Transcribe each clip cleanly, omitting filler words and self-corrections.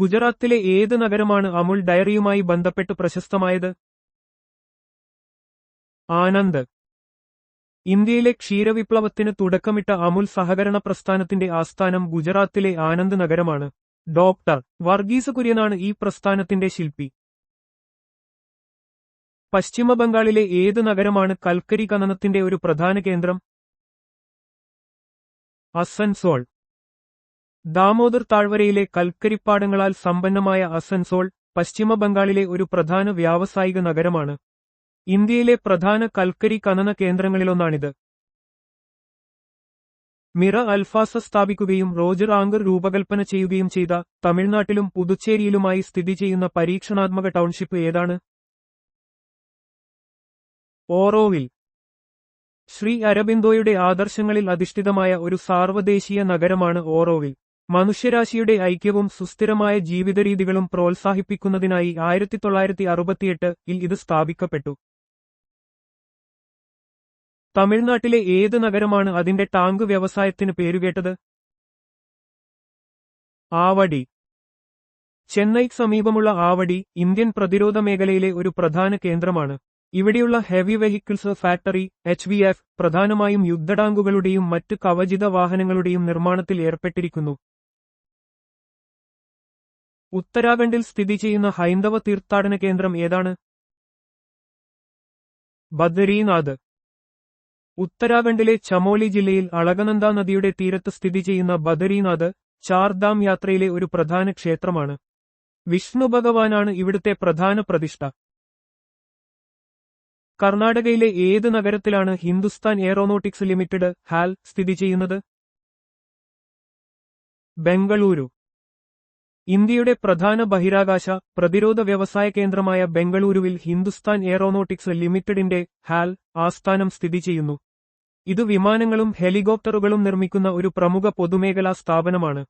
ഗുജറാത്തിലെ ഏത് നഗരമാണ് അമുൽ ഡയറിയുമായി ബന്ധപ്പെട്ട് പ്രശസ്തമായത്? ആനന്ദ്. ഇന്ത്യയിലെ ക്ഷീരവിപ്ലവത്തിന് തുടക്കമിട്ട അമുൽ സഹകരണ പ്രസ്ഥാനത്തിന്റെ ആസ്ഥാനം ഗുജറാത്തിലെ ആനന്ദ് നഗരമാണ്. ഡോക്ടർ വർഗീസ് കുര്യനാണ് ഈ പ്രസ്ഥാനത്തിന്റെ ശില്പി. പശ്ചിമബംഗാളിലെ ഏത് നഗരമാണ് കൽക്കരി ഖനനത്തിന്റെ ഒരു പ്രധാന കേന്ദ്രം? അസൻസോൾ. ദാമോദർ താഴ്വരയിലെ കൽക്കരിപ്പാടങ്ങളാൽ സമ്പന്നമായ അസൻസോൾ പശ്ചിമബംഗാളിലെ ഒരു പ്രധാന വ്യാവസായിക നഗരമാണ്. ഇന്ത്യയിലെ പ്രധാന കൽക്കരി ഖനന കേന്ദ്രങ്ങളിലൊന്നാണിത്. മിറ അൽഫാസ സ്ഥാപിക്കുകയും റോജർ ആങ്കർ രൂപകൽപ്പന ചെയ്യുകയും ചെയ്ത തമിഴ്നാട്ടിലും പുതുച്ചേരിയിലുമായി സ്ഥിതി ചെയ്യുന്ന പരീക്ഷണാത്മക ടൗൺഷിപ്പ് ഏതാണ്? ഓറോവിൽ. ശ്രീ അരബിന്ദോയുടെ ആദർശങ്ങളിൽ അധിഷ്ഠിതമായ ഒരു സാർവദേശീയ നഗരമാണ് ഓറോവിൽ. മനുഷ്യരാശിയുടെ ഐക്യവും സുസ്ഥിരമായ ജീവിതരീതികളും പ്രോത്സാഹിപ്പിക്കുന്നതിനായി 1968-ൽ ഇത് സ്ഥാപിക്കപ്പെട്ടു. തമിഴ്നാട്ടിലെ ഏത് നഗരമാണ് അതിന്റെ ടാങ്ക് വ്യവസായത്തിന് പേരുകേട്ടത്? ആവടി. ചെന്നൈക്ക് സമീപമുള്ള ആവടി ഇന്ത്യൻ പ്രതിരോധ മേഖലയിലെ ഒരു പ്രധാന കേന്ദ്രമാണ്. ഇവിടെയുള്ള ഹെവി വെഹിക്കിൾസ് ഫാക്ടറി HVF പ്രധാനമായും യുദ്ധടാങ്കുകളുടെയും മറ്റ് കവചിത വാഹനങ്ങളുടെയും നിർമ്മാണത്തിൽ ഏർപ്പെട്ടിരിക്കുന്നു. ഉത്തരാഖണ്ഡിൽ സ്ഥിതി ചെയ്യുന്ന ഹൈന്ദവ തീർത്ഥാടന കേന്ദ്രം ഏതാണ്? ബദരീനാഥ്. ഉത്തരാഖണ്ഡിലെ ചമോലി ജില്ലയിൽ അളകനന്ദ നദിയുടെ തീരത്ത് സ്ഥിതി ചെയ്യുന്ന ബദരീനാഥ് ചാർധാം യാത്രയിലെ ഒരു പ്രധാന ക്ഷേത്രമാണ്. വിഷ്ണു ഭഗവാനാണ് ഇവിടുത്തെ പ്രധാന പ്രതിഷ്ഠ. കർണാടകയിലെ ഏത് നഗരത്തിലാണ് ഹിന്ദുസ്ഥാൻ എയറോനോട്ടിക്സ് ലിമിറ്റഡ് HAL സ്ഥിതി ചെയ്യുന്നത്? ബംഗളൂരു. ഇന്ത്യയുടെ പ്രധാന ബഹിരാകാശ പ്രതിരോധ വ്യവസായ കേന്ദ്രമായ ബംഗളൂരുവിൽ ഹിന്ദുസ്ഥാൻ എയറോനോട്ടിക്സ് ലിമിറ്റഡിന്റെ HAL ആസ്ഥാനം സ്ഥിതി ചെയ്യുന്നു. ഇത് വിമാനങ്ങളും ഹെലികോപ്റ്ററുകളും നിർമ്മിക്കുന്ന ഒരു പ്രമുഖ പൊതുമേഖലാ സ്ഥാപനമാണ്.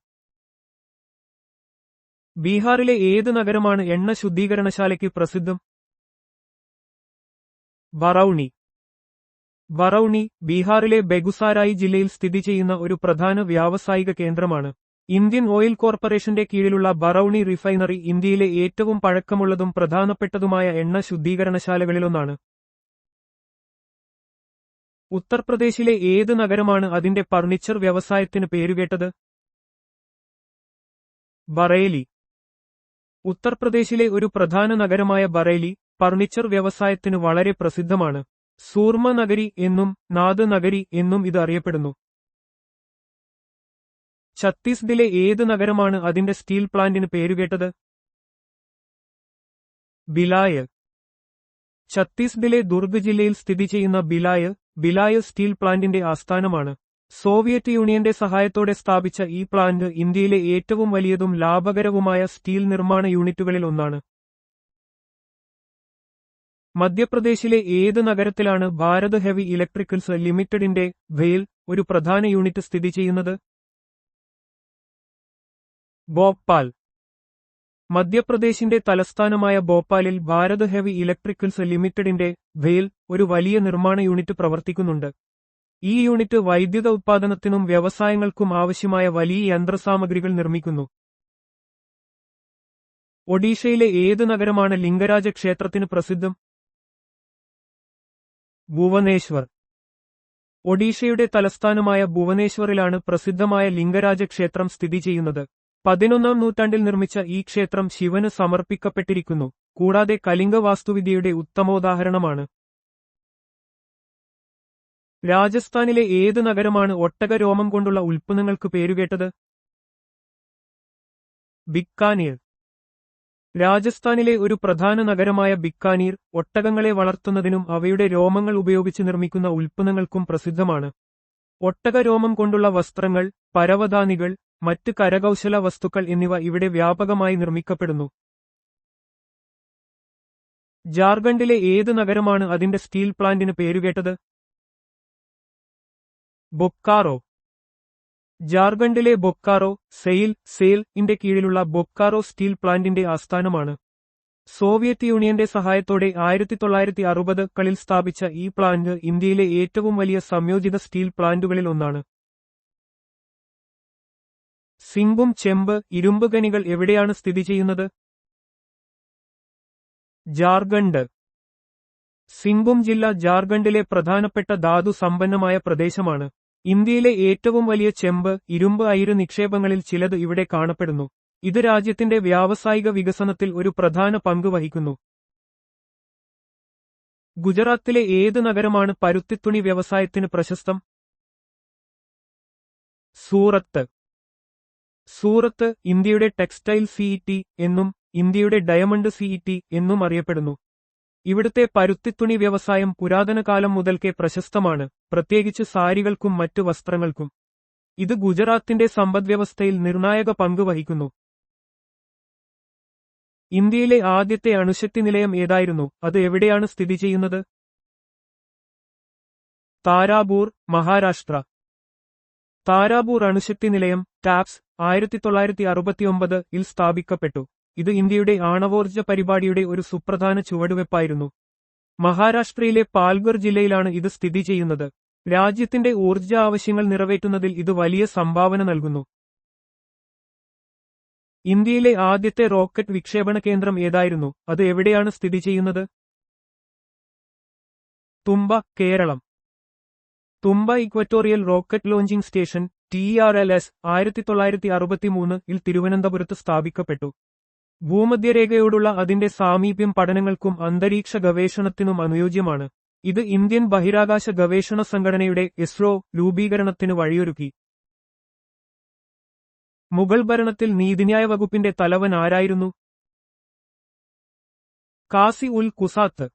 ബീഹാറിലെ ഏത് നഗരമാണ് എണ്ണ ശുദ്ധീകരണശാലയ്ക്ക് പ്രസിദ്ധം? ബറൌണി. ബറൌണി ബീഹാറിലെ ബെഗുസാരായി ജില്ലയിൽ സ്ഥിതി ചെയ്യുന്ന ഒരു പ്രധാന വ്യാവസായിക കേന്ദ്രമാണ്. ഇന്ത്യൻ ഓയിൽ കോർപ്പറേഷന്റെ കീഴിലുള്ള ബറൌണി റിഫൈനറി ഇന്ത്യയിലെ ഏറ്റവും പഴക്കമുള്ളതും പ്രധാനപ്പെട്ടതുമായ എണ്ണ ശുദ്ധീകരണശാലകളിലൊന്നാണ്. ഉത്തർപ്രദേശിലെ ഏത് നഗരമാണ് അതിന്റെ ഫർണിച്ചർ വ്യവസായത്തിന് പേരുകേട്ടത്? ബറേലി. ഉത്തർപ്രദേശിലെ ഒരു പ്രധാന നഗരമായ ബറേലി ഫർണിച്ചർ വ്യവസായത്തിന് വളരെ പ്രസിദ്ധമാണ്. സൂർമ നഗരി എന്നും നാദ് നഗരി എന്നും ഇത് അറിയപ്പെടുന്നു. ഛത്തീസ്ഗഡിലെ ഏത് നഗരമാണ് അതിന്റെ സ്റ്റീൽ പ്ലാന്റിന് പേരുകേട്ടത്? ഭിലായ്. ഛത്തീസ്ഗഡിലെ ദുർഗ് ജില്ലയിൽ സ്ഥിതി ചെയ്യുന്ന ഭിലായ് സ്റ്റീൽ പ്ലാന്റിന്റെ ആസ്ഥാനമാണ്. സോവിയറ്റ് യൂണിയന്റെ സഹായത്തോടെ സ്ഥാപിച്ച ഈ പ്ലാന്റ് ഇന്ത്യയിലെ ഏറ്റവും വലിയതും ലാഭകരവുമായ സ്റ്റീൽ നിർമ്മാണ യൂണിറ്റുകളിൽ ഒന്നാണ്. മധ്യപ്രദേശിലെ ഏത് നഗരത്തിലാണ് ഭാരത് ഹെവി ഇലക്ട്രിക്കൽസ് ലിമിറ്റഡിന്റെ ഭേൽ ഒരു പ്രധാന യൂണിറ്റ് സ്ഥിതി ചെയ്യുന്നത്? ഭോപ്പാൽ. മധ്യപ്രദേശിന്റെ തലസ്ഥാനമായ ഭോപ്പാലിൽ ഭാരത് ഹെവി ഇലക്ട്രിക്കൽസ് ലിമിറ്റഡിന്റെ ഭേൽ ഒരു വലിയ നിർമ്മാണ യൂണിറ്റ് പ്രവർത്തിക്കുന്നുണ്ട്. ഈ യൂണിറ്റ് വൈദ്യുത ഉത്പാദനത്തിനും വ്യവസായങ്ങൾക്കും ആവശ്യമായ വലിയ യന്ത്രസാമഗ്രികൾ നിർമ്മിക്കുന്നു. ഒഡീഷയിലെ ഏത് നഗരമാണ് ലിംഗരാജ ക്ഷേത്രത്തിന് പ്രസിദ്ധം? ഭുവനേശ്വർ. ഒഡീഷയുടെ തലസ്ഥാനമായ ഭുവനേശ്വറിലാണ് പ്രസിദ്ധമായ ലിംഗരാജ ക്ഷേത്രം സ്ഥിതി ചെയ്യുന്നത്. 11ാം നൂറ്റാണ്ടിൽ നിർമ്മിച്ച ഈ ക്ഷേത്രം ശിവന് സമർപ്പിക്കപ്പെട്ടിരിക്കുന്നു, കൂടാതെ കലിംഗ വാസ്തുവിദ്യയുടെ ഉത്തമോദാഹരണമാണ്. രാജസ്ഥാനിലെ ഏത് നഗരമാണ് ഒട്ടക രോമം കൊണ്ടുള്ള ഉൽപ്പന്നങ്ങൾക്ക് പേരുകേട്ടത്? ബിക്കാനീർ. രാജസ്ഥാനിലെ ഒരു പ്രധാന നഗരമായ ബിക്കാനീർ ഒട്ടകങ്ങളെ വളർത്തുന്നതിനും അവയുടെ രോമങ്ങൾ ഉപയോഗിച്ച് നിർമ്മിക്കുന്ന ഉൽപ്പന്നങ്ങൾക്കും പ്രസിദ്ധമാണ്. ഒട്ടക രോമം കൊണ്ടുള്ള വസ്ത്രങ്ങൾ, പരവതാനികൾ, മറ്റ് കരകൗശല വസ്തുക്കൾ എന്നിവ ഇവിടെ വ്യാപകമായി നിർമ്മിക്കപ്പെടുന്നു. ജാർഖണ്ഡിലെ ഏത് നഗരമാണ് അതിന്റെ സ്റ്റീൽ പ്ലാന്റിന് പേരുകേട്ടത്? ബൊക്കാറോ. ജാർഖണ്ഡിലെ ബൊക്കാറോ സെയിൽ ഇന്റെ കീഴിലുള്ള ബൊക്കാറോ സ്റ്റീൽ പ്ലാന്റിന്റെ ആസ്ഥാനമാണ്. സോവിയറ്റ് യൂണിയന്റെ സഹായത്തോടെ 1960കളിൽ സ്ഥാപിച്ച ഈ പ്ലാന്റ് ഇന്ത്യയിലെ ഏറ്റവും വലിയ സംയോജിത സ്റ്റീൽ പ്ലാന്റുകളിൽ ഒന്നാണ്. സിംഗും ചെമ്പ് ഇരുമ്പ് ഖനികൾ എവിടെയാണ് സ്ഥിതി ചെയ്യുന്നത്? ജാർഖണ്ഡ്. സിംഗും ജില്ല ജാർഖണ്ഡിലെ പ്രധാനപ്പെട്ട ധാതു സമ്പന്നമായ പ്രദേശമാണ്. ഇന്ത്യയിലെ ഏറ്റവും വലിയ ചെമ്പ്, ഇരുമ്പ് അയിര് നിക്ഷേപങ്ങളിൽ ചിലത് ഇവിടെ കാണപ്പെടുന്നു. ഇത് രാജ്യത്തിന്റെ വ്യാവസായിക വികസനത്തിൽ ഒരു പ്രധാന പങ്ക് വഹിക്കുന്നു. ഗുജറാത്തിലെ ഏത് നഗരമാണ് പരുത്തിത്തുണി വ്യവസായത്തിന് പ്രശസ്തം? സൂറത്ത്. സൂറത്ത് ഇന്ത്യയുടെ ടെക്സ്റ്റൈൽ സിഇടി എന്നും ഇന്ത്യയുടെ ഡയമണ്ട് സിഇടി എന്നും അറിയപ്പെടുന്നു. ഇവിടുത്തെ പരുത്തിത്തുണി വ്യവസായം പുരാതന കാലം മുതൽക്കേ പ്രശസ്തമാണ്, പ്രത്യേകിച്ച് സാരികൾക്കും മറ്റു വസ്ത്രങ്ങൾക്കും. ഇത് ഗുജറാത്തിന്റെ സമ്പദ്വ്യവസ്ഥയിൽ നിർണായക പങ്ക് വഹിക്കുന്നു. ഇന്ത്യയിലെ ആദ്യത്തെ അണുശക്തി നിലയം ഏതായിരുന്നു? അത് എവിടെയാണ് സ്ഥിതി ചെയ്യുന്നത്? താരാപൂർ, മഹാരാഷ്ട്ര. താരാപൂർ അണുശക്തി നിലയം ടാപ്സ് 1969-ൽ സ്ഥാപിക്കപ്പെട്ടു. ഇത് ഇന്ത്യയുടെ ആണവോർജ്ജ പരിപാടിയുടെ ഒരു സുപ്രധാന ചുവടുവെപ്പായിരുന്നു. മഹാരാഷ്ട്രയിലെ പാൽഘർ ജില്ലയിലാണ് ഇത് സ്ഥിതി ചെയ്യുന്നത്. രാജ്യത്തിന്റെ ഊർജ്ജ ആവശ്യങ്ങൾ നിറവേറ്റുന്നതിൽ ഇത് വലിയ സംഭാവന നൽകുന്നു. ഇന്ത്യയിലെ ആദ്യത്തെ റോക്കറ്റ് വിക്ഷേപണ കേന്ദ്രം ഏതായിരുന്നു? അത് എവിടെയാണ് സ്ഥിതി ചെയ്യുന്നത്? Thumba, Keralam. Thumba equatorial rocket launching station TRLS 1963-ൽ തിരുവനന്തപുരത്ത് സ്ഥാപിക്കപ്പെട്ടു. ഭൂമധ്യരേഖയോടുള്ള അതിന്റെ സാമീപ്യം പഠനങ്ങൾക്കും അന്തരീക്ഷ ഗവേഷണത്തിനും അനുയോജ്യമാണ്. ഇത് ഇന്ത്യൻ ബഹിരാകാശ ഗവേഷണ സംഘടനയുടെ ഇസ്രോ രൂപീകരണത്തിന് വഴിയൊരുക്കി. മുഗൾ ഭരണത്തിൽ നീതിന്യായ വകുപ്പിന്റെ തലവൻ ആരായിരുന്നു? കാസി ഉൽ കുസാത്ത്.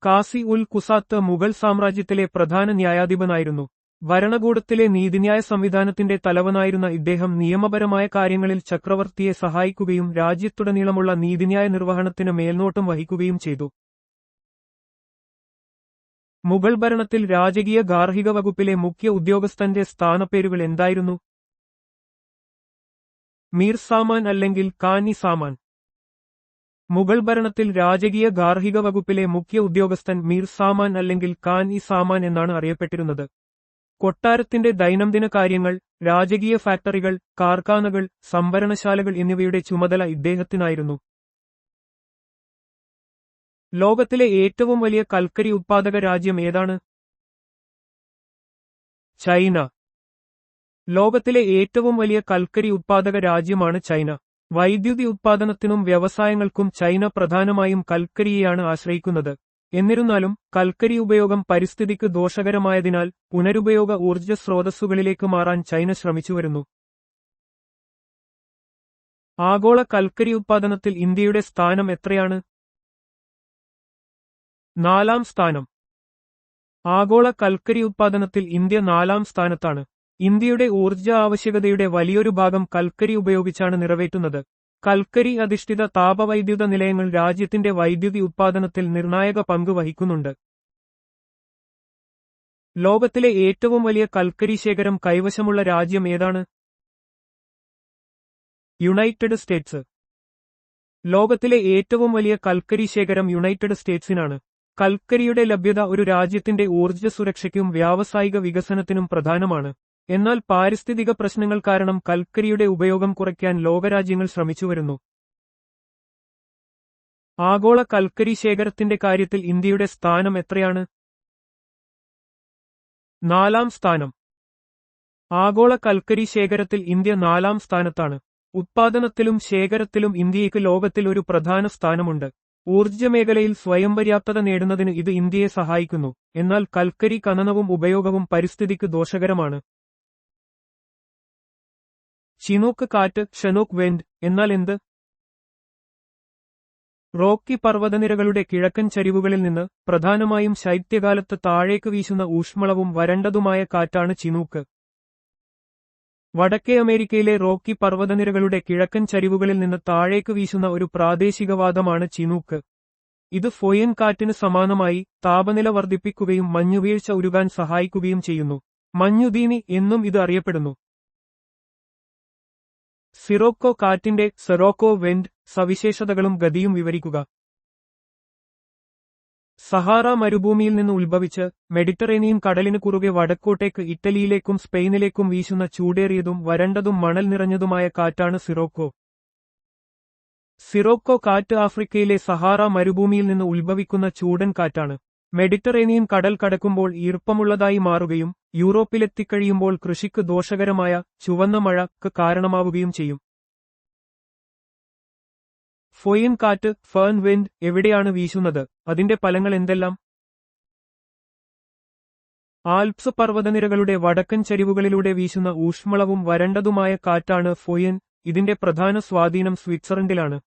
കാസി ഉൽ കുസാത്ത് മുഗൾ സാമ്രാജ്യത്തിലെ പ്രധാന ന്യായാധിപനായിരുന്നു. ഭരണകൂടത്തിലെ നീതിന്യായ സംവിധാനത്തിന്റെ തലവനായിരുന്ന ഇദ്ദേഹം നിയമപരമായ കാര്യങ്ങളിൽ ചക്രവർത്തിയെ സഹായിക്കുകയും രാജ്യത്തുടനീളമുള്ള നീതിന്യായ നിർവഹണത്തിന് മേൽനോട്ടം വഹിക്കുകയും ചെയ്തു. മുഗൾ ഭരണത്തിൽ രാജകീയ ഗാർഹിക വകുപ്പിലെ മുഖ്യ ഉദ്യോഗസ്ഥന്റെ സ്ഥാനപ്പേരുകൾ എന്തായിരുന്നു? മീർ സാമാൻ അല്ലെങ്കിൽ ഖാൻ-ഇ സാമാൻ. മുഗൾ ഭരണത്തിൽ രാജകീയ ഗാർഹിക വകുപ്പിലെ മുഖ്യ ഉദ്യോഗസ്ഥൻ മീർ സാമാൻ അല്ലെങ്കിൽ ഖാൻ-ഇ സാമാൻ എന്നാണ് അറിയപ്പെട്ടിരുന്നത്. കൊട്ടാരത്തിന്റെ ദൈനംദിന കാര്യങ്ങൾ, രാജകീയ ഫാക്ടറികൾ, കാർഖാനകൾ, സംഭരണശാലകൾ എന്നിവയുടെ ചുമതല ഇദ്ദേഹത്തിനായിരുന്നു. ലോകത്തിലെ ഏറ്റവും വലിയ കൽക്കരി ഉത്പാദക രാജ്യം ഏതാണ്? ചൈന. ലോകത്തിലെ ഏറ്റവും വലിയ കൽക്കരി ഉത്പാദക രാജ്യമാണ് ചൈന. വൈദ്യുതി ഉത്പാദനത്തിനും വ്യവസായങ്ങൾക്കും ചൈന പ്രധാനമായും കൽക്കരിയെയാണ് ആശ്രയിക്കുന്നത്. എന്നിരുന്നാലും കൽക്കരി ഉപയോഗം പരിസ്ഥിതിക്ക് ദോഷകരമായതിനാൽ പുനരുപയോഗ ഊർജ്ജ സ്രോതസ്സുകളിലേക്ക് മാറാൻ ചൈന ശ്രമിച്ചുവരുന്നു. ആഗോള കൽക്കരി ഉത്പാദനത്തിൽ ഇന്ത്യയുടെ സ്ഥാനം എത്രയാണ്? 4-ാം സ്ഥാനം. ആഗോള കൽക്കരി ഉത്പാദനത്തിൽ ഇന്ത്യ 4-ാം സ്ഥാനത്താണ്. ഇന്ത്യയുടെ ഊർജ്ജ ആവശ്യകതയുടെ വലിയൊരു ഭാഗം കൽക്കരി ഉപയോഗിച്ചാണ് നിറവേറ്റുന്നത്. കൽക്കരി അധിഷ്ഠിത താപവൈദ്യുത നിലയങ്ങൾ രാജ്യത്തിന്റെ വൈദ്യുതി ഉത്പാദനത്തിൽ നിർണായക പങ്ക് വഹിക്കുന്നുണ്ട്. ലോകത്തിലെ ഏറ്റവും വലിയ കൽക്കരി ശേഖരം കൈവശമുള്ള രാജ്യം ഏതാണ്? United States. ലോകത്തിലെ ഏറ്റവും വലിയ കൽക്കരി ശേഖരം യുണൈറ്റഡ് സ്റ്റേറ്റ്സിനാണ്. കൽക്കരിയുടെ ലഭ്യത ഒരു രാജ്യത്തിന്റെ ഊർജ്ജ സുരക്ഷയ്ക്കും വ്യാവസായിക വികസനത്തിനും പ്രധാനമാണ്. എന്നാൽ പാരിസ്ഥിതിക പ്രശ്നങ്ങൾ കാരണം കൽക്കരിയുടെ ഉപയോഗം കുറയ്ക്കാൻ ലോകരാജ്യങ്ങൾ ശ്രമിച്ചുവരുന്നു. ആഗോള കൽക്കരി ശേഖരത്തിന്റെ കാര്യത്തിൽ ഇന്ത്യയുടെ സ്ഥാനം എത്രയാണ്? 4-ാം സ്ഥാനം. ആഗോള കൽക്കരി ശേഖരത്തിൽ ഇന്ത്യ 4-ാം സ്ഥാനത്താണ്. ഉത്പാദനത്തിലും ശേഖരത്തിലും ഇന്ത്യയ്ക്ക് ലോകത്തിൽ ഒരു പ്രധാന സ്ഥാനമുണ്ട്. ഊർജ്ജമേഖലയിൽ സ്വയം പര്യാപ്തത നേടുന്നതിന് ഇത് ഇന്ത്യയെ സഹായിക്കുന്നു. എന്നാൽ കൽക്കരി ഖനനവും ഉപയോഗവും പരിസ്ഥിതിക്ക് ദോഷകരമാണ്. ചിനൂക്ക് കാറ്റ്, ഷെനൂക്ക് വെൻഡ് എന്നാൽ എന്ത്? റോക്കി പർവ്വതനിരകളുടെ കിഴക്കൻ ചരിവുകളിൽ നിന്ന് പ്രധാനമായും ശൈത്യകാലത്ത് താഴേക്ക് വീശുന്ന ഊഷ്മളവും വരണ്ടതുമായ കാറ്റാണ് ചിനൂക്ക്. വടക്കേ അമേരിക്കയിലെ റോക്കി പർവ്വതനിരകളുടെ കിഴക്കൻ ചരിവുകളിൽ നിന്ന് താഴേക്ക് വീശുന്ന ഒരു പ്രാദേശികവാദമാണ് ചിനൂക്ക്. ഇത് ഫോയൻ കാറ്റിന് സമാനമായി താപനില വർദ്ധിപ്പിക്കുകയും മഞ്ഞുവീഴ്ച ഉരുകാൻ സഹായിക്കുകയും ചെയ്യുന്നു. മഞ്ഞുദീനി എന്നും ഇത് അറിയപ്പെടുന്നു. സിറോക്കോ കാറ്റിന്റെ സെറോക്കോ വെൻഡ് സവിശേഷതകളും ഗതിയും വിവരിക്കുക. സഹാറ മരുഭൂമിയിൽ നിന്ന് ഉത്ഭവിച്ച് മെഡിറ്ററേനിയൻ കടലിന് കുറുകെ വടക്കോട്ടേക്ക് ഇറ്റലിയിലേക്കും സ്പെയിനിലേക്കും വീശുന്ന ചൂടേറിയതും വരണ്ടതും മണൽ നിറഞ്ഞതുമായ കാറ്റാണ് സിറോക്കോ. സിറോക്കോ കാറ്റ് ആഫ്രിക്കയിലെ സഹാറ മരുഭൂമിയിൽ നിന്ന് ഉത്ഭവിക്കുന്ന ചൂടൻ കാറ്റാണ്. മെഡിറ്ററേനിയൻ കടൽ കടക്കുമ്പോൾ ഈർപ്പമുള്ളതായി മാറുകയും യൂറോപ്പിലെത്തിക്കഴിയുമ്പോൾ കൃഷിക്ക് ദോഷകരമായ ചുവന്ന മഴക്ക് കാരണമാവുകയും ചെയ്യും. ഫോയിൻ കാറ്റ്, ഫേൺ വിൻഡ്, എവിടെയാണ് വീശുന്നത്? അതിന്റെ ഫലങ്ങൾ എന്തെല്ലാം? ആൽപ്സ് പർവ്വതനിരകളുടെ വടക്കൻ ചരിവുകളിലൂടെ വീശുന്ന ഊഷ്മളവും വരണ്ടതുമായ കാറ്റാണ് ഫോയിൻ. ഇതിന്റെ പ്രധാന സ്വാധീനം സ്വിറ്റ്സർലൻഡിലാണ്.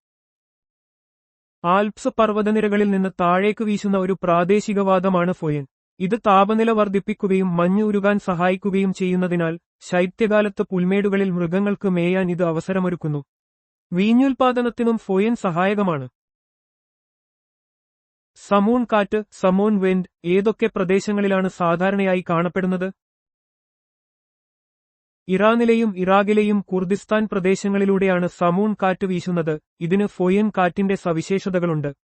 ആൽപ്സ് പർവ്വതനിരകളിൽ നിന്ന് താഴേക്ക് വീശുന്ന ഒരു പ്രാദേശികവാദമാണ് ഫോയിൻ. ഇത് താപനില വർദ്ധിപ്പിക്കുകയും മഞ്ഞ് ഉരുകാൻ സഹായിക്കുകയും ചെയ്യുന്നതിനാൽ ശൈത്യകാലത്ത് പുൽമേടുകളിൽ മൃഗങ്ങൾക്ക് മേയാൻ ഇത് അവസരമൊരുക്കുന്നു. വീഞ്ഞുൽപാദനത്തിനും ഫോയിൻ സഹായകമാണ്. സമൂൺ കാറ്റ്, സമൂൺ വിൻഡ്, ഏതൊക്കെ പ്രദേശങ്ങളിലാണ് സാധാരണയായി കാണപ്പെടുന്നത്? ഇറാനിലെയും ഇറാഖിലെയും കുർദിസ്ഥാൻ പ്രദേശങ്ങളിലൂടെയാണ് സമൂൺ കാറ്റ് വീശുന്നത്. ഇതിന് ഫോയിൻ കാറ്റിന്റെ സവിശേഷതകളുണ്ട്.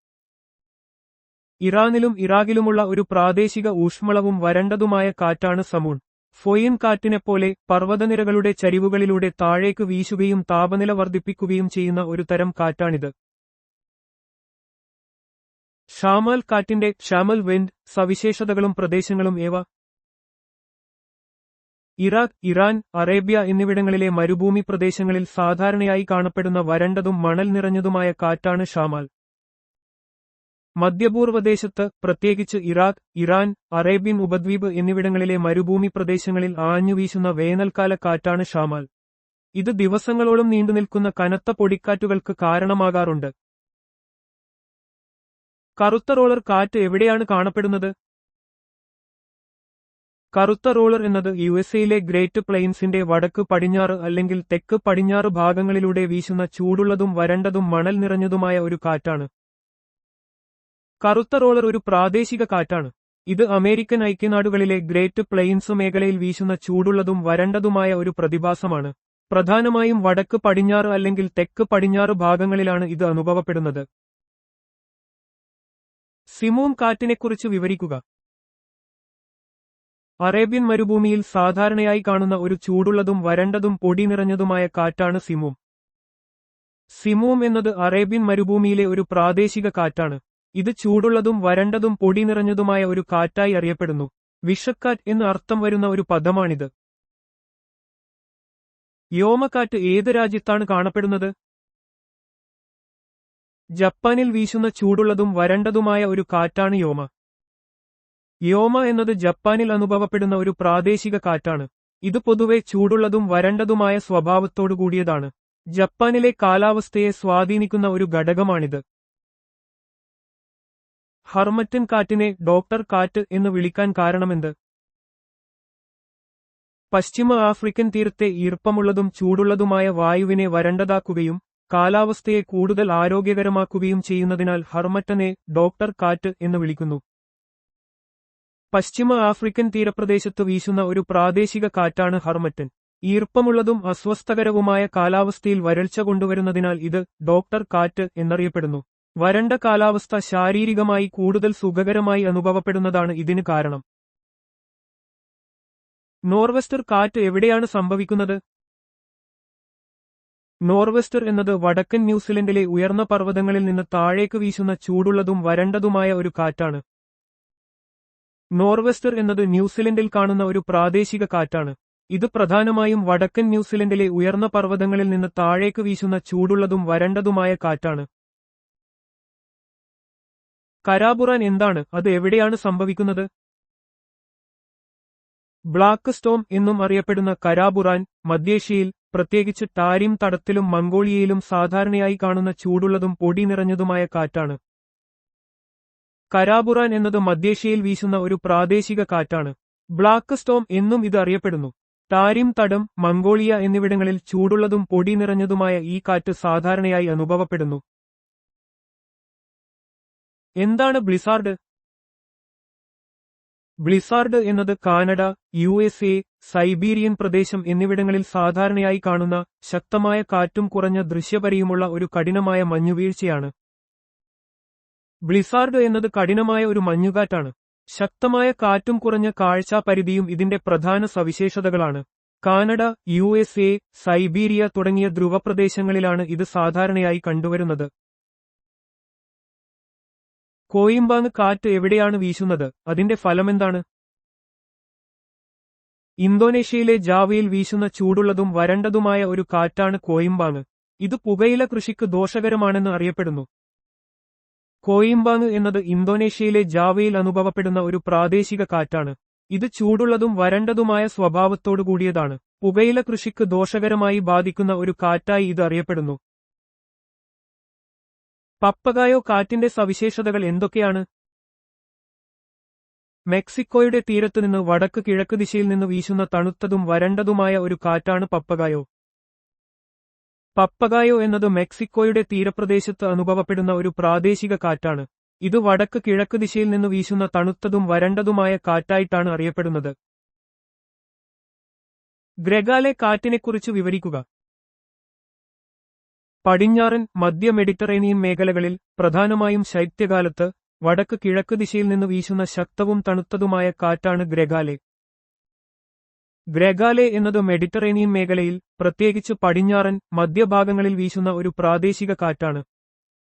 ഇറാനിലും ഇറാഖിലുമുള്ള ഒരു പ്രാദേശിക ഊഷ്മളവും വരണ്ടതുമായ കാറ്റാണ് സമൂൺ. ഫോയിൻ കാറ്റിനെപ്പോലെ പർവ്വതനിരകളുടെ ചരിവുകളിലൂടെ താഴേക്ക് വീശുകയും താപനില വർദ്ധിപ്പിക്കുകയും ചെയ്യുന്ന ഒരു തരം കാറ്റാണിത്. ഷാമൽ കാറ്റിന്റെ ഷാമൽ വിൻഡ് സവിശേഷതകളും പ്രദേശങ്ങളും ഏവ? ഇറാഖ്, ഇറാൻ, അറേബ്യ എന്നിവിടങ്ങളിലെ മരുഭൂമി പ്രദേശങ്ങളിൽ സാധാരണയായി കാണപ്പെടുന്ന വരണ്ടതും മണൽ നിറഞ്ഞതുമായ കാറ്റാണ് ഷാമൽ. മധ്യപൂർവ്വദേശത്ത്, പ്രത്യേകിച്ച് ഇറാഖ്, ഇറാൻ, അറേബ്യൻ ഉപദ്വീപ് എന്നിവിടങ്ങളിലെ മരുഭൂമി പ്രദേശങ്ങളിൽ ആഞ്ഞുവീശുന്ന വേനൽക്കാല കാറ്റാണ് ഷാമൽ. ഇത് ദിവസങ്ങളോളം നീണ്ടുനിൽക്കുന്ന കനത്ത പൊടിക്കാറ്റുകൾക്ക് കാരണമാകാറുണ്ട്. കറുത്ത റോളർ കാറ്റ് എവിടെയാണ് കാണപ്പെടുന്നത്? കറുത്ത റോളർ എന്നത് യുഎസ്എയിലെ ഗ്രേറ്റ് പ്ലെയിൻസിന്റെ വടക്ക് പടിഞ്ഞാറ് അല്ലെങ്കിൽ തെക്ക് പടിഞ്ഞാറ് ഭാഗങ്ങളിലൂടെ വീശുന്ന ചൂടുള്ളതും വരണ്ടതും മണൽ നിറഞ്ഞതുമായ ഒരു കാറ്റാണ്. കറുത്ത റോളർ ഒരു പ്രാദേശിക കാറ്റാണ്. ഇത് അമേരിക്കൻ ഐക്യനാടുകളിലെ ഗ്രേറ്റ് പ്ലെയിൻസ് മേഖലയിൽ വീശുന്ന ചൂടുള്ളതും വരണ്ടതുമായ ഒരു പ്രതിഭാസമാണ്. പ്രധാനമായും വടക്ക് പടിഞ്ഞാറ് അല്ലെങ്കിൽ തെക്ക് പടിഞ്ഞാറ് ഭാഗങ്ങളിലാണ് ഇത് അനുഭവപ്പെടുന്നത്. സിമൂൺ കാറ്റിനെക്കുറിച്ച് വിവരിക്കുക. അറേബ്യൻ മരുഭൂമിയിൽ സാധാരണയായി കാണുന്ന ഒരു ചൂടുള്ളതും വരണ്ടതും പൊടി നിറഞ്ഞതുമായ കാറ്റാണ് സിമൂം. സിമൂം എന്നത് അറേബ്യൻ മരുഭൂമിയിലെ ഒരു പ്രാദേശിക കാറ്റാണ്. ഇത് ചൂടുള്ളതും വരണ്ടതും പൊടി നിറഞ്ഞതുമായ ഒരു കാറ്റായി അറിയപ്പെടുന്നു. വിഷക്കാറ്റ് എന്ന് അർത്ഥം വരുന്ന ഒരു പദമാണിത്. വ്യോമക്കാറ്റ് ഏത് രാജ്യത്താണ് കാണപ്പെടുന്നത്? ജപ്പാനിൽ വീശുന്ന ചൂടുള്ളതും വരണ്ടതുമായ ഒരു കാറ്റാണ് യോമ. യോമ എന്നത് ജപ്പാനിൽ അനുഭവപ്പെടുന്ന ഒരു പ്രാദേശിക കാറ്റാണ്. ഇത് പൊതുവെ ചൂടുള്ളതും വരണ്ടതുമായ സ്വഭാവത്തോടുകൂടിയതാണ്. ജപ്പാനിലെ കാലാവസ്ഥയെ സ്വാധീനിക്കുന്ന ഒരു ഘടകമാണിത്. ഹർമറ്റൻ കാറ്റിനെ ഡോക്ടർ കാറ്റ് എന്ന് വിളിക്കാൻ കാരണമെന്ത്? പശ്ചിമ ആഫ്രിക്കൻ തീരത്തെ ഈർപ്പമുള്ളതും ചൂടുള്ളതുമായ വായുവിനെ വരണ്ടതാക്കുകയും കാലാവസ്ഥയെ കൂടുതൽ ആരോഗ്യകരമാക്കുകയും ചെയ്യുന്നതിനാൽ ഹർമറ്റനെ ഡോക്ടർ കാറ്റ് എന്ന് വിളിക്കുന്നു. പശ്ചിമ ആഫ്രിക്കൻ തീരപ്രദേശത്ത് വീശുന്ന ഒരു പ്രാദേശിക കാറ്റാണ് ഹർമറ്റൻ. ഈർപ്പമുള്ളതും അസ്വസ്ഥകരവുമായ കാലാവസ്ഥയിൽ വരൾച്ച കൊണ്ടുവരുന്നതിനാൽ ഇത് ഡോക്ടർ കാറ്റ് എന്നറിയപ്പെടുന്നു. വരണ്ട കാലാവസ്ഥ ശാരീരികമായി കൂടുതൽ സുഖകരമായി അനുഭവപ്പെടുന്നതാണ് ഇതിന് കാരണം. നോർവെസ്റ്റർ കാറ്റ് എവിടെയാണ് സംഭവിക്കുന്നത്? നോർവെസ്റ്റർ എന്നത് വടക്കൻ ന്യൂസിലൻഡിലെ ഉയർന്ന പർവ്വതങ്ങളിൽ നിന്ന് താഴേക്ക് വീശുന്ന ചൂടുള്ളതും വരണ്ടതുമായ ഒരു കാറ്റാണ്. നോർവെസ്റ്റർ എന്നത് ന്യൂസിലൻഡിൽ കാണുന്ന ഒരു പ്രാദേശിക കാറ്റാണ്. ഇത് പ്രധാനമായും വടക്കൻ ന്യൂസിലൻഡിലെ ഉയർന്ന പർവ്വതങ്ങളിൽ നിന്ന് താഴേക്ക് വീശുന്ന ചൂടുള്ളതും വരണ്ടതുമായ കാറ്റാണ്. കരാബുറാൻ എന്താണ്? അത് എവിടെയാണ് സംഭവിക്കുന്നത്? ബ്ലാക്ക് സ്റ്റോം എന്നും അറിയപ്പെടുന്ന കരാബുറാൻ മധ്യേഷ്യയിൽ, പ്രത്യേകിച്ച് ടാരിം തടത്തിലും മംഗോളിയയിലും സാധാരണയായി കാണുന്ന ചൂടുള്ളതും പൊടി നിറഞ്ഞതുമായ കാറ്റാണ്. കരാബുറാൻ എന്നത് മധ്യേഷ്യയിൽ വീശുന്ന ഒരു പ്രാദേശിക കാറ്റാണ്. ബ്ലാക്ക് സ്റ്റോം എന്നും ഇത് അറിയപ്പെടുന്നു. ടാരിം തടം, മംഗോളിയ എന്നിവിടങ്ങളിൽ ചൂടുള്ളതും പൊടി നിറഞ്ഞതുമായ ഈ കാറ്റ് സാധാരണയായി അനുഭവപ്പെടുന്നു. എന്താണ് ബ്ലിസാർഡ്? ബ്ലിസാർഡ് എന്നത് കാനഡ, യുഎസ്എ, സൈബീരിയൻ പ്രദേശം എന്നിവിടങ്ങളിൽ സാധാരണയായി കാണുന്ന ശക്തമായ കാറ്റും കുറഞ്ഞ ദൃശ്യപരിയുമുള്ള ഒരു കഠിനമായ മഞ്ഞുവീഴ്ചയാണ്. ബ്ലിസാർഡ് എന്നത് കഠിനമായ ഒരു മഞ്ഞുകാറ്റാണ്. ശക്തമായ കാറ്റും കുറഞ്ഞ കാഴ്ചാപരിധിയും ഇതിന്റെ പ്രധാന സവിശേഷതകളാണ്. കാനഡ, USA, സൈബീരിയ തുടങ്ങിയ ധ്രുവപ്രദേശങ്ങളിലാണ് ഇത് സാധാരണയായി കണ്ടുവരുന്നത്. കോയിംബാങ് കാറ്റ് എവിടെയാണ് വീശുന്നത്? അതിന്റെ ഫലമെന്താണ്? ഇന്തോനേഷ്യയിലെ ജാവയിൽ വീശുന്ന ചൂടുള്ളതും വരണ്ടതുമായ ഒരു കാറ്റാണ് കോയിംബാങ്. ഇത് പുകയില കൃഷിക്ക് ദോഷകരമാണെന്ന് അറിയപ്പെടുന്നു. കോയിംബാങ് എന്നത് ഇന്തോനേഷ്യയിലെ ജാവയിൽ അനുഭവപ്പെടുന്ന ഒരു പ്രാദേശിക കാറ്റാണ്. ഇത് ചൂടുള്ളതും വരണ്ടതുമായ സ്വഭാവത്തോടുകൂടിയതാണ്. പുകയില കൃഷിക്ക് ദോഷകരമായി ബാധിക്കുന്ന ഒരു കാറ്റായി ഇത് അറിയപ്പെടുന്നു. പപ്പഗായോ കാറ്റിന്റെ സവിശേഷതകൾ എന്തൊക്കെയാണ്? മെക്സിക്കോയുടെ തീരത്തുനിന്ന് വടക്ക് കിഴക്ക് ദിശയിൽ നിന്ന് വീശുന്ന തണുത്തതും വരണ്ടതുമായ ഒരു കാറ്റാണ് പപ്പഗായോ. പപ്പഗായോ എന്നത് മെക്സിക്കോയുടെ തീരപ്രദേശത്ത് അനുഭവപ്പെടുന്ന ഒരു പ്രാദേശിക കാറ്റാണ്. ഇത് വടക്ക് കിഴക്ക് ദിശയിൽ നിന്ന് വീശുന്ന തണുത്തതും വരണ്ടതുമായ കാറ്റായിട്ടാണ് അറിയപ്പെടുന്നത്. ഗ്രെഗാലെ കാറ്റിനെക്കുറിച്ച് വിവരിക്കുക. പടിഞ്ഞാറൻ, മധ്യ മെഡിറ്ററേനിയൻ മേഖലകളിൽ, പ്രധാനമായും ശൈത്യകാലത്ത്, വടക്ക് കിഴക്ക് ദിശയിൽ നിന്ന് വീശുന്ന ശക്തവും തണുത്തതുമായ കാറ്റാണ് ഗ്രെഗാലെ. ഗ്രെഗാലെ എന്നത് മെഡിറ്ററേനിയൻ മേഖലയിൽ, പ്രത്യേകിച്ച് പടിഞ്ഞാറൻ, മധ്യഭാഗങ്ങളിൽ വീശുന്ന ഒരു പ്രാദേശിക കാറ്റാണ്.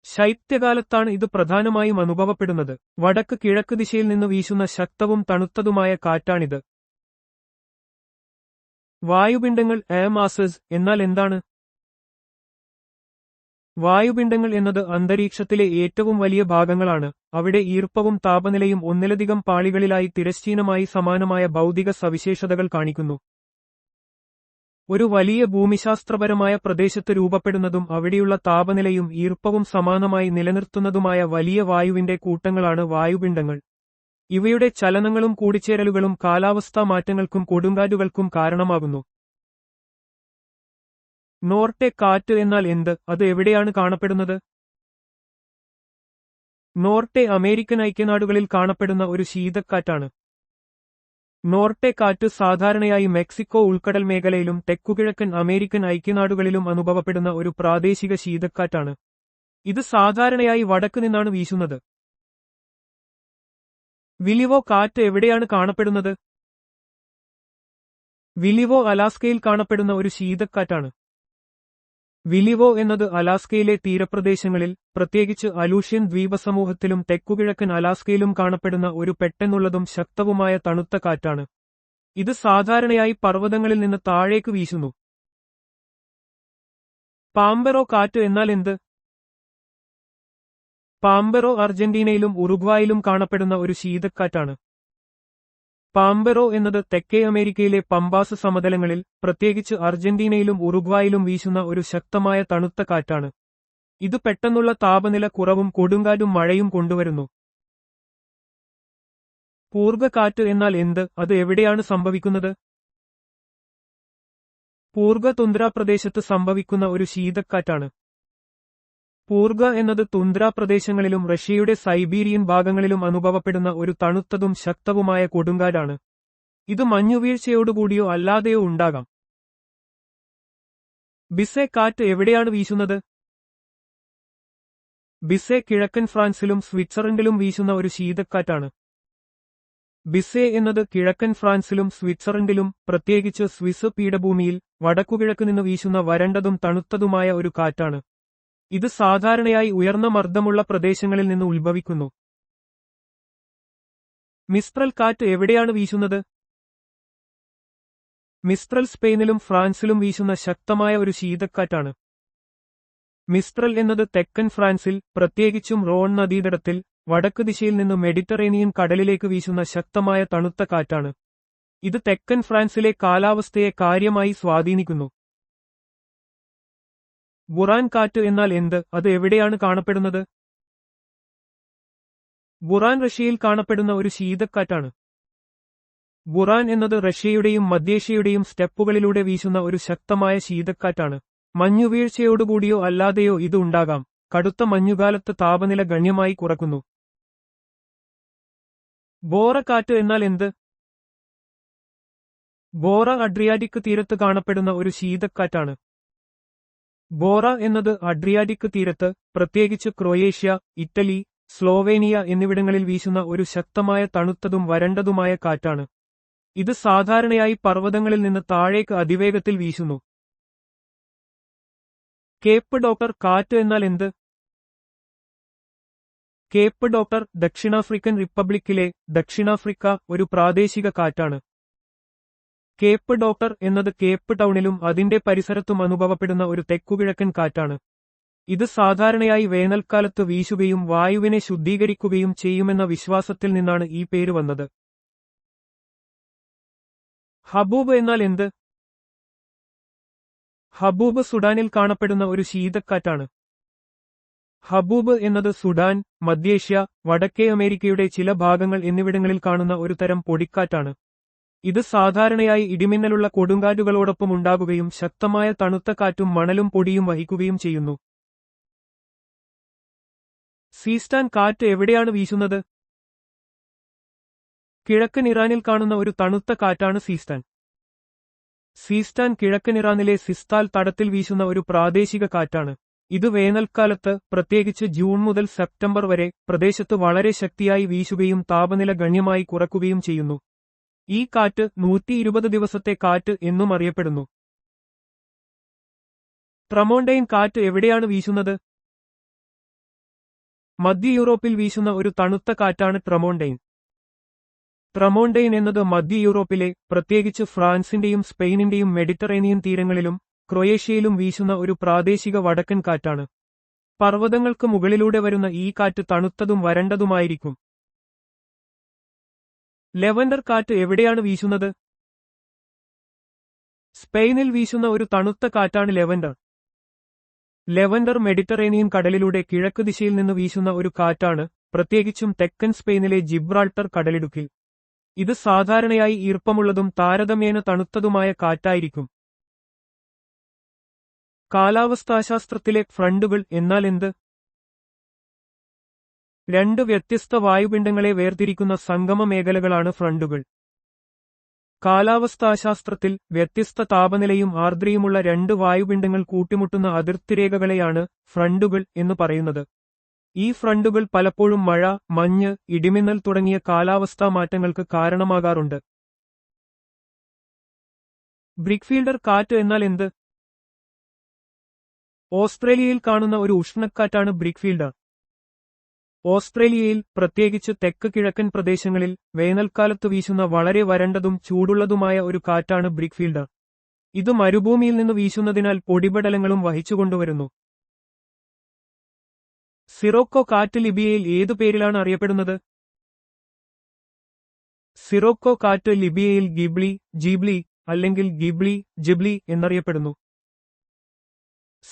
ശൈത്യകാലത്താണ് ഇത് പ്രധാനമായും അനുഭവപ്പെടുന്നത്. വടക്ക് കിഴക്ക് ദിശയിൽ നിന്ന് വീശുന്ന ശക്തവും തണുത്തതുമായ കാറ്റാണിത്. വായുപിണ്ഡങ്ങൾ മാസസ് എന്നാൽ എന്താണ്? വായുപിണ്ഡങ്ങൾ എന്നത് അന്തരീക്ഷത്തിലെ ഏറ്റവും വലിയ ഭാഗങ്ങളാണ്. അവിടെ ഈർപ്പവും താപനിലയും ഒന്നിലധികം പാളികളിലായി തിരശ്ചീനമായി സമാനമായ ഭൗതിക സവിശേഷതകൾ കാണിക്കുന്നു. ഒരു വലിയ ഭൂമിശാസ്ത്രപരമായ പ്രദേശത്ത് രൂപപ്പെടുന്നതും അവിടെയുള്ള താപനിലയും ഈർപ്പവും സമാനമായി നിലനിർത്തുന്നതുമായ വലിയ വായുവിന്റെ കൂട്ടങ്ങളാണ് വായുപിണ്ഡങ്ങൾ. ഇവയുടെ ചലനങ്ങളും കൂടിച്ചേരലുകളും കാലാവസ്ഥാ മാറ്റങ്ങൾക്കും കൊടുങ്കാറ്റുകൾക്കും കാരണമാകുന്നു. നോർട്ടെ കാറ്റ് എന്നാൽ എന്ത്? അത് എവിടെയാണ് കാണപ്പെടുന്നത്? നോർട്ടെ അമേരിക്കൻ ഐക്യനാടുകളിൽ കാണപ്പെടുന്ന ഒരു ശീതക്കാറ്റാണ്. നോർട്ടെ കാറ്റ് സാധാരണയായി മെക്സിക്കോ ഉൾക്കടൽ മേഖലയിലും തെക്കുകിഴക്കൻ അമേരിക്കൻ ഐക്യനാടുകളിലും അനുഭവപ്പെടുന്ന ഒരു പ്രാദേശിക ശീതക്കാറ്റാണ്. ഇത് സാധാരണയായി വടക്ക് നിന്നാണ് വീശുന്നത്. വിലിവോ കാറ്റ് എവിടെയാണ് കാണപ്പെടുന്നത്? വിലിവോ അലാസ്കയിൽ കാണപ്പെടുന്ന ഒരു ശീതക്കാറ്റാണ്. വിലിവോ എന്നത് അലാസ്കയിലെ തീരപ്രദേശങ്ങളിൽ, പ്രത്യേകിച്ച് അലൂഷ്യൻ ദ്വീപസമൂഹത്തിലും തെക്കുകിഴക്കൻ അലാസ്കയിലും കാണപ്പെടുന്ന ഒരു പെട്ടെന്നുള്ളതും ശക്തവുമായ തണുത്ത കാറ്റാണ്. ഇത് സാധാരണയായി പർവ്വതങ്ങളിൽ നിന്ന് താഴേക്ക് വീശുന്നു. പാമ്പെറോ കാറ്റ് എന്നാൽ എന്ത്? പാമ്പെറോ അർജന്റീനയിലും ഉറുഗ്വായിലും കാണപ്പെടുന്ന ഒരു ശീതക്കാറ്റാണ്. പാമ്പെറോ എന്നത് തെക്കേ അമേരിക്കയിലെ പമ്പാസ് സമതലങ്ങളിൽ, പ്രത്യേകിച്ച് അർജന്റീനയിലും ഉറുഗ്വായിലും വീശുന്ന ഒരു ശക്തമായ തണുത്ത കാറ്റാണ്. ഇത് പെട്ടെന്നുള്ള താപനില കുറവും കൊടുങ്കാറ്റും മഴയും കൊണ്ടുവരുന്നു. പൂർഗ കാറ്റ് എന്നാൽ എന്ത്? അത് എവിടെയാണ് സംഭവിക്കുന്നത്? പൂർഗ തുന്ദ്ര പ്രദേശത്ത് സംഭവിക്കുന്ന ഒരു ശീതക്കാറ്റാണ്. പൂർഗ എന്നത് തുന്ദ്ര പ്രദേശങ്ങളിലും റഷ്യയുടെ സൈബീരിയൻ ഭാഗങ്ങളിലും അനുഭവപ്പെടുന്ന ഒരു തണുത്തതും ശക്തവുമായ കൊടുങ്കാറ്റാണ്. ഇത് മഞ്ഞുവീഴ്ചയോടുകൂടിയോ അല്ലാതെയോ ഉണ്ടാകാം. ബിസെ കാറ്റ് എവിടെയാണ് വീശുന്നത്? ബിസെ കിഴക്കൻ ഫ്രാൻസിലും സ്വിറ്റ്സർലൻഡിലും വീശുന്ന ഒരു ശീതക്കാറ്റാണ്. ബിസെ എന്നത് കിഴക്കൻ ഫ്രാൻസിലും സ്വിറ്റ്സർലൻഡിലും, പ്രത്യേകിച്ച് സ്വിസ് പീഠഭൂമിയിൽ, വടക്കുകിഴക്ക് നിന്ന് വീശുന്ന വരണ്ടതും തണുത്തതുമായ ഒരു കാറ്റാണ്. ഇത് സാധാരണയായി ഉയർന്ന മർദ്ദമുള്ള പ്രദേശങ്ങളിൽ നിന്ന് ഉത്ഭവിക്കുന്നു. മിസ്ട്രൽ കാറ്റ് എവിടെയാണ് വീശുന്നത്? മിസ്ട്രൽ സ്പെയിനിലും ഫ്രാൻസിലും വീശുന്ന ശക്തമായ ഒരു ശീതക്കാറ്റാണ്. മിസ്ട്രൽ എന്നത് തെക്കൻ ഫ്രാൻസിൽ, പ്രത്യേകിച്ചും റോൺ നദീതടത്തിൽ, വടക്ക് ദിശയിൽ നിന്ന് മെഡിറ്ററേനിയൻ കടലിലേക്ക് വീശുന്ന ശക്തമായ തണുത്ത കാറ്റാണ്. ഇത് തെക്കൻ ഫ്രാൻസിലെ കാലാവസ്ഥയെ കാര്യമായി സ്വാധീനിക്കുന്നു. ബുറാൻ കാറ്റ് എന്നാൽ എന്ത്? അത് എവിടെയാണ് കാണപ്പെടുന്നത്? ബുറാൻ റഷ്യയിൽ കാണപ്പെടുന്ന ഒരു ശീതക്കാറ്റാണ്. ബുറാൻ എന്നത് റഷ്യയുടെയും മധ്യേഷ്യയുടെയും സ്റ്റെപ്പുകളിലൂടെ വീശുന്ന ഒരു ശക്തമായ ശീതക്കാറ്റാണ്. മഞ്ഞുവീഴ്ചയോടുകൂടിയോ അല്ലാതെയോ ഇത് ഉണ്ടാകാം. കടുത്ത മഞ്ഞുകാലത്ത് താപനില ഗണ്യമായി കുറക്കുന്നു. ബോറ കാറ്റ് എന്നാൽ എന്ത്? ബോറ അഡ്രിയാറ്റിക് തീരത്ത് കാണപ്പെടുന്ന ഒരു ശീതക്കാറ്റാണ്. ബോറ എന്നത് അഡ്രിയാറ്റിക് തീരത്ത്, പ്രത്യേകിച്ച് ക്രൊയേഷ്യ, ഇറ്റലി, സ്ലോവേനിയ എന്നിവിടങ്ങളിൽ വീശുന്ന ഒരു ശക്തമായ തണുത്തതും വരണ്ടതുമായ കാറ്റാണ്. ഇത് സാധാരണയായി പർവ്വതങ്ങളിൽ നിന്ന് താഴേക്ക് അതിവേഗത്തിൽ വീശുന്നു. കേപ്പ് ഡോക്ടർ കാറ്റ് എന്നാൽ എന്ത്? കേപ്പ് ഡോക്ടർ ദക്ഷിണാഫ്രിക്കൻ റിപ്പബ്ലിക്കിലെ ദക്ഷിണാഫ്രിക്ക ഒരു പ്രാദേശിക കാറ്റാണ്. കേപ്പ് ഡോക്ടർ എന്നത് കേപ്പ് ടൗണിലും അതിന്റെ പരിസരത്തും അനുഭവപ്പെടുന്ന ഒരു തെക്കുകിഴക്കൻ കാറ്റാണ്. ഇത് സാധാരണയായി വേനൽക്കാലത്ത് വീശുകയും വായുവിനെ ശുദ്ധീകരിക്കുകയും ചെയ്യുമെന്ന വിശ്വാസത്തിൽ നിന്നാണ് ഈ പേര് വന്നത്. ഹബൂബ് എന്നാൽ എന്ത്? ഹബൂബ് സുഡാനിൽ കാണപ്പെടുന്ന ഒരു ശീതക്കാറ്റാണ്. ഹബൂബ് എന്നത് സുഡാൻ, മധ്യേഷ്യ, വടക്കേ അമേരിക്കയുടെ ചില ഭാഗങ്ങൾ എന്നിവിടങ്ങളിൽ കാണുന്ന ഒരു തരം പൊടിക്കാറ്റാണ്. ഇത് സാധാരണയായി ഇടിമിന്നലുള്ള കൊടുങ്കാറ്റുകളോടൊപ്പം ഉണ്ടാകുകയും ശക്തമായ തണുത്ത കാറ്റും മണലും പൊടിയും വഹിക്കുകയും ചെയ്യുന്നു. സീസ്റ്റാൻ കാറ്റ് എവിടെയാണ് വീശുന്നത്? കിഴക്കൻ ഇറാനിൽ കാണുന്ന ഒരു തണുത്ത കാറ്റാണ് സീസ്റ്റാൻ. സീസ്റ്റാൻ കിഴക്കൻ ഇറാനിലെ സിസ്താൽ തടത്തിൽ വീശുന്ന ഒരു പ്രാദേശിക കാറ്റാണ്. ഇത് വേനൽക്കാലത്ത്, പ്രത്യേകിച്ച് ജൂൺ മുതൽ സെപ്റ്റംബർ വരെ, പ്രദേശത്ത് വളരെ ശക്തിയായി വീശുകയും താപനില ഗണ്യമായി കുറയ്ക്കുകയും ചെയ്യുന്നു. ഈ കാറ്റ് 120 ദിവസത്തെ കാറ്റ് എന്നും അറിയപ്പെടുന്നു. ട്രമോണ്ടൈൻ കാറ്റ് എവിടെയാണ് വീശുന്നത്? മധ്യ യൂറോപ്പിൽ വീശുന്ന ഒരു തണുത്ത കാറ്റാണ് ട്രമോണ്ടൈൻ. ട്രമോണ്ടൈൻ എന്നത് മധ്യ യൂറോപ്പിലെ, പ്രത്യേകിച്ച് ഫ്രാൻസിന്റെയും സ്പെയിനിന്റെയും മെഡിറ്ററേനിയൻ തീരങ്ങളിലും ക്രൊയേഷ്യയിലും വീശുന്ന ഒരു പ്രാദേശിക വടക്കൻ കാറ്റാണ്. പർവ്വതങ്ങൾക്ക് മുകളിലൂടെ വരുന്ന ഈ കാറ്റ് തണുത്തതും വരണ്ടതുമായിരിക്കും. ലെവൻഡർ കാറ്റ് എവിടെയാണ് വീശുന്നത്? സ്പെയിനിൽ വീശുന്ന ഒരു തണുത്ത കാറ്റാണ് ലെവൻഡർ. ലെവൻഡർ മെഡിറ്ററേനിയൻ കടലിലൂടെ കിഴക്ക് ദിശയിൽ നിന്ന് വീശുന്ന ഒരു കാറ്റാണ്, പ്രത്യേകിച്ചും തെക്കൻ സ്പെയിനിലെ ജിബ്രാൾട്ടർ കടലിടുക്കിൽ. ഇത് സാധാരണയായി ഈർപ്പമുള്ളതും താരതമ്യേന തണുത്തതുമായ കാറ്റായിരിക്കും. കാലാവസ്ഥാശാസ്ത്രത്തിലെ ഫ്രണ്ടുകൾ എന്നാൽ എന്ത്? രണ്ട് വ്യത്യസ്ത വായുപിണ്ഡങ്ങളെ വേർതിരിക്കുന്ന സംഗമ മേഖലകളാണ് ഫ്രണ്ടുകൾ. കാലാവസ്ഥാശാസ്ത്രത്തിൽ വ്യത്യസ്ത താപനിലയും ആർദ്രയുമുള്ള രണ്ട് വായുപിണ്ഡങ്ങൾ കൂട്ടിമുട്ടുന്ന അതിർത്തിരേഖകളെയാണ് ഫ്രണ്ടുകൾ എന്ന് പറയുന്നത്. ഈ ഫ്രണ്ടുകൾ പലപ്പോഴും മഴ, മഞ്ഞ്, ഇടിമിന്നൽ തുടങ്ങിയ കാലാവസ്ഥാ മാറ്റങ്ങൾക്ക് കാരണമാകാറുണ്ട്. ബ്രിക്ഫീൽഡർ കാറ്റ് എന്നാൽ എന്ത്? ഓസ്ട്രേലിയയിൽ കാണുന്ന ഒരു ഉഷ്ണക്കാറ്റാണ് ബ്രിക്ഫീൽഡർ. ഓസ്ട്രേലിയയിൽ, പ്രത്യേകിച്ച് തെക്ക് കിഴക്കൻ പ്രദേശങ്ങളിൽ, വേനൽക്കാലത്ത് വീശുന്ന വളരെ വരണ്ടതും ചൂടുള്ളതുമായ ഒരു കാറ്റാണ് ബ്രിക്ഫീൽഡർ. ഇത് മരുഭൂമിയിൽ നിന്ന് വീശുന്നതിനാൽ പൊടിപടലങ്ങളും വഹിച്ചുകൊണ്ടുവരുന്നു. സിറോക്കോ കാറ്റ് ലിബിയയിൽ ഏതു പേരിലാണ് അറിയപ്പെടുന്നത്? സിറോക്കോ കാറ്റ് ലിബിയയിൽ ഗിബ്ലി, ജിബ്ലി അല്ലെങ്കിൽ ഗിബ്ലി, ജിബ്ലി എന്നറിയപ്പെടുന്നു.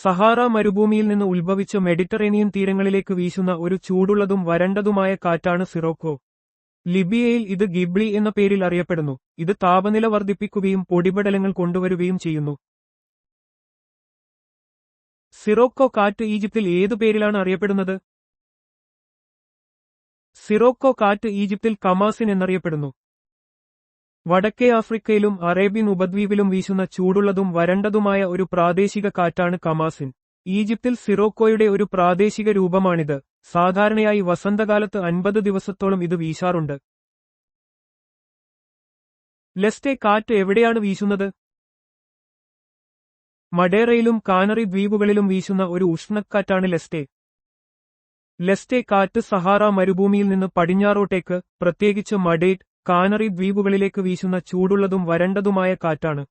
സഹാറ മരുഭൂമിയിൽ നിന്ന് ഉത്ഭവിച്ച മെഡിറ്ററേനിയൻ തീരങ്ങളിലേക്ക് വീശുന്ന ഒരു ചൂടുള്ളതും വരണ്ടതുമായ കാറ്റാണ് സിറോക്കോ. ലിബിയയിൽ ഇത് ഗിബ്ലി എന്ന പേരിൽ അറിയപ്പെടുന്നു. ഇത് താപനില വർദ്ധിപ്പിക്കുകയും പൊടിപടലങ്ങൾ കൊണ്ടുവരുകയും ചെയ്യുന്നു. സിറോക്കോ കാറ്റ് ഈജിപ്തിൽ ഏതു പേരിലാണ് അറിയപ്പെടുന്നത്? സിറോക്കോ കാറ്റ് ഈജിപ്തിൽ കമാസിൻ എന്നറിയപ്പെടുന്നു. വടക്കേ ആഫ്രിക്കയിലും അറേബ്യൻ ഉപദ്വീപിലും വീശുന്ന ചൂടുള്ളതും വരണ്ടതുമായ ഒരു പ്രാദേശിക കാറ്റാണ് കമാസിൻ. ഈജിപ്തിൽ സിറോക്കോയുടെ ഒരു പ്രാദേശിക രൂപമാണിത്. സാധാരണയായി വസന്തകാലത്ത് 50 ദിവസത്തോളം ഇത് വീശാറുണ്ട്. ലെസ്റ്റെ കാറ്റ് എവിടെയാണ് വീശുന്നത്? മഡേറയിലും കാനറി ദ്വീപുകളിലും വീശുന്ന ഒരു ഉഷ്ണക്കാറ്റാണ് ലെസ്റ്റെ. ലെസ്റ്റെ കാറ്റ് സഹാറ മരുഭൂമിയിൽ നിന്ന് പടിഞ്ഞാറോട്ടേക്ക്, പ്രത്യേകിച്ച് മഡേറ്റ്, കാനറി ദ്വീപുകളിലേക്ക് വീശുന്ന ചൂടുള്ളതും വരണ്ടതുമായ കാറ്റാണ്.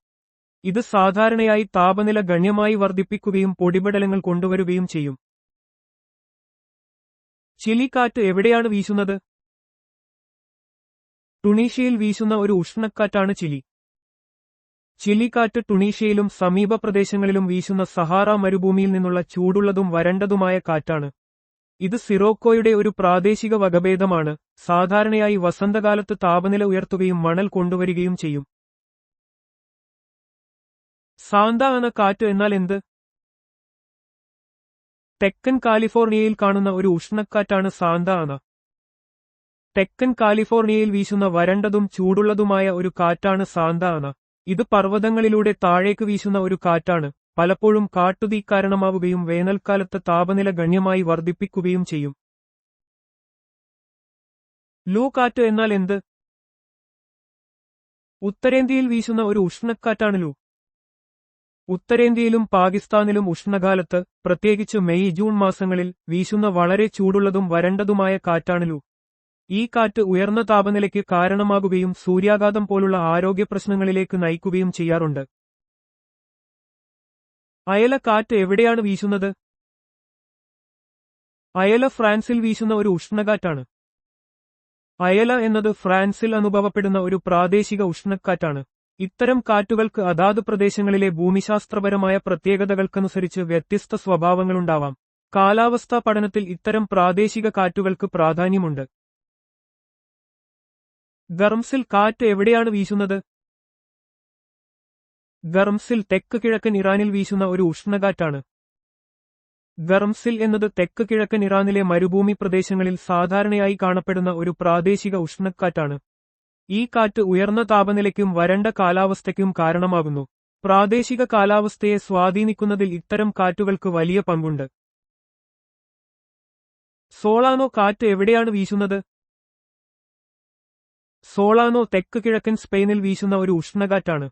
ഇത് സാധാരണയായി താപനില ഗണ്യമായി വർദ്ധിപ്പിക്കുകയും പൊടിപടലങ്ങൾ കൊണ്ടുവരുകയും ചെയ്യും. ചിലി കാറ്റ് എവിടെയാണ് വീശുന്നത്? ടുണീഷ്യയിൽ വീശുന്ന ഒരു ഉഷ്ണക്കാറ്റാണ് ചിലി. ചിലി കാറ്റ് ടുണീഷ്യയിലും സമീപ പ്രദേശങ്ങളിലും വീശുന്ന സഹാറ മരുഭൂമിയിൽ നിന്നുള്ള ചൂടുള്ളതും വരണ്ടതുമായ കാറ്റാണ്. ഇത് സിറോക്കോയുടെ ഒരു പ്രാദേശിക വകഭേദമാണ്. സാധാരണയായി വസന്തകാലത്ത് താപനില ഉയർത്തുകയും മണൽ കൊണ്ടുവരികയും ചെയ്യും. സാന്താ ആന കാറ്റ് എന്നാൽ എന്ത്? തെക്കൻ കാലിഫോർണിയയിൽ കാണുന്ന ഒരു ഉഷ്ണക്കാറ്റാണ് സാന്താ ആന. തെക്കൻ കാലിഫോർണിയയിൽ വീശുന്ന വരണ്ടതും ചൂടുള്ളതുമായ ഒരു കാറ്റാണ് സാന്താ ആന. ഇത് പർവ്വതങ്ങളിലൂടെ താഴേക്ക് വീശുന്ന ഒരു കാറ്റാണ്. പലപ്പോഴും കാട്ടുതീ കാരണമാവുകയും വേനൽക്കാലത്ത് താപനില ഗണ്യമായി വർദ്ധിപ്പിക്കുകയും ചെയ്യും. ലോ കാറ്റ് എന്നാൽ എന്ത്? ഉത്തരേന്ത്യയിൽ വീശുന്ന ഒരു ഉഷ്ണക്കാറ്റാണ് ലൂ. ഉത്തരേന്ത്യയിലും പാകിസ്ഥാനിലും ഉഷ്ണകാലത്ത്, പ്രത്യേകിച്ച് മെയ് ജൂൺ മാസങ്ങളിൽ വീശുന്ന വളരെ ചൂടുള്ളതും വരണ്ടതുമായ കാറ്റാണ് ലൂ. ഈ കാറ്റ് ഉയർന്ന താപനിലയ്ക്ക് കാരണമാകുകയും സൂര്യാഘാതം പോലുള്ള ആരോഗ്യപ്രശ്നങ്ങളിലേക്ക് നയിക്കുകയും ചെയ്യാറുണ്ട്. അയല കാറ്റ് എവിടെയാണ് വീശുന്നത്? അയല ഫ്രാൻസിൽ വീശുന്ന ഒരു ഉഷ്ണക്കാറ്റാണ്. അയല എന്നത് ഫ്രാൻസിൽ അനുഭവപ്പെടുന്ന ഒരു പ്രാദേശിക ഉഷ്ണക്കാറ്റാണ്. ഇത്തരം കാറ്റുകൾക്ക് അതാത് പ്രദേശങ്ങളിലെ ഭൂമിശാസ്ത്രപരമായ പ്രത്യേകതകൾക്കനുസരിച്ച് വ്യത്യസ്ത സ്വഭാവങ്ങളുണ്ടാവാം. കാലാവസ്ഥാ പഠനത്തിൽ ഇത്തരം പ്രാദേശിക കാറ്റുകൾക്ക് പ്രാധാന്യമുണ്ട്. ഗർംസിൽ കാറ്റ് എവിടെയാണ് വീശുന്നത്? ഗർംസിൽ തെക്ക് കിഴക്കൻ ഇറാനിൽ വീശുന്ന ഒരു ഉഷ്ണക്കാറ്റാണ്. ഗർംസിൽ എന്നത് തെക്ക് കിഴക്കൻ ഇറാനിലെ മരുഭൂമി പ്രദേശങ്ങളിൽ സാധാരണയായി കാണപ്പെടുന്ന ഒരു പ്രാദേശിക ഉഷ്ണക്കാറ്റാണ്. ഈ കാറ്റ് ഉയർന്ന താപനിലയ്ക്കും വരണ്ട കാലാവസ്ഥയ്ക്കും കാരണമാകുന്നു. പ്രാദേശിക കാലാവസ്ഥയെ സ്വാധീനിക്കുന്നതിൽ ഇത്തരം കാറ്റുകൾക്ക് വലിയ പങ്കുണ്ട്. സോളാനോ കാറ്റ് എവിടെയാണ് വീശുന്നത്? സോളാനോ തെക്ക് കിഴക്കൻ സ്പെയിനിൽ വീശുന്ന ഒരു ഉഷ്ണക്കാറ്റാണ്.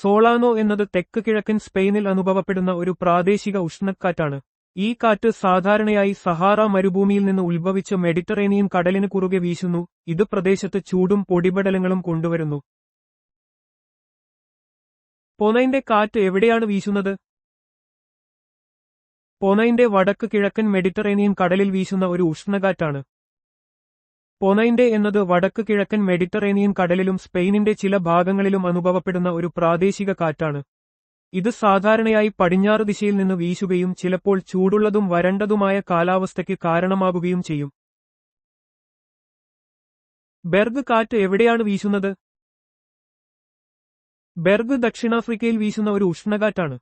സോളാനോ എന്നത് തെക്ക് കിഴക്കൻ സ്പെയിനിൽ അനുഭവപ്പെടുന്ന ഒരു പ്രാദേശിക ഉഷ്ണക്കാറ്റാണ്. ഈ കാറ്റ് സാധാരണയായി സഹാറ മരുഭൂമിയിൽ നിന്ന് ഉത്ഭവിച്ച് മെഡിറ്ററേനിയൻ കടലിന് കുറുകെ വീശുന്നു. ഇത് പ്രദേശത്ത് ചൂടും പൊടിപടലങ്ങളും കൊണ്ടുവരുന്നു. പൊനൈന്റെ കാറ്റ് എവിടെയാണ് വീശുന്നത്? പൊനൈന്റെ വടക്ക് കിഴക്കൻ മെഡിറ്ററേനിയൻ കടലിൽ വീശുന്ന ഒരു ഉഷ്ണക്കാറ്റാണ്. പൊനൈന്റെ എന്നത് വടക്ക് കിഴക്കൻ മെഡിറ്ററേനിയൻ കടലിലും സ്പെയിനിന്റെ ചില ഭാഗങ്ങളിലും അനുഭവപ്പെടുന്ന ഒരു പ്രാദേശിക കാറ്റാണ്. ഇത് സാധാരണയായി പടിഞ്ഞാറ് ദിശയിൽ നിന്ന് വീശുകയും ചിലപ്പോൾ ചൂടുള്ളതും വരണ്ടതുമായ കാലാവസ്ഥയ്ക്ക് കാരണമാകുകയും ചെയ്യും. ബെർഗ് കാറ്റ് എവിടെയാണ് വീശുന്നത്? ബെർഗ് ദക്ഷിണാഫ്രിക്കയിൽ വീശുന്ന ഒരു ഉഷ്ണക്കാറ്റാണ്.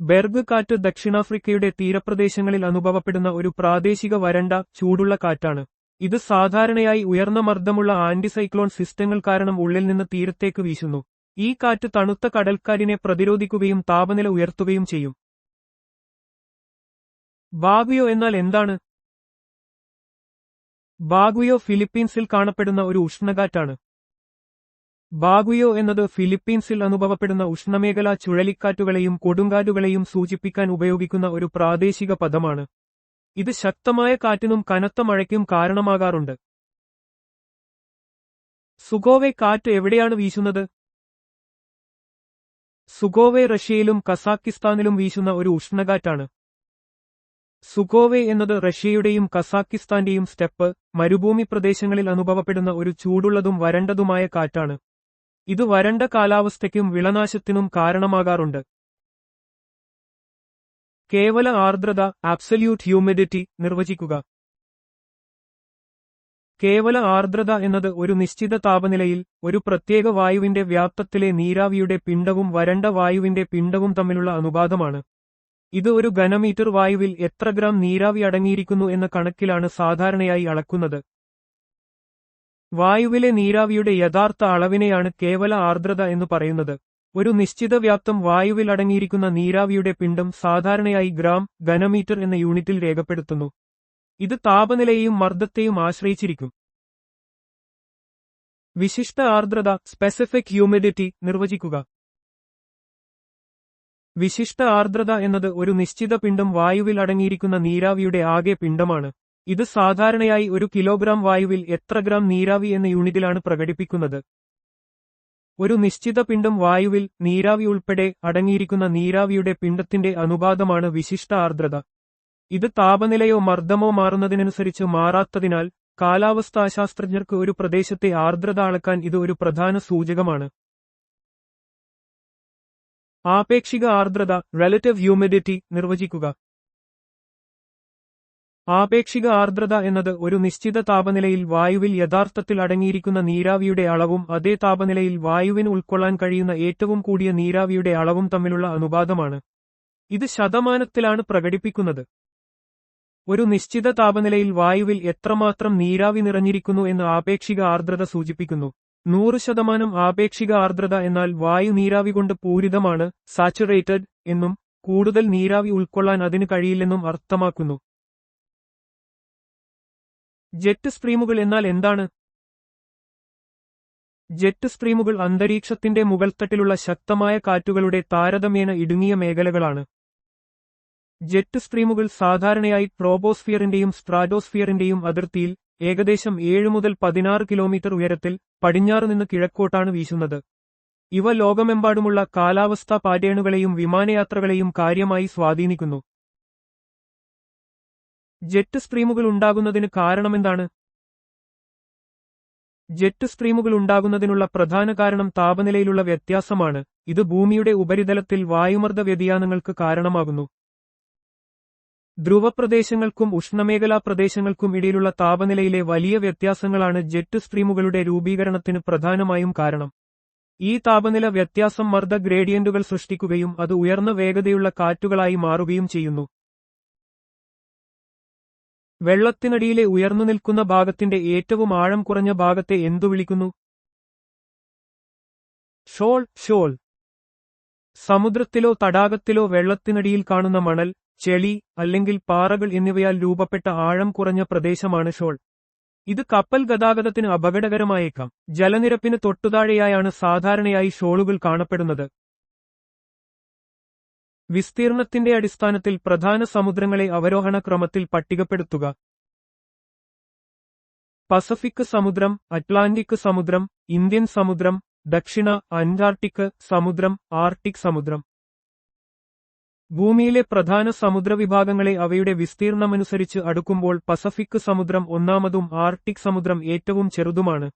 ബെർഗ് കാറ്റ് ദക്ഷിണാഫ്രിക്കയുടെ തീരപ്രദേശങ്ങളിൽ അനുഭവപ്പെടുന്ന ഒരു പ്രാദേശിക വരണ്ട, ചൂടുള്ള കാറ്റാണ്. ഇത് സാധാരണയായി ഉയർന്ന മർദ്ദമുള്ള ആന്റിസൈക്ലോൺ സിസ്റ്റങ്ങൾ കാരണം ഉള്ളിൽ നിന്ന് തീരത്തേക്ക് വീശുന്നു. ഈ കാറ്റ് തണുത്ത കടൽക്കാറ്റിനെ പ്രതിരോധിക്കുകയും താപനില ഉയർത്തുകയും ചെയ്യും. ബാഗുയോ എന്നാൽ എന്താണ്? ബാഗുയോ ഫിലിപ്പീൻസിൽ കാണപ്പെടുന്ന ഒരു ഉഷ്ണക്കാറ്റാണ്. ബാഗുയോ എന്നത് ഫിലിപ്പീൻസിൽ അനുഭവപ്പെടുന്ന ഉഷ്ണമേഖലാ ചുഴലിക്കാറ്റുകളെയും കൊടുങ്കാറ്റുകളെയും സൂചിപ്പിക്കാൻ ഉപയോഗിക്കുന്ന ഒരു പ്രാദേശിക പദമാണ്. ഇത് ശക്തമായ കാറ്റിനും കനത്ത മഴയ്ക്കും കാരണമാകാറുണ്ട്. സുഗോവെ കാറ്റ് എവിടെയാണ് വീശുന്നത്? സുഗോവെ റഷ്യയിലും കസാക്കിസ്ഥാനിലും വീശുന്ന ഒരു ഉഷ്ണക്കാറ്റാണ്. സുഗോവെ എന്നത് റഷ്യയുടെയും കസാക്കിസ്ഥാന്റെയും സ്റ്റെപ്പ്, മരുഭൂമി പ്രദേശങ്ങളിൽ അനുഭവപ്പെടുന്ന ഒരു ചൂടുള്ളതും വരണ്ടതുമായ കാറ്റാണ്. ഇത് വരണ്ട കാലാവസ്ഥയ്ക്കും വിളനാശത്തിനും കാരണമാകാറുണ്ട്. കേവല ആർദ്രത, ആബ്സല്യൂട്ട് ഹ്യൂമിഡിറ്റി നിർവചിക്കുക. കേവല ആർദ്രത എന്നത് ഒരു നിശ്ചിത താപനിലയിൽ ഒരു പ്രത്യേക വായുവിന്റെ വ്യാപ്തത്തിലെ നീരാവിയുടെ പിണ്ഡവും വരണ്ട വായുവിന്റെ പിണ്ഡവും തമ്മിലുള്ള അനുപാതമാണ്. ഇത് ഒരു ഘനമീറ്റർ വായുവിൽ എത്ര ഗ്രാം നീരാവി അടങ്ങിയിരിക്കുന്നു എന്ന കണക്കിലാണ് സാധാരണയായി അളക്കുന്നത്. വായുവിലെ നീരാവിയുടെ യഥാർത്ഥ അളവിനെയാണ് കേവല ആർദ്രത എന്ന് പറയുന്നത്. ഒരു നിശ്ചിത വ്യാപ്തം വായുവിൽ അടങ്ങിയിരിക്കുന്ന നീരാവിയുടെ പിണ്ഡം സാധാരണയായി ഗ്രാം, ഘനമീറ്റർ എന്ന യൂണിറ്റിൽ രേഖപ്പെടുത്തുന്നു. ഇത് താപനിലയെയും മർദ്ദത്തെയും ആശ്രയിച്ചിരിക്കും. വിശിഷ്ട ആർദ്രത, സ്പെസിഫിക് ഹ്യൂമിഡിറ്റി നിർവചിക്കുക. വിശിഷ്ട ആർദ്രത എന്നത് ഒരു നിശ്ചിത പിണ്ഡം വായുവിൽ അടങ്ങിയിരിക്കുന്ന നീരാവിയുടെ ആകെ പിണ്ഡമാണ്. ഇത് സാധാരണയായി ഒരു കിലോഗ്രാം വായുവിൽ എത്ര ഗ്രാം നീരാവി എന്ന യൂണിറ്റിലാണ് പ്രകടിപ്പിക്കുന്നത്. ഒരു നിശ്ചിത പിണ്ഡം വായുവിൽ നീരാവി ഉൾപ്പെടെ അടങ്ങിയിരിക്കുന്ന നീരാവിയുടെ പിണ്ഡത്തിന്റെ അനുപാതമാണ് വിശിഷ്ട ആർദ്രത. ഇത് താപനിലയോ മർദ്ദമോ മാറുന്നതിനനുസരിച്ച് മാറാത്തതിനാൽ കാലാവസ്ഥാശാസ്ത്രജ്ഞർക്ക് ഒരു പ്രദേശത്തെ ആർദ്രത അളക്കാൻ ഇത് ഒരു പ്രധാന സൂചകമാണ്. ആപേക്ഷിക ആർദ്രത, റിലേറ്റീവ് ഹ്യൂമിഡിറ്റി നിർവചിക്കുക. ആപേക്ഷിക ആർദ്രത എന്നത് ഒരു നിശ്ചിത താപനിലയിൽ വായുവിൽ യഥാർത്ഥത്തിൽ അടങ്ങിയിരിക്കുന്ന നീരാവിയുടെ അളവും അതേ താപനിലയിൽ വായുവിന് ഉൾക്കൊള്ളാൻ കഴിയുന്ന ഏറ്റവും കൂടിയ നീരാവിയുടെ അളവും തമ്മിലുള്ള അനുപാതമാണ്. ഇത് ശതമാനത്തിലാണ് പ്രകടിപ്പിക്കുന്നത്. ഒരു നിശ്ചിത താപനിലയിൽ വായുവിൽ എത്രമാത്രം നീരാവി നിറഞ്ഞിരിക്കുന്നു എന്ന് ആപേക്ഷിക ആർദ്രത സൂചിപ്പിക്കുന്നു. 100% ആപേക്ഷിക ആർദ്രത എന്നാൽ വായു നീരാവി കൊണ്ട് പൂരിതമാണ്, സാച്ചുറേറ്റഡ് എന്നും കൂടുതൽ നീരാവി ഉൾക്കൊള്ളാൻ അതിന് കഴിയില്ലെന്നും അർത്ഥമാക്കുന്നു. ജെറ്റ് സ്ട്രീമുകൾ എന്നാൽ എന്താണ്? ജെറ്റ് സ്ട്രീമുകൾ അന്തരീക്ഷത്തിന്റെ മുകൾത്തട്ടിലുള്ള ശക്തമായ കാറ്റുകളുടെ താരതമ്യേന ഇടുങ്ങിയ മേഖലകളാണ്. ജെറ്റ് സ്ട്രീമുകൾ സാധാരണയായി ട്രോപോസ്ഫിയറിന്റെയും സ്ട്രാറ്റോസ്ഫിയറിന്റെയും അതിർത്തിയിൽ ഏകദേശം 7 മുതൽ 16 കിലോമീറ്റർ ഉയരത്തിൽ പടിഞ്ഞാറ് നിന്ന് കിഴക്കോട്ടാണ് വീശുന്നത്. ഇവ ലോകമെമ്പാടുമുള്ള കാലാവസ്ഥാ പാറ്റേണുകളെയും വിമാനയാത്രകളെയും കാര്യമായി സ്വാധീനിക്കുന്നു. ജെറ്റ് സ്ട്രീമുകൾ ഉണ്ടാകുന്നതിന് കാരണമെന്താണ്? ജെറ്റ് സ്ട്രീമുകൾ ഉണ്ടാകുന്നതിനുള്ള പ്രധാന കാരണം താപനിലയിലുള്ള വ്യത്യാസമാണ്. ഇത് ഭൂമിയുടെ ഉപരിതലത്തിൽ വായുമർദ്ദ വ്യതിയാനങ്ങൾക്ക് കാരണമാകുന്നു. ധ്രുവപ്രദേശങ്ങൾക്കും ഉഷ്ണമേഖലാ പ്രദേശങ്ങൾക്കും ഇടയിലുള്ള താപനിലയിലെ വലിയ വ്യത്യാസങ്ങളാണ് ജെറ്റ് സ്ട്രീമുകളുടെ രൂപീകരണത്തിന് പ്രധാനമായും കാരണം. ഈ താപനില വ്യത്യാസം മർദ്ദ ഗ്രേഡിയന്റുകൾ സൃഷ്ടിക്കുകയും അത് ഉയർന്ന വേഗതയുള്ള കാറ്റുകളായി മാറുകയും ചെയ്യുന്നു. വെള്ളത്തിനടിയിലെ ഉയർന്നു നിൽക്കുന്ന ഭാഗത്തിന്റെ ഏറ്റവും ആഴം കുറഞ്ഞ ഭാഗത്തെ എന്തു വിളിക്കുന്നു? ഷോൾ. സമുദ്രത്തിലോ തടാകത്തിലോ വെള്ളത്തിനടിയിൽ കാണുന്ന മണൽ, ചെളി അല്ലെങ്കിൽ പാറകൾ എന്നിവയാൽ രൂപപ്പെട്ട ആഴം കുറഞ്ഞ പ്രദേശമാണ് ഷോൾ. ഇത് കപ്പൽ ഗതാഗതത്തിന് അപകടകരമായേക്കാം. ജലനിരപ്പിന് തൊട്ടുതാഴെയായാണ് സാധാരണയായി ഷോളുകൾ കാണപ്പെടുന്നത്. വിസ്തീർണത്തിന്റെ അടിസ്ഥാനത്തിൽ പ്രധാന സമുദ്രങ്ങളെ അവരോഹണ ക്രമത്തിൽ പട്ടികപ്പെടുത്തുക. പസഫിക് സമുദ്രം, അറ്റ്ലാന്റിക് സമുദ്രം, ഇന്ത്യൻ സമുദ്രം, ദക്ഷിണ അന്റാർട്ടിക് സമുദ്രം, ആർട്ടിക് സമുദ്രം. ഭൂമിയിലെ പ്രധാന സമുദ്രവിഭാഗങ്ങളെ അവയുടെ വിസ്തീർണമനുസരിച്ച് അടുക്കുമ്പോൾ പസഫിക് സമുദ്രം ഒന്നാമതും ആർട്ടിക് സമുദ്രം ഏറ്റവും ചെറുതുമാണ്.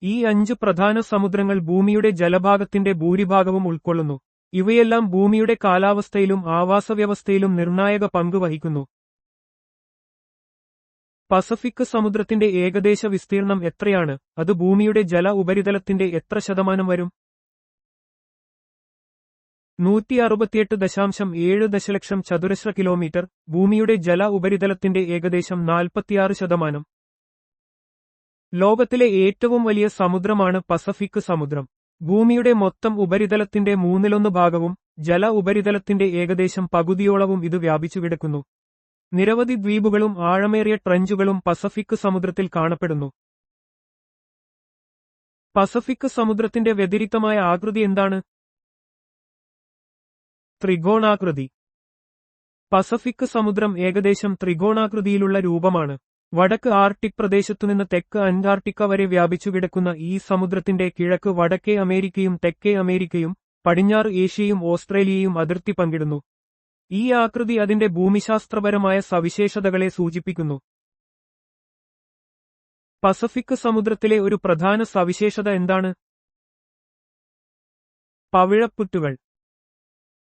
ഈ 5 പ്രധാന സമുദ്രങ്ങൾ ഭൂമിയുടെ ജലഭാഗത്തിന്റെ ഭൂരിഭാഗവും ഉൾക്കൊള്ളുന്നു. ഇവയെല്ലാം ഭൂമിയുടെ കാലാവസ്ഥയിലും ആവാസവ്യവസ്ഥയിലും നിർണായക പങ്ക് വഹിക്കുന്നു. പസഫിക് സമുദ്രത്തിന്റെ ഏകദേശ വിസ്തീർണം എത്രയാണ്? അത് ഭൂമിയുടെ ജല ഉപരിതലത്തിന്റെ എത്ര ശതമാനം വരും? 168.7 ദശലക്ഷം ചതുരശ്ര കിലോമീറ്റർ. ഭൂമിയുടെ ജല ഉപരിതലത്തിന്റെ ഏകദേശം 46%. ലോകത്തിലെ ഏറ്റവും വലിയ സമുദ്രമാണ് പസഫിക് സമുദ്രം. ഭൂമിയുടെ മൊത്തം ഉപരിതലത്തിന്റെ 1/3 ഭാഗവും ജല ഉപരിതലത്തിന്റെ ഏകദേശം പകുതിയോളവും ഇത് വ്യാപിച്ചുകിടക്കുന്നു. നിരവധി ദ്വീപുകളും ആഴമേറിയ ട്രെഞ്ചുകളും പസഫിക് സമുദ്രത്തിൽ കാണപ്പെടുന്നു. പസഫിക് സമുദ്രത്തിന്റെ വ്യതിരിക്തമായ ആകൃതി എന്താണ്? ത്രികോണാകൃതി. പസഫിക് സമുദ്രം ഏകദേശം ത്രികോണാകൃതിയിലുള്ള രൂപമാണ്. വടക്ക് ആർട്ടിക് പ്രദേശത്തുനിന്ന് തെക്ക് അന്റാർട്ടിക്ക വരെ വ്യാപിച്ചുകിടക്കുന്ന ഈ സമുദ്രത്തിന്റെ കിഴക്ക് വടക്കേ അമേരിക്കയും തെക്കേ അമേരിക്കയും പടിഞ്ഞാറ് ഏഷ്യയും ഓസ്ട്രേലിയയും അതിർത്തി പങ്കിടുന്നു. ഈ ആകൃതി അതിന്റെ ഭൂമിശാസ്ത്രപരമായ സവിശേഷതകളെ സൂചിപ്പിക്കുന്നു. പസഫിക് സമുദ്രത്തിലെ ഒരു പ്രധാന സവിശേഷത എന്താണ്? പവിഴപ്പുറ്റുകൾ.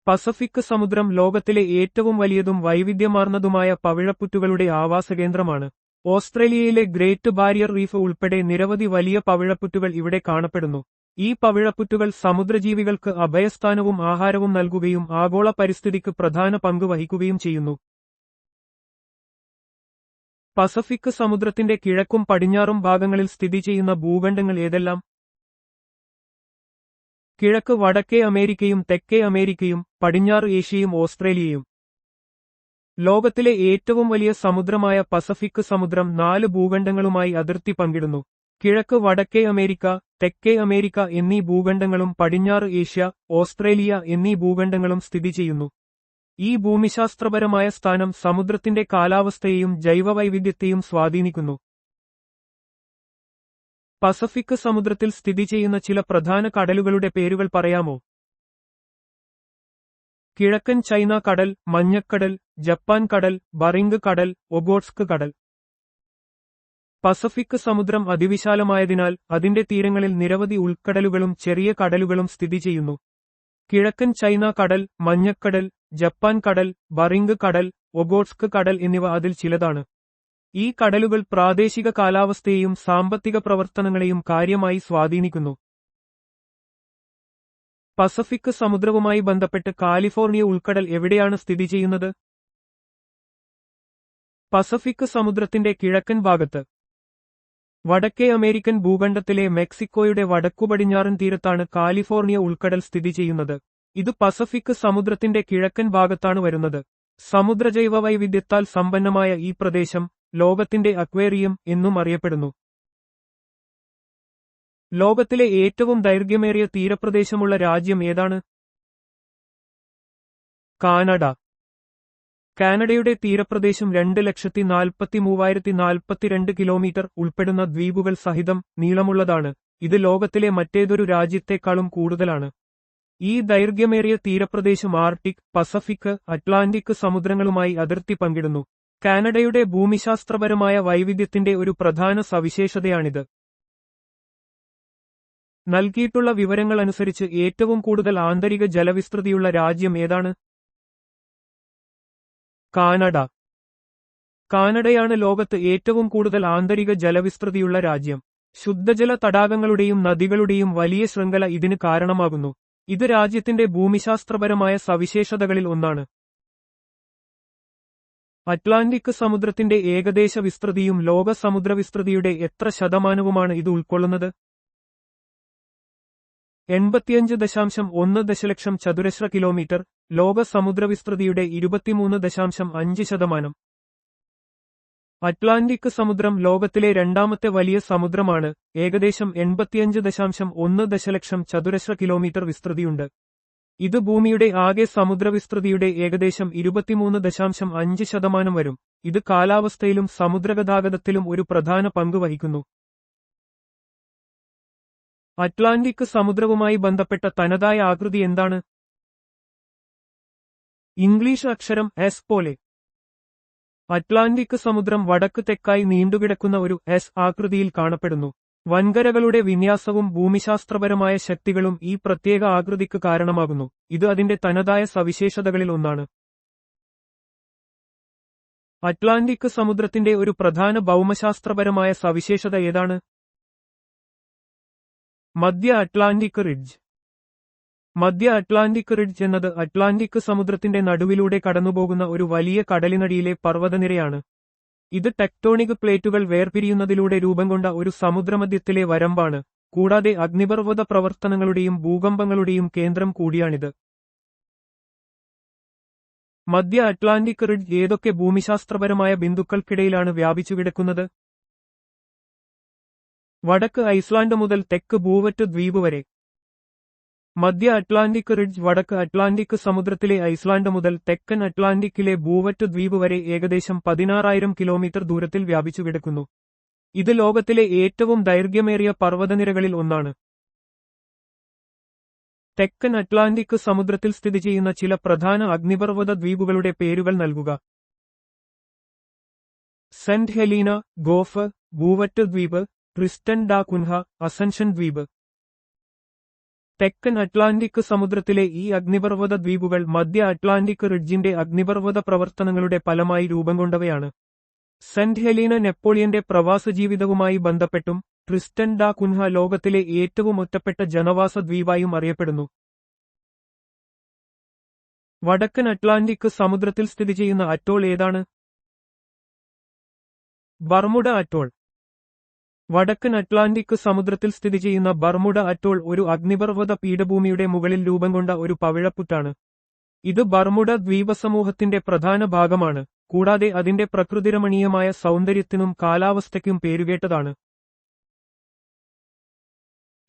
പസഫിക് സമുദ്രം ലോകത്തിലെ ഏറ്റവും വലിയതും വൈവിധ്യമാർന്നതുമായ പവിഴപ്പുറ്റുകളുടെ ആവാസകേന്ദ്രമാണ്. ഓസ്ട്രേലിയയിലെ ഗ്രേറ്റ് ബാരിയർ റീഫ് ഉൾപ്പെടെ നിരവധി വലിയ പവിഴപ്പുറ്റുകൾ ഇവിടെ കാണപ്പെടുന്നു. ഈ പവിഴപ്പുറ്റുകൾ സമുദ്രജീവികൾക്ക് അഭയസ്ഥാനവും ആഹാരവും നൽകുകയും ആഗോള പരിസ്ഥിതിക്ക് പ്രധാന പങ്ക് വഹിക്കുകയും ചെയ്യുന്നു. പസഫിക് സമുദ്രത്തിന്റെ കിഴക്കും പടിഞ്ഞാറും ഭാഗങ്ങളിൽ സ്ഥിതി ചെയ്യുന്ന ഭൂഖണ്ഡങ്ങൾ ഏതെല്ലാം? കിഴക്ക് വടക്കേ അമേരിക്കയും തെക്കേ അമേരിക്കയും പടിഞ്ഞാറ് ഏഷ്യയും ഓസ്ട്രേലിയയും. ലോകത്തിലെ ഏറ്റവും വലിയ സമുദ്രമായ പസഫിക് സമുദ്രം 4 ഭൂഖണ്ഡങ്ങളുമായി അതിർത്തി പങ്കിടുന്നു. കിഴക്ക് വടക്കേ അമേരിക്ക, തെക്കേ അമേരിക്ക എന്നീ ഭൂഖണ്ഡങ്ങളും പടിഞ്ഞാറ് ഏഷ്യ, ഓസ്ട്രേലിയ എന്നീ ഭൂഖണ്ഡങ്ങളും സ്ഥിതി ചെയ്യുന്നു. ഈ ഭൂമിശാസ്ത്രപരമായ സ്ഥാനം സമുദ്രത്തിന്റെ കാലാവസ്ഥയെയും ജൈവവൈവിധ്യത്തെയും സ്വാധീനിക്കുന്നു. പസഫിക് സമുദ്രത്തിൽ സ്ഥിതി ചെയ്യുന്ന ചില പ്രധാന കടലുകളുടെ പേരുകൾ പറയാമോ? കിഴക്കൻ ചൈന കടൽ, മഞ്ഞക്കടൽ, ജപ്പാൻ കടൽ, ബറിംഗ് കടൽ, ഒഖോട്സ്ക് കടൽ. പസഫിക് സമുദ്രം അതിവിശാലമായതിനാൽ അതിന്റെ തീരങ്ങളിൽ നിരവധി ഉൾക്കടലുകളും ചെറിയ കടലുകളും സ്ഥിതി ചെയ്യുന്നു. കിഴക്കൻ ചൈന കടൽ, മഞ്ഞക്കടൽ, ജപ്പാൻ കടൽ, ബറിംഗ് കടൽ, ഒഖോട്സ്ക് കടൽ എന്നിവ അതിൽ ചിലതാണ്. ഈ കടലുകൾ പ്രാദേശിക കാലാവസ്ഥയെയും സാമ്പത്തിക പ്രവർത്തനങ്ങളെയും കാര്യമായി സ്വാധീനിക്കുന്നു. പസഫിക് സമുദ്രവുമായി ബന്ധപ്പെട്ട് കാലിഫോർണിയ ഉൾക്കടൽ എവിടെയാണ് സ്ഥിതി ചെയ്യുന്നത്? പസഫിക് സമുദ്രത്തിന്റെ കിഴക്കൻ ഭാഗത്ത്. വടക്കേ അമേരിക്കൻ ഭൂഖണ്ഡത്തിലെ മെക്സിക്കോയുടെ വടക്കുപടിഞ്ഞാറൻ തീരത്താണ് കാലിഫോർണിയ ഉൾക്കടൽ സ്ഥിതി ചെയ്യുന്നത്. ഇത് പസഫിക് സമുദ്രത്തിന്റെ കിഴക്കൻ ഭാഗത്താണ് വരുന്നത്. സമുദ്രജൈവ വൈവിധ്യത്താൽ സമ്പന്നമായ ഈ പ്രദേശം ലോകത്തിന്റെ അക്വേറിയം എന്നും അറിയപ്പെടുന്നു. ലോകത്തിലെ ഏറ്റവും ദൈർഘ്യമേറിയ തീരപ്രദേശമുള്ള രാജ്യം ഏതാണ്? കാനഡ. കാനഡയുടെ തീരപ്രദേശം 2,43,042 കിലോമീറ്റർ ഉൾപ്പെടുന്ന ദ്വീപുകൾ സഹിതം നീളമുള്ളതാണ്. ഇത് ലോകത്തിലെ മറ്റേതൊരു രാജ്യത്തെക്കാളും കൂടുതലാണ്. ഈ ദൈർഘ്യമേറിയ തീരപ്രദേശം ആർട്ടിക്, പസഫിക്, അറ്റ്ലാന്റിക് സമുദ്രങ്ങളുമായി അതിർത്തി പങ്കിടുന്നു. കാനഡയുടെ ഭൂമിശാസ്ത്രപരമായ വൈവിധ്യത്തിന്റെ ഒരു പ്രധാന സവിശേഷതയാണിത്. നൽകിയിട്ടുള്ള വിവരങ്ങൾ അനുസരിച്ച് ഏറ്റവും കൂടുതൽ ആന്തരിക ജലവിസ്തൃതിയുള്ള രാജ്യം ഏതാണ്? കാനഡ. കാനഡയാണ് ലോകത്ത് ഏറ്റവും കൂടുതൽ ആന്തരിക ജലവിസ്തൃതിയുള്ള രാജ്യം. ശുദ്ധജല തടാകങ്ങളുടെയും നദികളുടെയും വലിയ ശൃംഖല ഇതിന് കാരണമാകുന്നു. ഇത് രാജ്യത്തിന്റെ ഭൂമിശാസ്ത്രപരമായ സവിശേഷതകളിൽ ഒന്നാണ്. അറ്റ്ലാന്റിക് സമുദ്രത്തിന്റെ ഏകദേശ വിസ്തൃതിയും ലോക സമുദ്രവിസ്തൃതിയുടെ എത്ര ശതമാനവുമാണ് ഇത് ഉൾക്കൊള്ളുന്നത്? 85.1 ദശലക്ഷം ചതുരശ്ര കിലോമീറ്റർ. ലോക സമുദ്രവിസ്തൃതിയുടെ 23.5%. അറ്റ്ലാന്റിക് സമുദ്രം ലോകത്തിലെ രണ്ടാമത്തെ വലിയ സമുദ്രമാണ്. ഏകദേശം 85.1 ദശലക്ഷം ചതുരശ്ര കിലോമീറ്റർ വിസ്തൃതിയുണ്ട്. ഇത് ഭൂമിയുടെ ആകെ സമുദ്രവിസ്തൃതിയുടെ ഏകദേശം 23.5% വരും. ഇത് കാലാവസ്ഥയിലും സമുദ്രഗതാഗതത്തിലും ഒരു പ്രധാന പങ്ക് വഹിക്കുന്നു. അറ്റ്ലാന്റിക് സമുദ്രവുമായി ബന്ധപ്പെട്ട തനതായ ആകൃതി എന്താണ്? ഇംഗ്ലീഷ് അക്ഷരം എസ് പോലെ. അറ്റ്ലാന്റിക് സമുദ്രം വടക്ക് തെക്കായി നീണ്ടുകിടക്കുന്ന ഒരു എസ് ആകൃതിയിൽ കാണപ്പെടുന്നു. വൻകരകളുടെ വിന്യാസവും ഭൂമിശാസ്ത്രപരമായ ശക്തികളും ഈ പ്രത്യേക ആകൃതിക്ക് കാരണമാകുന്നു. ഇത് അതിന്റെ തനതായ സവിശേഷതകളിൽ ഒന്നാണ്. അറ്റ്ലാന്റിക് സമുദ്രത്തിന്റെ ഒരു പ്രധാന ഭൗമശാസ്ത്രപരമായ സവിശേഷത ഏതാണ്? മധ്യ അറ്റ്ലാന്റിക് റിഡ്ജ്. മധ്യ അറ്റ്ലാന്റിക് റിഡ്ജ് എന്നത് അറ്റ്ലാന്റിക് സമുദ്രത്തിന്റെ നടുവിലൂടെ കടന്നുപോകുന്ന ഒരു വലിയ കടലിനടിയിലെ പർവ്വതനിരയാണ്. ഇത് ടെക്ടോണിക് പ്ലേറ്റുകൾ വേർപിരിയുന്നതിലൂടെ രൂപംകൊണ്ട ഒരു സമുദ്രമധ്യത്തിലെ വരമ്പാണ്. കൂടാതെ അഗ്നിപർവ്വത പ്രവർത്തനങ്ങളുടെയും ഭൂകമ്പങ്ങളുടെയും കേന്ദ്രം കൂടിയാണിത്. മധ്യ അറ്റ്ലാന്റിക് റിഡ്ജ് ഏതൊക്കെ ഭൂമിശാസ്ത്രപരമായ ബിന്ദുക്കൾക്കിടയിലാണ് വ്യാപിച്ചുകിടക്കുന്നത്? വടക്ക് ഐസ്ലാൻഡ് മുതൽ തെക്ക് ബൂവറ്റ് ദ്വീപ് വരെ. മധ്യ അറ്റ്ലാന്റിക് റിഡ്ജ് വടക്ക് അറ്റ്ലാന്റിക് സമുദ്രത്തിലെ ഐസ്ലാൻഡ് മുതൽ തെക്കൻ അറ്റ്ലാന്റിക്കിലെ ബൂവറ്റ് ദ്വീപ് വരെ ഏകദേശം 16,000 കിലോമീറ്റർ ദൂരത്തിൽ വ്യാപിച്ചുകിടക്കുന്നു. ഇത് ലോകത്തിലെ ഏറ്റവും ദൈർഘ്യമേറിയ പർവ്വതനിരകളിൽ ഒന്നാണ്. തെക്കൻ അറ്റ്ലാന്റിക് സമുദ്രത്തിൽ സ്ഥിതി ചെയ്യുന്ന ചില പ്രധാന അഗ്നിപർവ്വത ദ്വീപുകളുടെ പേരുകൾ നൽകുക. സെന്റ് ഹെലീന, ഗോഫ്, ബൂവറ്റ് ദ്വീപ്, ട്രിസ്റ്റൻ ഡാ കുൻഹ, അസൻഷൻ ദ്വീപ്. തെക്കൻ അറ്റ്ലാന്റിക് സമുദ്രത്തിലെ ഈ അഗ്നിപർവ്വത ദ്വീപുകൾ മധ്യ അറ്റ്ലാന്റിക് റിഡ്ജിന്റെ അഗ്നിപർവ്വത പ്രവർത്തനങ്ങളുടെ ഫലമായി രൂപംകൊണ്ടവയാണ്. സെന്റ് ഹെലീന നെപ്പോളിയന്റെ പ്രവാസജീവിതവുമായി ബന്ധപ്പെട്ടും ട്രിസ്റ്റൻ ഡാ കുൻഹ ലോകത്തിലെ ഏറ്റവും ഒറ്റപ്പെട്ട ജനവാസ ദ്വീപായും അറിയപ്പെടുന്നു. വടക്കൻ അറ്റ്ലാന്റിക് സമുദ്രത്തിൽ സ്ഥിതി ചെയ്യുന്ന അറ്റോൾ ഏതാണ്? Bermuda atoll. വടക്കൻ അറ്റ്ലാന്റിക് സമുദ്രത്തിൽ സ്ഥിതി ചെയ്യുന്ന ബർമുഡ അറ്റോൾ ഒരു അഗ്നിപർവ്വത പീഠഭൂമിയുടെ മുകളിൽ രൂപംകൊണ്ട ഒരു പവിഴപ്പുറ്റാണ്. ഇത് ബർമുഡ ദ്വീപസമൂഹത്തിന്റെ പ്രധാന ഭാഗമാണ്. കൂടാതെ അതിന്റെ പ്രകൃതിരമണീയമായ സൗന്ദര്യത്തിനും കാലാവസ്ഥയ്ക്കും പേരുകേട്ടതാണ്.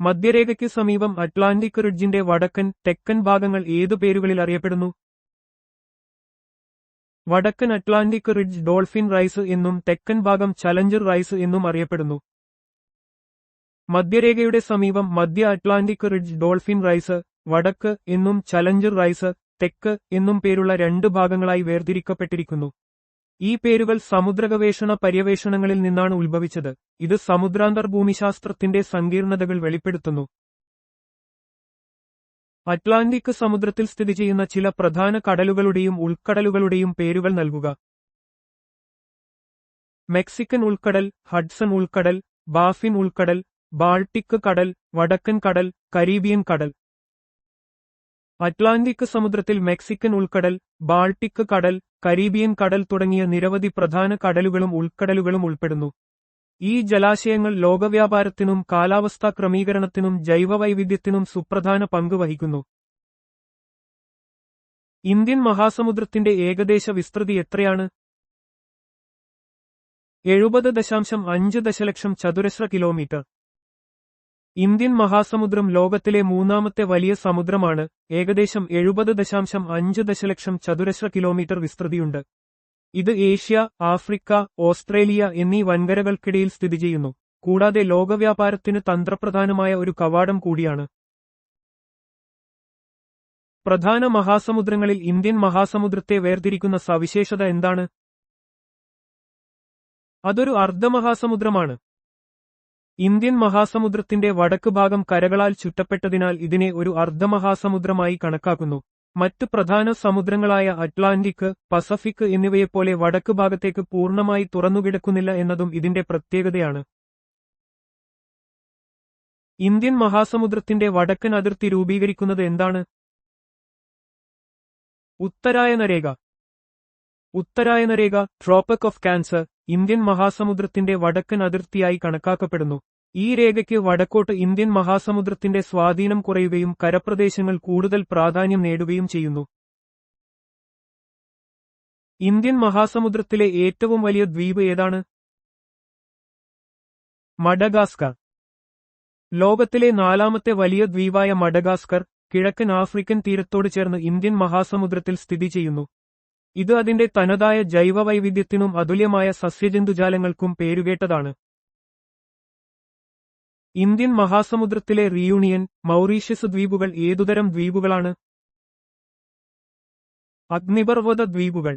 മധ്യരേഖയ്ക്ക് സമീപം അറ്റ്ലാന്റിക് റിഡ്ജിന്റെ വടക്കൻ, തെക്കൻ ഭാഗങ്ങൾ ഏതു പേരുകളിൽ അറിയപ്പെടുന്നു? വടക്കൻ അറ്റ്ലാന്റിക് റിഡ്ജ് ഡോൾഫിൻ റൈസ് എന്നും തെക്കൻ ഭാഗം ചലഞ്ചർ റൈസ് എന്നും അറിയപ്പെടുന്നു. മധ്യരേഖയുടെ സമീപം മധ്യ അറ്റ്ലാന്റിക് റിഡ്ജ് ഡോൾഫിൻ റൈസ്, വടക്ക് എന്നും ചലഞ്ചർ റൈസ്, തെക്ക് എന്നും പേരുള്ള 2 ഭാഗങ്ങളായി വേർതിരിക്കപ്പെട്ടിരിക്കുന്നു. ഈ പേരുകൾ സമുദ്രഗവേഷണ പര്യവേഷണങ്ങളിൽ നിന്നാണ് ഉത്ഭവിച്ചത്. ഇത് സമുദ്രാന്തർഭൂമിശാസ്ത്രത്തിന്റെ സങ്കീർണതകൾ വെളിപ്പെടുത്തുന്നു. അറ്റ്ലാന്റിക് സമുദ്രത്തിൽ സ്ഥിതി ചെയ്യുന്ന ചില പ്രധാന കടലുകളുടെയും ഉൾക്കടലുകളുടെയും പേരുകൾ നൽകുക. മെക്സിക്കൻ ഉൾക്കടൽ, ഹഡ്സൺ ഉൾക്കടൽ, ബാഫിൻ ഉൾക്കടൽ, ബാൾട്ടിക് കടൽ, വടക്കൻ കടൽ, കരീബിയൻ കടൽ. അറ്റ്ലാന്റിക് സമുദ്രത്തിൽ മെക്സിക്കൻ ഉൾക്കടൽ, ബാൾട്ടിക് കടൽ, കരീബിയൻ കടൽ തുടങ്ങിയ നിരവധി പ്രധാന കടലുകളും ഉൾക്കടലുകളും ഉൾപ്പെടുന്നു. ഈ ജലാശയങ്ങൾ ലോകവ്യാപാരത്തിനും കാലാവസ്ഥാ ക്രമീകരണത്തിനും ജൈവവൈവിധ്യത്തിനും സുപ്രധാന പങ്ക് വഹിക്കുന്നു. ഇന്ത്യൻ മഹാസമുദ്രത്തിന്റെ ഏകദേശ വിസ്തൃതി എത്രയാണ്? 70.5 ദശലക്ഷം ചതുരശ്ര കിലോമീറ്റർ. ഇന്ത്യൻ മഹാസമുദ്രം ലോകത്തിലെ മൂന്നാമത്തെ വലിയ സമുദ്രമാണ്. ഏകദേശം 70.5 ദശലക്ഷം ചതുരശ്ര കിലോമീറ്റർ വിസ്തൃതിയുണ്ട്. ഇത് ഏഷ്യ, ആഫ്രിക്ക, ഓസ്ട്രേലിയ എന്നീ വൻകരകൾക്കിടയിൽ സ്ഥിതി ചെയ്യുന്നു. കൂടാതെ ലോകവ്യാപാരത്തിന് തന്ത്രപ്രധാനമായ ഒരു കവാടം കൂടിയാണ്. പ്രധാന മഹാസമുദ്രങ്ങളിൽ ഇന്ത്യൻ മഹാസമുദ്രത്തെ വേർതിരിക്കുന്ന സവിശേഷത എന്താണ്? അതൊരു അർദ്ധമഹാസമുദ്രമാണ്. ഇന്ത്യൻ മഹാസമുദ്രത്തിന്റെ വടക്ക് ഭാഗം കരകളാൽ ചുറ്റപ്പെട്ടതിനാൽ ഇതിനെ ഒരു അർദ്ധമഹാസമുദ്രമായി കണക്കാക്കുന്നു. മറ്റ് പ്രധാന സമുദ്രങ്ങളായ അറ്റ്ലാന്റിക്, പസഫിക് എന്നിവയെപ്പോലെ വടക്ക് ഭാഗത്തേക്ക് പൂർണ്ണമായി തുറന്നുകിടക്കുന്നില്ല എന്നതും ഇതിന്റെ പ്രത്യേകതയാണ്. ഇന്ത്യൻ മഹാസമുദ്രത്തിന്റെ വടക്കൻ അതിർത്തി രൂപീകരിക്കുന്നത് എന്താണ്? ഉത്തരായനരേഖ. ഉത്തരായനരേഖ, ട്രോപ്പിക് ഓഫ് ക്യാൻസർ, ഇന്ത്യൻ മഹാസമുദ്രത്തിന്റെ വടക്കൻ അതിർത്തിയായി കണക്കാക്കപ്പെടുന്നു. ഈ രേഖയ്ക്ക് വടക്കോട്ട് ഇന്ത്യൻ മഹാസമുദ്രത്തിന്റെ സ്വാധീനം കുറയുകയും കരപ്രദേശങ്ങൾ കൂടുതൽ പ്രാധാന്യം നേടുകയും ചെയ്യുന്നു. ഇന്ത്യൻ മഹാസമുദ്രത്തിലെ ഏറ്റവും വലിയ ദ്വീപ് ഏതാണ്? മഡഗാസ്കർ. ലോകത്തിലെ 4ാമത്തെ വലിയ ദ്വീപായ മഡഗാസ്കർ കിഴക്കൻ ആഫ്രിക്കൻ തീരത്തോട് ചേർന്ന് ഇന്ത്യൻ മഹാസമുദ്രത്തിൽ സ്ഥിതി ചെയ്യുന്നു. ഇത് അതിന്റെ തനതായ ജൈവവൈവിധ്യത്തിനും അതുല്യമായ സസ്യജന്തുജാലങ്ങൾക്കും പേരുകേട്ടതാണ്. ഇന്ത്യൻ മഹാസമുദ്രത്തിലെ റിയൂണിയൻ, മൗറീഷ്യസ് ദ്വീപുകൾ ഏതുതരം ദ്വീപുകളാണ്? അഗ്നിപർവ്വത ദ്വീപുകൾ.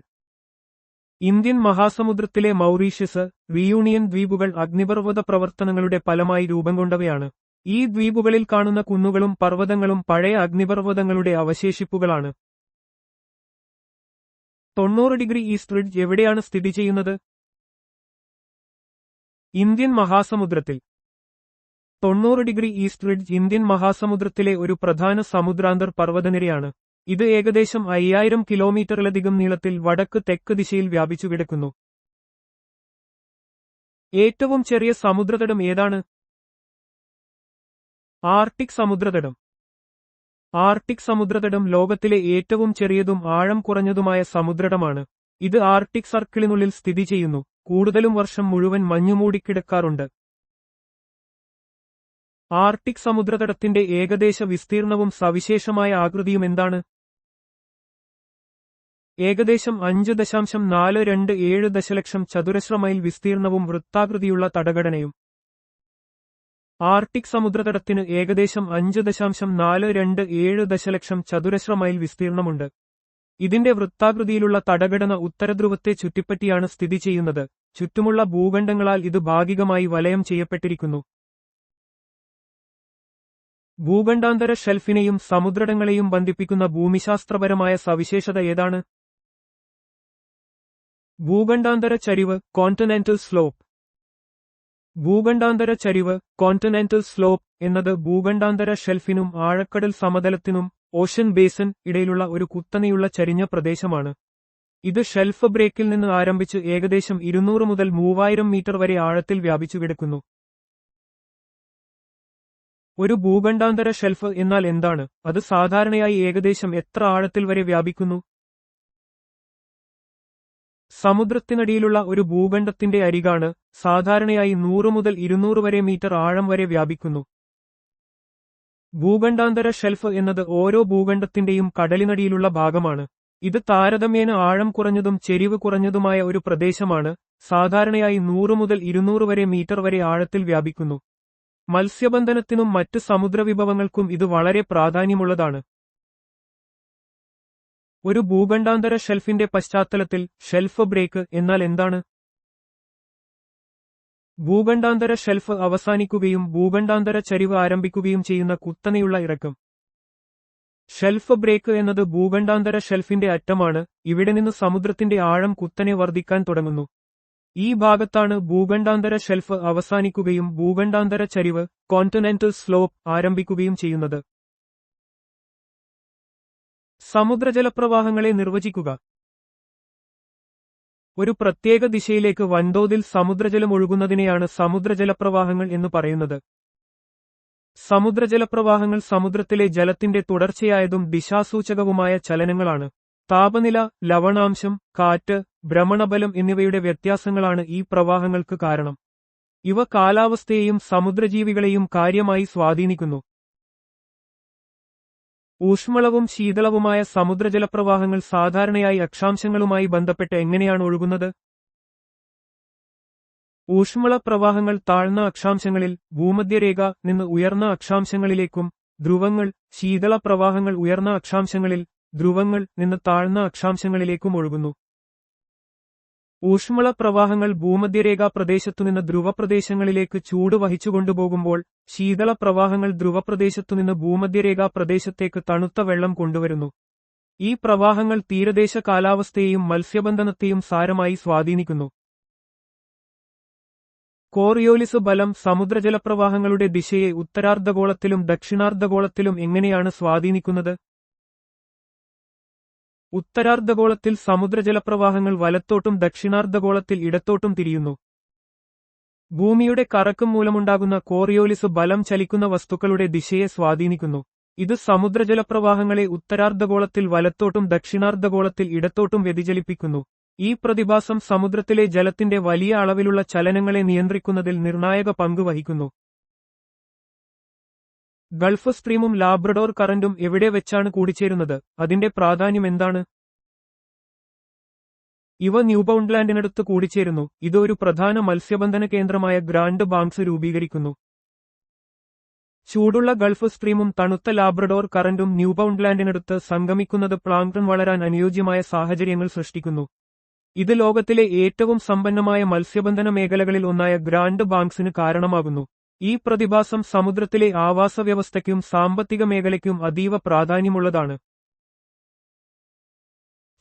ഇന്ത്യൻ മഹാസമുദ്രത്തിലെ മൗറീഷ്യസ്, റിയൂണിയൻ ദ്വീപുകൾ അഗ്നിപർവ്വത പ്രവർത്തനങ്ങളുടെ ഫലമായി രൂപം കൊണ്ടവയാണ്. ഈ ദ്വീപുകളിൽ കാണുന്ന കുന്നുകളും പർവ്വതങ്ങളും പഴയ അഗ്നിപർവ്വതങ്ങളുടെ അവശേഷിപ്പുകളാണ്. 90° ഈസ്റ്റ് റിഡ്ജ് എവിടെയാണ് സ്ഥിതി ചെയ്യുന്നത്? ഇന്ത്യൻ മഹാസമുദ്രത്തിൽ. 90° ഈസ്റ്റ് റിഡ്ജ് ഇന്ത്യൻ മഹാസമുദ്രത്തിലെ ഒരു പ്രധാന സമുദ്രാന്തർ പർവ്വതനിരയാണ്. ഇത് ഏകദേശം 5000 കിലോമീറ്ററിലധികം നീളത്തിൽ വടക്ക് തെക്ക് ദിശയിൽ വ്യാപിച്ചു കിടക്കുന്നു. ഏറ്റവും ചെറിയ സമുദ്രതടം ഏതാണ്? ആർട്ടിക് സമുദ്രതടം. ആർട്ടിക് സമുദ്രതടം ലോകത്തിലെ ഏറ്റവും ചെറിയതും ആഴം കുറഞ്ഞതുമായ സമുദ്രതടമാണ്. ഇത് ആർട്ടിക് സർക്കിളിനുള്ളിൽ സ്ഥിതി ചെയ്യുന്നു. കൂടുതലും വർഷം മുഴുവൻ മഞ്ഞുമൂടിക്കിടക്കാറുണ്ട്. ആർട്ടിക് സമുദ്രതടത്തിന്റെ ഏകദേശ വിസ്തീർണവും സവിശേഷമായ ആകൃതിയും എന്താണ്? ഏകദേശം 5.427 ദശലക്ഷം ചതുരശ്ര മൈൽ വിസ്തീർണവും വൃത്താകൃതിയുള്ള തടഘടനയും. ആർട്ടിക് സമുദ്രതടത്തിന് ഏകദേശം 5.427 ദശലക്ഷം ചതുരശ്ര മൈൽ വിസ്തീർണമുണ്ട്. ഇതിന്റെ വൃത്താകൃതിയിലുള്ള തടഘടന ഉത്തരധ്രുവത്തെ ചുറ്റിപ്പറ്റിയാണ് സ്ഥിതി ചെയ്യുന്നത്. ചുറ്റുമുള്ള ഭൂഖണ്ഡങ്ങളാൽ ഇത് ഭാഗികമായി വലയം ചെയ്യപ്പെട്ടിരിക്കുന്നു. ഭൂഖണ്ഡാന്തര ഷെൽഫിനെയും സമുദ്രടങ്ങളെയും ബന്ധിപ്പിക്കുന്ന ഭൂമിശാസ്ത്രപരമായ സവിശേഷത ഏതാണ്? ഭൂഖണ്ഡാന്തര ചരിവ്, കോണ്ടിനെന്റൽ സ്ലോപ്പ്. ഭൂഖണ്ഡാന്തര ചരിവ്, കോണ്ടിനെന്റൽ സ്ലോപ്പ് എന്നത് ഭൂഖണ്ഡാന്തര ഷെൽഫിനും ആഴക്കടൽ സമതലത്തിനും ഓഷൻ ബേസൻ ഇടയിലുള്ള ഒരു കുത്തനെയുള്ള ചരിഞ്ഞ പ്രദേശമാണ്. ഇത് ഷെൽഫ് ബ്രേക്കിൽ നിന്ന് ആരംഭിച്ച് ഏകദേശം 200 മുതൽ 3000 മീറ്റർ വരെ ആഴത്തിൽ വ്യാപിച്ചു കിടക്കുന്നു. ഒരു ഭൂഖണ്ഡാന്തര ഷെൽഫ് എന്നാൽ എന്താണ്? അത് സാധാരണയായി ഏകദേശം എത്ര ആഴത്തിൽ വരെ വ്യാപിക്കുന്നു? സമുദ്രത്തിനടിയിലുള്ള ഒരു ഭൂഖണ്ഡത്തിന്റെ അരികാണ് സാധാരണയായി 100 മുതൽ 200 വരെ മീറ്റർ ആഴം വരെ വ്യാപിക്കുന്നു. ഭൂഖണ്ഡാന്തര ഷെൽഫ് എന്നത് ഓരോ ഭൂഖണ്ഡത്തിന്റെയും കടലിനടിയിലുള്ള ഭാഗമാണ്. ഇത് താരതമ്യേന ആഴം കുറഞ്ഞതും ചെരിവ് കുറഞ്ഞതുമായ ഒരു പ്രദേശമാണ്. സാധാരണയായി 100 മുതൽ 200 വരെ മീറ്റർ വരെ ആഴത്തിൽ വ്യാപിക്കുന്നു. മത്സ്യബന്ധനത്തിനും മറ്റ് സമുദ്രവിഭവങ്ങൾക്കും ഇത് വളരെ പ്രാധാന്യമുള്ളതാണ്. ഒരു ഭൂഖണ്ഡാന്തര ഷെൽഫിന്റെ പശ്ചാത്തലത്തിൽ ഷെൽഫ് ബ്രേക്ക് എന്നാൽ എന്താണ്? ഭൂഖണ്ഡാന്തര ഷെൽഫ് അവസാനിക്കുകയും ഭൂഖണ്ഡാന്തര ചരിവ് ആരംഭിക്കുകയും ചെയ്യുന്ന കുത്തനെയുള്ള ഇറക്കം. ഷെൽഫ് ബ്രേക്ക് എന്നത് ഭൂഖണ്ഡാന്തര ഷെൽഫിന്റെ അറ്റമാണ്. ഇവിടെ നിന്ന് സമുദ്രത്തിന്റെ ആഴം കുത്തനെ വർദ്ധിക്കാൻ തുടങ്ങുന്നു. ഈ ഭാഗത്താണ് ഭൂഖണ്ഡാന്തര ഷെൽഫ് അവസാനിക്കുകയും ഭൂഖണ്ഡാന്തര ചരിവ്, കോണ്ടിനെന്റൽ സ്ലോപ്പ് ആരംഭിക്കുകയും ചെയ്യുന്നത്. സമുദ്രജലപ്രവാഹങ്ങളെ നിർവചിക്കുക. ഒരു പ്രത്യേക ദിശയിലേക്ക് വൻതോതിൽ സമുദ്രജലം ഒഴുകുന്നതിനെയാണ് സമുദ്രജലപ്രവാഹങ്ങൾ എന്ന് പറയുന്നത്. സമുദ്രജലപ്രവാഹങ്ങൾ സമുദ്രത്തിലെ ജലത്തിന്റെ തുടർച്ചയായതും ദിശാസൂചകവുമായ ചലനങ്ങളാണ്. താപനില, ലവണാംശം, കാറ്റ്, ഭ്രമണബലം എന്നിവയുടെ വ്യത്യാസങ്ങളാണ് ഈ പ്രവാഹങ്ങൾക്ക് കാരണം. ഇവ കാലാവസ്ഥയെയും സമുദ്രജീവികളെയും കാര്യമായി സ്വാധീനിക്കുന്നു. ഊഷ്മളവും ശീതളവുമായ സമുദ്രജലപ്രവാഹങ്ങൾ സാധാരണയായി അക്ഷാംശങ്ങളുമായി ബന്ധപ്പെട്ട് എങ്ങനെയാണ് ഒഴുകുന്നത്? ഊഷ്മള പ്രവാഹങ്ങൾ താഴ്ന്ന അക്ഷാംശങ്ങളിൽ ഭൂമധ്യരേഖ നിന്ന് ഉയർന്ന അക്ഷാംശങ്ങളിലേക്കും, ധ്രുവങ്ങൾ, ശീതള പ്രവാഹങ്ങൾ ഉയർന്ന അക്ഷാംശങ്ങളിൽ ധ്രുവങ്ങൾ നിന്ന് താഴ്ന്ന അക്ഷാംശങ്ങളിലേക്കും ഒഴുകുന്നു. ഊഷ്മള പ്രവാഹങ്ങൾ ഭൂമധ്യരേഖാ പ്രദേശത്തുനിന്ന് ധ്രുവപ്രദേശങ്ങളിലേക്ക് ചൂട് വഹിച്ചുകൊണ്ടുപോകുമ്പോൾ, ശീതള പ്രവാഹങ്ങൾ ധ്രുവപ്രദേശത്തുനിന്ന് ഭൂമധ്യരേഖാ പ്രദേശത്തേക്ക് തണുത്ത വെള്ളം കൊണ്ടുവരുന്നു. ഈ പ്രവാഹങ്ങൾ തീരദേശ കാലാവസ്ഥയെയും മത്സ്യബന്ധനത്തെയും സാരമായി സ്വാധീനിക്കുന്നു. കോറിയോലിസ് ബലം സമുദ്രജലപ്രവാഹങ്ങളുടെ ദിശയെ ഉത്തരാർദ്ധഗോളത്തിലും ദക്ഷിണാർദ്ധഗോളത്തിലും എങ്ങനെയാണ് സ്വാധീനിക്കുന്നത്? ഉത്തരാർദ്ധഗോളത്തിൽ സമുദ്രജലപ്രവാഹങ്ങൾ വലത്തോട്ടും ദക്ഷിണാർദ്ധഗോളത്തിൽ ഇടത്തോട്ടും തിരിയുന്നു. ഭൂമിയുടെ കറക്കം മൂലമുണ്ടാകുന്ന കോറിയോലിസ് ബലം ചലിക്കുന്ന വസ്തുക്കളുടെ ദിശയെ സ്വാധീനിക്കുന്നു. ഇത് സമുദ്രജലപ്രവാഹങ്ങളെ ഉത്തരാർദ്ധഗോളത്തിൽ വലത്തോട്ടും ദക്ഷിണാർദ്ധഗോളത്തിൽ ഇടത്തോട്ടും വ്യതിചലിപ്പിക്കുന്നു. ഈ പ്രതിഭാസം സമുദ്രത്തിലെ ജലത്തിന്റെ വലിയ അളവിലുള്ള ചലനങ്ങളെ നിയന്ത്രിക്കുന്നതിൽ നിർണായക പങ്ക് വഹിക്കുന്നു. ഗൾഫ് സ്ട്രീമും ലാബ്രഡോർ കറന്റും എവിടെ വെച്ചാണ് കൂടിച്ചേരുന്നത്? അതിന്റെ പ്രാധാന്യം എന്താണ്? ഇവ ന്യൂഫൗണ്ട്ലാൻഡിനടുത്ത് കൂടിച്ചേരുന്നു. ഇത് ഒരു പ്രധാന മത്സ്യബന്ധന കേന്ദ്രമായ ഗ്രാൻഡ് ബാങ്ക്സ് രൂപീകരിക്കുന്നു. ചൂടുള്ള ഗൾഫ് സ്ട്രീമും തണുത്ത ലാബ്രഡോർ കറന്റും ന്യൂഫൗണ്ട്ലാൻഡിനടുത്ത് സംഗമിക്കുന്നത് പ്ലാങ്ക്ടൺ വളരാൻ അനുയോജ്യമായ സാഹചര്യങ്ങൾ സൃഷ്ടിക്കുന്നു. ഇത് ലോകത്തിലെ ഏറ്റവും സമ്പന്നമായ മത്സ്യബന്ധന മേഖലകളിൽ ഒന്നായ ഗ്രാൻഡ് ബാങ്ക്സിന് കാരണമാകുന്നു. ഈ പ്രതിഭാസം സമുദ്രത്തിലെ ആവാസവ്യവസ്ഥയ്ക്കും സാമ്പത്തിക മേഖലയ്ക്കും അതീവ പ്രാധാന്യമുള്ളതാണ്.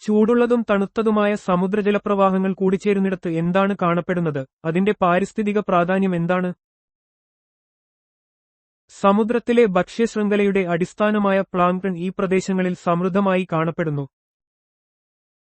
ചൂടുള്ളതും തണുത്തതുമായ സമുദ്രജലപ്രവാഹങ്ങൾ കൂടിച്ചേരുന്നിടത്ത് എന്താണ് കാണപ്പെടുന്നത്? അതിന്റെ പാരിസ്ഥിതിക പ്രാധാന്യം എന്താണ്? സമുദ്രത്തിലെ ഭക്ഷ്യശൃംഖലയുടെ അടിസ്ഥാനമായ പ്ലാങ്ക്ടൺ ഈ പ്രദേശങ്ങളിൽ സമൃദ്ധമായി കാണപ്പെടുന്നു.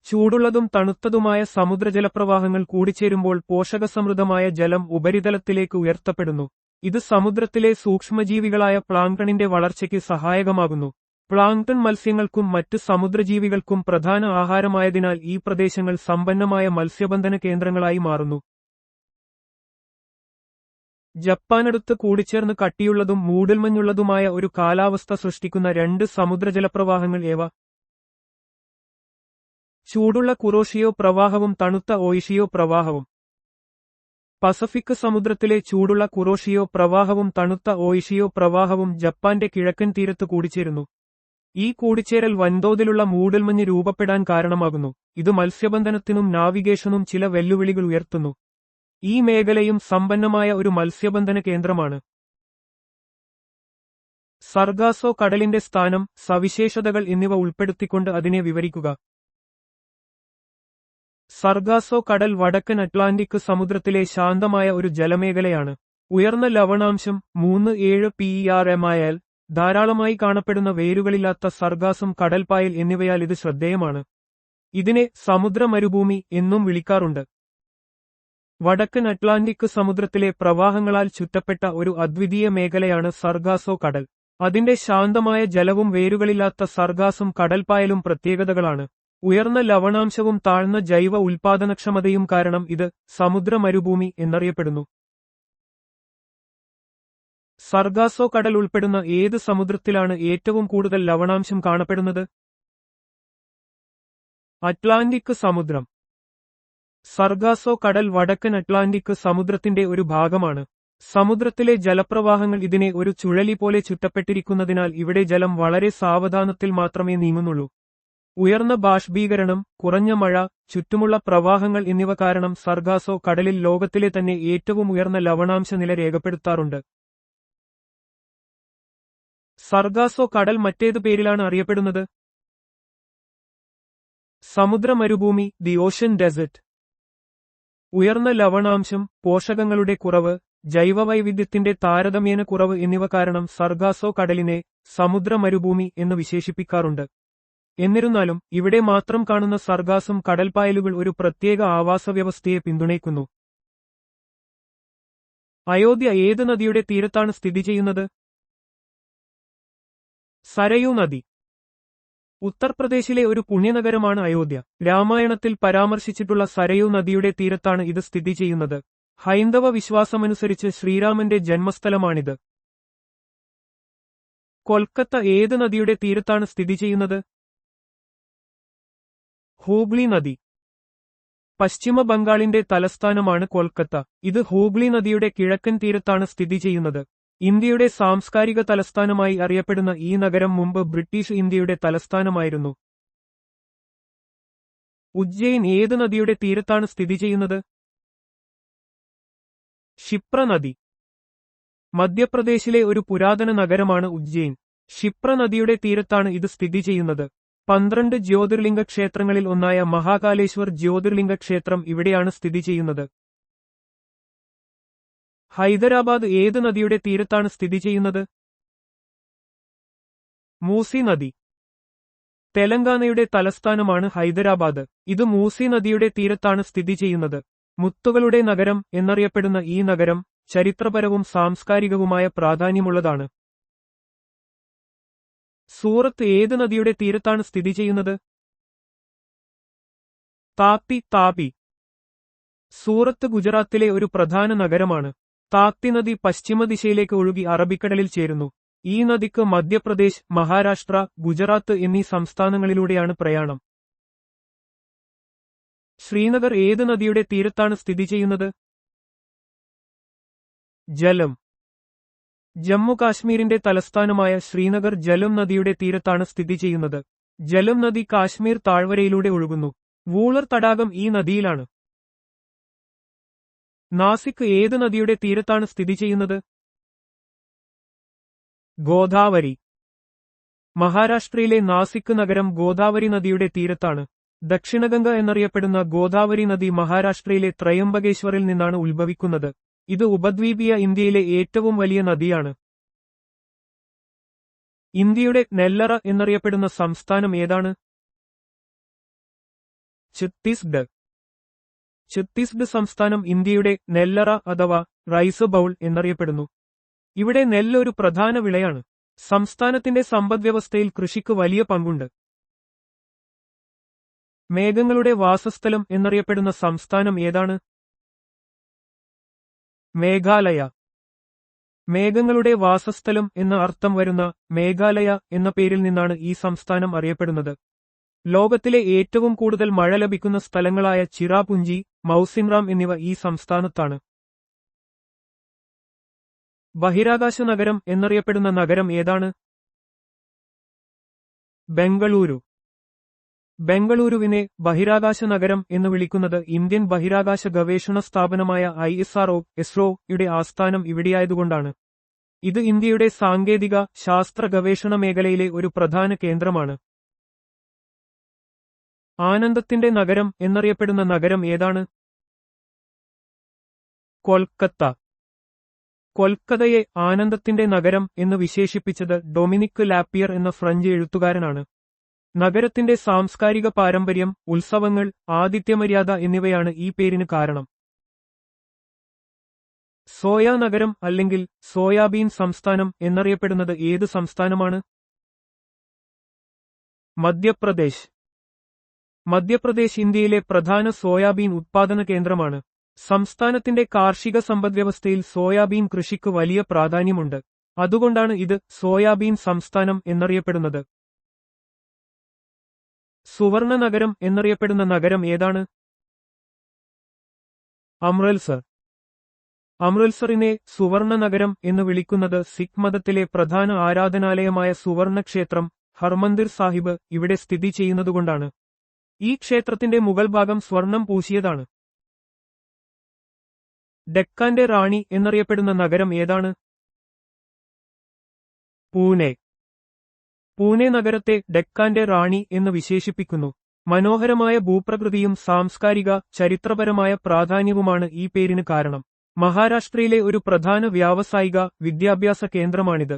ചൂടുള്ളതും തണുത്തതുമായ സമുദ്രജലപ്രവാഹങ്ങൾ കൂടിച്ചേരുമ്പോൾ പോഷകസമൃദ്ധമായ ജലം ഉപരിതലത്തിലേക്ക് ഉയർത്തപ്പെടുന്നു. ഇത് സമുദ്രത്തിലെ സൂക്ഷ്മജീവികളായ പ്ലാങ്ക്ടണിന്റെ വളർച്ചയ്ക്ക് സഹായകമാകുന്നു. പ്ലാങ്ക്ടൺ മത്സ്യങ്ങൾക്കും മറ്റ് സമുദ്രജീവികൾക്കും പ്രധാന ആഹാരമായതിനാൽ ഈ പ്രദേശങ്ങൾ സമ്പന്നമായ മത്സ്യബന്ധന കേന്ദ്രങ്ങളായി മാറുന്നു. ജപ്പാനടുത്ത് കൂടിച്ചേർന്ന് കട്ടിയുള്ളതും മൂടൽമഞ്ഞുള്ളതുമായ ഒരു കാലാവസ്ഥ സൃഷ്ടിക്കുന്ന രണ്ട് സമുദ്രജലപ്രവാഹങ്ങൾ ഏവ? ചൂടുള്ള കുറോഷിയോ പ്രവാഹവും തണുത്ത ഓയിഷിയോ പ്രവാഹവും. പസഫിക് സമുദ്രത്തിലെ ചൂടുള്ള കുറോഷിയോ പ്രവാഹവും തണുത്ത ഓയിഷിയോ പ്രവാഹവും ജപ്പാന്റെ കിഴക്കൻ തീരത്ത് കൂടിച്ചേരുന്നു. ഈ കൂടിച്ചേരൽ വൻതോതിലുള്ള മൂടൽമഞ്ഞ് രൂപപ്പെടാൻ കാരണമാകുന്നു. ഇത് മത്സ്യബന്ധനത്തിനും നാവിഗേഷനും ചില വെല്ലുവിളികൾ ഉയർത്തുന്നു. ഈ മേഖലയും സമ്പന്നമായ ഒരു മത്സ്യബന്ധന കേന്ദ്രമാണ്. സർഗാസോ കടലിന്റെ സ്ഥാനം, സവിശേഷതകൾ എന്നിവ ഉൾപ്പെടുത്തിക്കൊണ്ട് അതിനെ വിവരിക്കുക. സർഗാസോ കടൽ വടക്കൻ അറ്റ്ലാന്റിക് സമുദ്രത്തിലെ ശാന്തമായ ഒരു ജലമേഖലയാണ്. ഉയർന്ന ലവണാംശം 3.7 PERMIL, ധാരാളമായി കാണപ്പെടുന്ന വേരുകളില്ലാത്ത സർഗാസം കടൽപ്പായൽ എന്നിവയാൽ ഇത് ശ്രദ്ധേയമാണ്. ഇതിനെ സമുദ്ര മരുഭൂമി എന്നും വിളിക്കാറുണ്ട്. വടക്കൻ അറ്റ്ലാന്റിക് സമുദ്രത്തിലെ പ്രവാഹങ്ങളാൽ ചുറ്റപ്പെട്ട ഒരു അദ്വിതീയ മേഖലയാണ് സർഗാസോ കടൽ. അതിന്റെ ശാന്തമായ ജലവും വേരുകളില്ലാത്ത സർഗാസം കടൽപ്പായലും പ്രത്യേകതകളാണ്. ഉയർന്ന ലവണാംശവും താഴ്ന്ന ജൈവ ഉൽപാദനക്ഷമതയും കാരണം ഇത് സമുദ്ര മരുഭൂമി എന്നറിയപ്പെടുന്നു. സർഗാസോ കടൽ ഉൾപ്പെടുന്ന ഏത് സമുദ്രത്തിലാണ് ഏറ്റവും കൂടുതൽ ലവണാംശം കാണപ്പെടുന്നത്? അറ്റ്ലാന്റിക് സമുദ്രം. സർഗാസോ കടൽ വടക്കൻ അറ്റ്ലാന്റിക് സമുദ്രത്തിന്റെ ഒരു ഭാഗമാണ്. സമുദ്രത്തിലെ ജലപ്രവാഹങ്ങൾ ഇതിനെ ഒരു ചുഴലി പോലെ ചുറ്റപ്പെട്ടിരിക്കുന്നതിനാൽ ഇവിടെ ജലം വളരെ സാവധാനത്തിൽ മാത്രമേ നീങ്ങുന്നുള്ളൂ. ഉയർന്ന ബാഷ്പീകരണം, കുറഞ്ഞ മഴ, ചുറ്റുമുള്ള പ്രവാഹങ്ങൾ എന്നിവ കാരണം സർഗാസോ കടലിൽ ലോകത്തിലെ തന്നെ ഏറ്റവും ഉയർന്ന ലവണാംശ നില രേഖപ്പെടുത്താറുണ്ട്. സർഗാസോ കടൽ മറ്റേത് പേരിലാണ് അറിയപ്പെടുന്നത്? സമുദ്ര മരുഭൂമി, ദി ഓഷ്യൻ ഡെസേർട്ട്. ഉയർന്ന ലവണാംശം, പോഷകങ്ങളുടെ കുറവ്, ജൈവവൈവിധ്യത്തിന്റെ താരതമ്യേന കുറവ് എന്നിവ കാരണം സർഗാസോ കടലിനെ സമുദ്ര മരുഭൂമി എന്ന് വിശേഷിപ്പിക്കാറുണ്ട്. എന്നിരുന്നാലും ഇവിടെ മാത്രം കാണുന്ന സർഗാസം കടൽപ്പായലുകൾ ഒരു പ്രത്യേക ആവാസവ്യവസ്ഥയെ പിന്തുണയ്ക്കുന്നു. അയോധ്യ ഏത് നദിയുടെ തീരത്താണ് സ്ഥിതി ചെയ്യുന്നത്? സരയൂ നദി. ഉത്തർപ്രദേശിലെ ഒരു പുണ്യനഗരമാണ് അയോധ്യ. രാമായണത്തിൽ പരാമർശിച്ചിട്ടുള്ള സരയൂ നദിയുടെ തീരത്താണ് ഇത് സ്ഥിതി ചെയ്യുന്നത്. ഹൈന്ദവ വിശ്വാസമനുസരിച്ച് ശ്രീരാമന്റെ ജന്മസ്ഥലമാണിത്. കൊൽക്കത്ത ഏത് നദിയുടെ തീരത്താണ് സ്ഥിതി ചെയ്യുന്നത്? ഹൂഗ്ലി നദി. പശ്ചിമ ബംഗാളിന്റെ തലസ്ഥാനമാണ് കൊൽക്കത്ത. ഇത് ഹൂഗ്ലി നദിയുടെ കിഴക്കൻ തീരത്താണ് സ്ഥിതി ചെയ്യുന്നത്. ഇന്ത്യയുടെ സാംസ്കാരിക തലസ്ഥാനമായി അറിയപ്പെടുന്ന ഈ നഗരം മുമ്പ് ബ്രിട്ടീഷ് ഇന്ത്യയുടെ തലസ്ഥാനമായിരുന്നു. ഉജ്ജയിൻ ഏത് നദിയുടെ തീരത്താണ് സ്ഥിതി ചെയ്യുന്നത്? ക്ഷിപ്ര നദി. മധ്യപ്രദേശിലെ ഒരു പുരാതന നഗരമാണ് ഉജ്ജയിൻ. ക്ഷിപ്ര നദിയുടെ തീരത്താണ് ഇത് സ്ഥിതി ചെയ്യുന്നത്. 12 ജ്യോതിർലിംഗ ക്ഷേത്രങ്ങളിൽ ഒന്നായ മഹാകാലേശ്വർ ജ്യോതിർലിംഗ ക്ഷേത്രം ഇവിടെയാണ് സ്ഥിതി ചെയ്യുന്നത്. ഹൈദരാബാദ് ഏത് നദിയുടെ തീരത്താണ് സ്ഥിതി ചെയ്യുന്നത്? മൂസി നദി. തെലങ്കാനയുടെ തലസ്ഥാനമാണ് ഹൈദരാബാദ്. ഇത് മൂസി നദിയുടെ തീരത്താണ് സ്ഥിതി ചെയ്യുന്നത്. മുത്തുകളുടെ നഗരം എന്നറിയപ്പെടുന്ന ഈ നഗരം ചരിത്രപരവും സാംസ്കാരികവുമായ പ്രാധാന്യമുള്ളതാണ്. സൂറത്ത് ഏത് നദിയുടെ തീരത്താണ് സ്ഥിതി ചെയ്യുന്നത്? താപ്പി. സൂറത്ത് ഗുജറാത്തിലെ ഒരു പ്രധാന നഗരമാണ്. താപ്തി നദി പശ്ചിമദിശയിലേക്ക് ഒഴുകി അറബിക്കടലിൽ ചേരുന്നു. ഈ നദിക്ക് മധ്യപ്രദേശ്, മഹാരാഷ്ട്ര, ഗുജറാത്ത് എന്നീ സംസ്ഥാനങ്ങളിലൂടെയാണ് പ്രയാണം. ശ്രീനഗർ ഏത് നദിയുടെ തീരത്താണ് സ്ഥിതി ചെയ്യുന്നത്? ജലം. ജമ്മു കാശ്മീരിന്റെ തലസ്ഥാനമായ ശ്രീനഗർ ജലം നദിയുടെ തീരത്താണ് സ്ഥിതി ചെയ്യുന്നത്. ജലം നദി കാശ്മീർ താഴ്വരയിലൂടെ ഒഴുകുന്നു. വൂളർ തടാകം ഈ നദിയിലാണ്. നാസിക് ഏത് നദിയുടെ തീരത്താണ് സ്ഥിതി ചെയ്യുന്നത്? ഗോദാവരി. മഹാരാഷ്ട്രയിലെ നാസിക് നഗരം ഗോദാവരി നദിയുടെ തീരത്താണ്. ദക്ഷിണഗംഗ എന്നറിയപ്പെടുന്ന ഗോദാവരി നദി മഹാരാഷ്ട്രയിലെ ത്രയംബകേശ്വറിൽ നിന്നാണ് ഉത്ഭവിക്കുന്നത്. ഇത് ഉപദ്വീപീയ ഇന്ത്യയിലെ ഏറ്റവും വലിയ നദിയാണ്. ഇന്ത്യയുടെ നെല്ലറ എന്നറിയപ്പെടുന്ന സംസ്ഥാനം ഏതാണ്? ഛത്തീസ്ഗഡ്. ഛത്തീസ്ഗഡ് സംസ്ഥാനം ഇന്ത്യയുടെ നെല്ലറ അഥവാ റൈസ് ബൗൾ എന്നറിയപ്പെടുന്നു. ഇവിടെ നെല്ല് ഒരു പ്രധാന വിളയാണ്. സംസ്ഥാനത്തിന്റെ സമ്പദ്വ്യവസ്ഥയിൽ കൃഷിക്ക് വലിയ പങ്കുണ്ട്. മേഘങ്ങളുടെ വാസസ്ഥലം എന്നറിയപ്പെടുന്ന സംസ്ഥാനം ഏതാണ്? മേഘാലയ. മേഘങ്ങളുടെ വാസസ്ഥലം എന്ന അർത്ഥം വരുന്ന മേഘാലയ എന്ന പേരിൽ നിന്നാണ് ഈ സംസ്ഥാനം അറിയപ്പെടുന്നത്. ലോകത്തിലെ ഏറ്റവും കൂടുതൽ മഴ ലഭിക്കുന്ന സ്ഥലങ്ങളായ ചിറാപുഞ്ചി, മൌസിൻറാം എന്നിവ ഈ സംസ്ഥാനത്താണ്. ബഹിരാകാശ നഗരം എന്നറിയപ്പെടുന്ന നഗരം ഏതാണ്? ബംഗളൂരു. ബംഗളൂരുവിനെ ബഹിരാകാശ നഗരം എന്ന് വിളിക്കുന്നത് ഇന്ത്യൻ ബഹിരാകാശ ഗവേഷണ സ്ഥാപനമായ ISRO-യുടെ ആസ്ഥാനം ഇവിടെയായതുകൊണ്ടാണ്. ഇത് ഇന്ത്യയുടെ സാങ്കേതിക ശാസ്ത്ര ഗവേഷണ മേഖലയിലെ ഒരു പ്രധാന കേന്ദ്രമാണ്. ആനന്ദത്തിന്റെ നഗരം എന്നറിയപ്പെടുന്ന നഗരം ഏതാണ്? കൊൽക്കത്ത. കൊൽക്കത്തയെ ആനന്ദത്തിന്റെ നഗരം എന്ന് വിശേഷിപ്പിച്ചത് ഡൊമിനിക് ലാപ്പിയർ എന്ന ഫ്രഞ്ച് എഴുത്തുകാരനാണ്. നഗരത്തിന്റെ സാംസ്കാരിക പാരമ്പര്യം, ഉത്സവങ്ങൾ, ആതിഥ്യമര്യാദ എന്നിവയാണ് ഈ പേരിന് കാരണം. സോയാ നഗരം അല്ലെങ്കിൽ സോയാബീൻ സംസ്ഥാനം എന്നറിയപ്പെടുന്നത് ഏത് സംസ്ഥാനമാണ്? മധ്യപ്രദേശ്. മധ്യപ്രദേശ് ഇന്ത്യയിലെ പ്രധാന സോയാബീൻ ഉത്പാദന കേന്ദ്രമാണ്. സംസ്ഥാനത്തിന്റെ കാർഷിക സമ്പദ്വ്യവസ്ഥയിൽ സോയാബീൻ കൃഷിക്ക് വലിയ പ്രാധാന്യമുണ്ട്. അതുകൊണ്ടാണ് ഇത് സോയാബീൻ സംസ്ഥാനം എന്നറിയപ്പെടുന്നത്. സുവർണ നഗരം എന്നറിയപ്പെടുന്ന നഗരം ഏതാണ്? അമൃത്സർ. അമൃത്സറിനെ സുവർണ നഗരം എന്ന് വിളിക്കുന്നത് സിഖ് മതത്തിലെ പ്രധാന ആരാധനാലയമായ സുവർണ ക്ഷേത്രം ഹർമന്ദിർ സാഹിബ് ഇവിടെ സ്ഥിതി ചെയ്യുന്നതുകൊണ്ടാണ്. ഈ ക്ഷേത്രത്തിന്റെ മുകൾ ഭാഗം സ്വർണം പൂശിയതാണ്. ഡെക്കാന്റെ റാണി എന്നറിയപ്പെടുന്ന നഗരം ഏതാണ്? പൂനെ. പൂനെ നഗരത്തെ ഡെക്കാന്റെ റാണി എന്ന് വിശേഷിപ്പിക്കുന്നു. മനോഹരമായ ഭൂപ്രകൃതിയും സാംസ്കാരിക, ചരിത്രപരമായ പ്രാധാന്യവുമാണ് ഈ പേരിന് കാരണം. മഹാരാഷ്ട്രയിലെ ഒരു പ്രധാന വ്യാവസായിക, വിദ്യാഭ്യാസ കേന്ദ്രമാണിത്.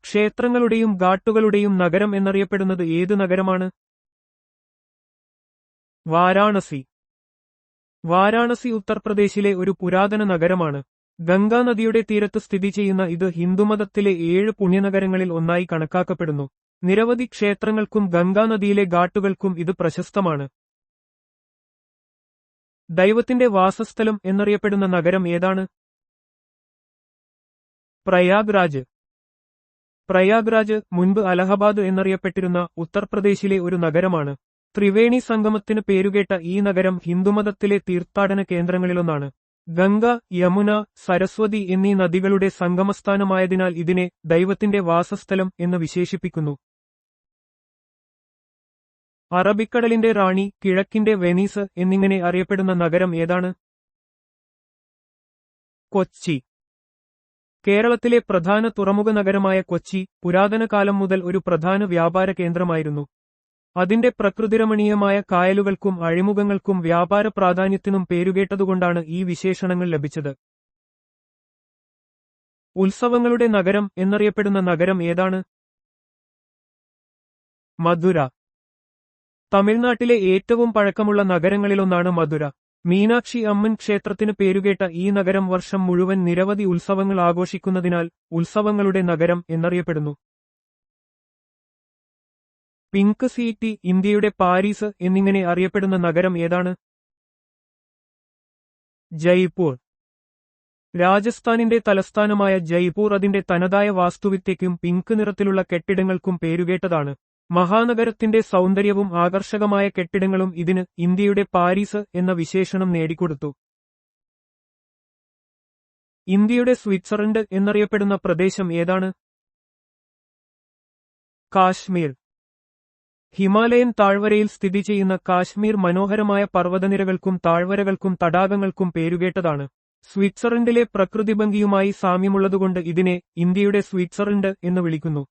ക്ഷേത്രങ്ങളുടെയും ഘാട്ടുകളുടെയും നഗരം എന്നറിയപ്പെടുന്നത് ഏത് നഗരമാണ്? വാരാണസി. വാരാണസി ഉത്തർപ്രദേശിലെ ഒരു പുരാതന നഗരമാണ്. ഗംഗാ നദിയുടെ തീരത്ത് സ്ഥിതി ചെയ്യുന്ന ഇത് ഹിന്ദുമതത്തിലെ 7 പുണ്യനഗരങ്ങളിൽ ഒന്നായി കണക്കാക്കപ്പെടുന്നു. നിരവധി ക്ഷേത്രങ്ങൾക്കും ഗംഗാനദിയിലെ ഘാട്ടുകൾക്കും ഇത് പ്രശസ്തമാണ്. ദൈവത്തിന്റെ വാസസ്ഥലം എന്നറിയപ്പെടുന്ന നഗരം ഏതാണ്? പ്രയാഗ്രാജ്. പ്രയാഗ്രാജ് മുൻപ് അലഹബാദ് എന്നറിയപ്പെട്ടിരുന്ന ഉത്തർപ്രദേശിലെ ഒരു നഗരമാണ്. ത്രിവേണി സംഗമത്തിന് പേരുകേട്ട ഈ നഗരം ഹിന്ദുമതത്തിലെ തീർത്ഥാടന കേന്ദ്രങ്ങളിലൊന്നാണ്. ഗംഗ, യമുന, സരസ്വതി എന്നീ നദികളുടെ സംഗമസ്ഥാനമായതിനാൽ ഇതിനെ ദൈവത്തിന്റെ വാസസ്ഥലം എന്ന് വിശേഷിപ്പിക്കുന്നു. അറബിക്കടലിന്റെ റാണി, കിഴക്കിന്റെ വെനീസ് എന്നിങ്ങനെ അറിയപ്പെടുന്ന നഗരം ഏതാണ്? കൊച്ചി. കേരളത്തിലെ പ്രധാന തുറമുഖ നഗരമായ കൊച്ചി പുരാതന കാലം മുതൽ ഒരു പ്രധാന വ്യാപാര കേന്ദ്രമായിരുന്നു. അതിന്റെ പ്രകൃതിരമണീയമായ കായലുകൾക്കും അഴിമുഖങ്ങൾക്കും വ്യാപാര പ്രാധാന്യത്തിനും പേരുകേട്ടതുകൊണ്ടാണ് ഈ വിശേഷണങ്ങൾ ലഭിച്ചത്. ഉത്സവങ്ങളുടെ നഗരം എന്നറിയപ്പെടുന്ന നഗരം ഏതാണ്? മധുര. തമിഴ്നാട്ടിലെ ഏറ്റവും പഴക്കമുള്ള നഗരങ്ങളിലൊന്നാണ് മധുര. മീനാക്ഷി അമ്മൻ ക്ഷേത്രത്തിന് പേരുകേട്ട ഈ നഗരം വർഷം മുഴുവൻ നിരവധി ഉത്സവങ്ങൾ ആഘോഷിക്കുന്നതിനാൽ ഉത്സവങ്ങളുടെ നഗരം എന്നറിയപ്പെടുന്നു. പിങ്ക് സിറ്റി, ഇന്ത്യയുടെ പാരീസ് എന്നിങ്ങനെ അറിയപ്പെടുന്ന നഗരം ഏതാണ്? ജയ്പൂർ. രാജസ്ഥാനിന്റെ തലസ്ഥാനമായ ജയ്പൂർ അതിന്റെ തനതായ വാസ്തുവിദ്യയ്ക്കും പിങ്ക് നിറത്തിലുള്ള കെട്ടിടങ്ങൾക്കും പേരുകേട്ടതാണ്. മഹാനഗരത്തിന്റെ സൗന്ദര്യവും ആകർഷകമായ കെട്ടിടങ്ങളും ഇതിന് ഇന്ത്യയുടെ പാരീസ് എന്ന വിശേഷണം നേടിക്കൊടുത്തു. ഇന്ത്യയുടെ സ്വിറ്റ്സർലൻഡ് എന്നറിയപ്പെടുന്ന പ്രദേശം ഏതാണ്? കാശ്മീർ. ഹിമാലയൻ താഴ്വരയിൽ സ്ഥിതി ചെയ്യുന്ന കാശ്മീർ മനോഹരമായ പർവ്വതനിരകൾക്കും താഴ്വരകൾക്കും തടാകങ്ങൾക്കും പേരുകേട്ടതാണ്. സ്വിറ്റ്സർലൻഡിലെ പ്രകൃതിഭംഗിയുമായി സാമ്യമുള്ളതുകൊണ്ട് ഇതിനെ ഇന്ത്യയുടെ സ്വിറ്റ്സർലൻഡ് എന്ന് വിളിക്കുന്നു.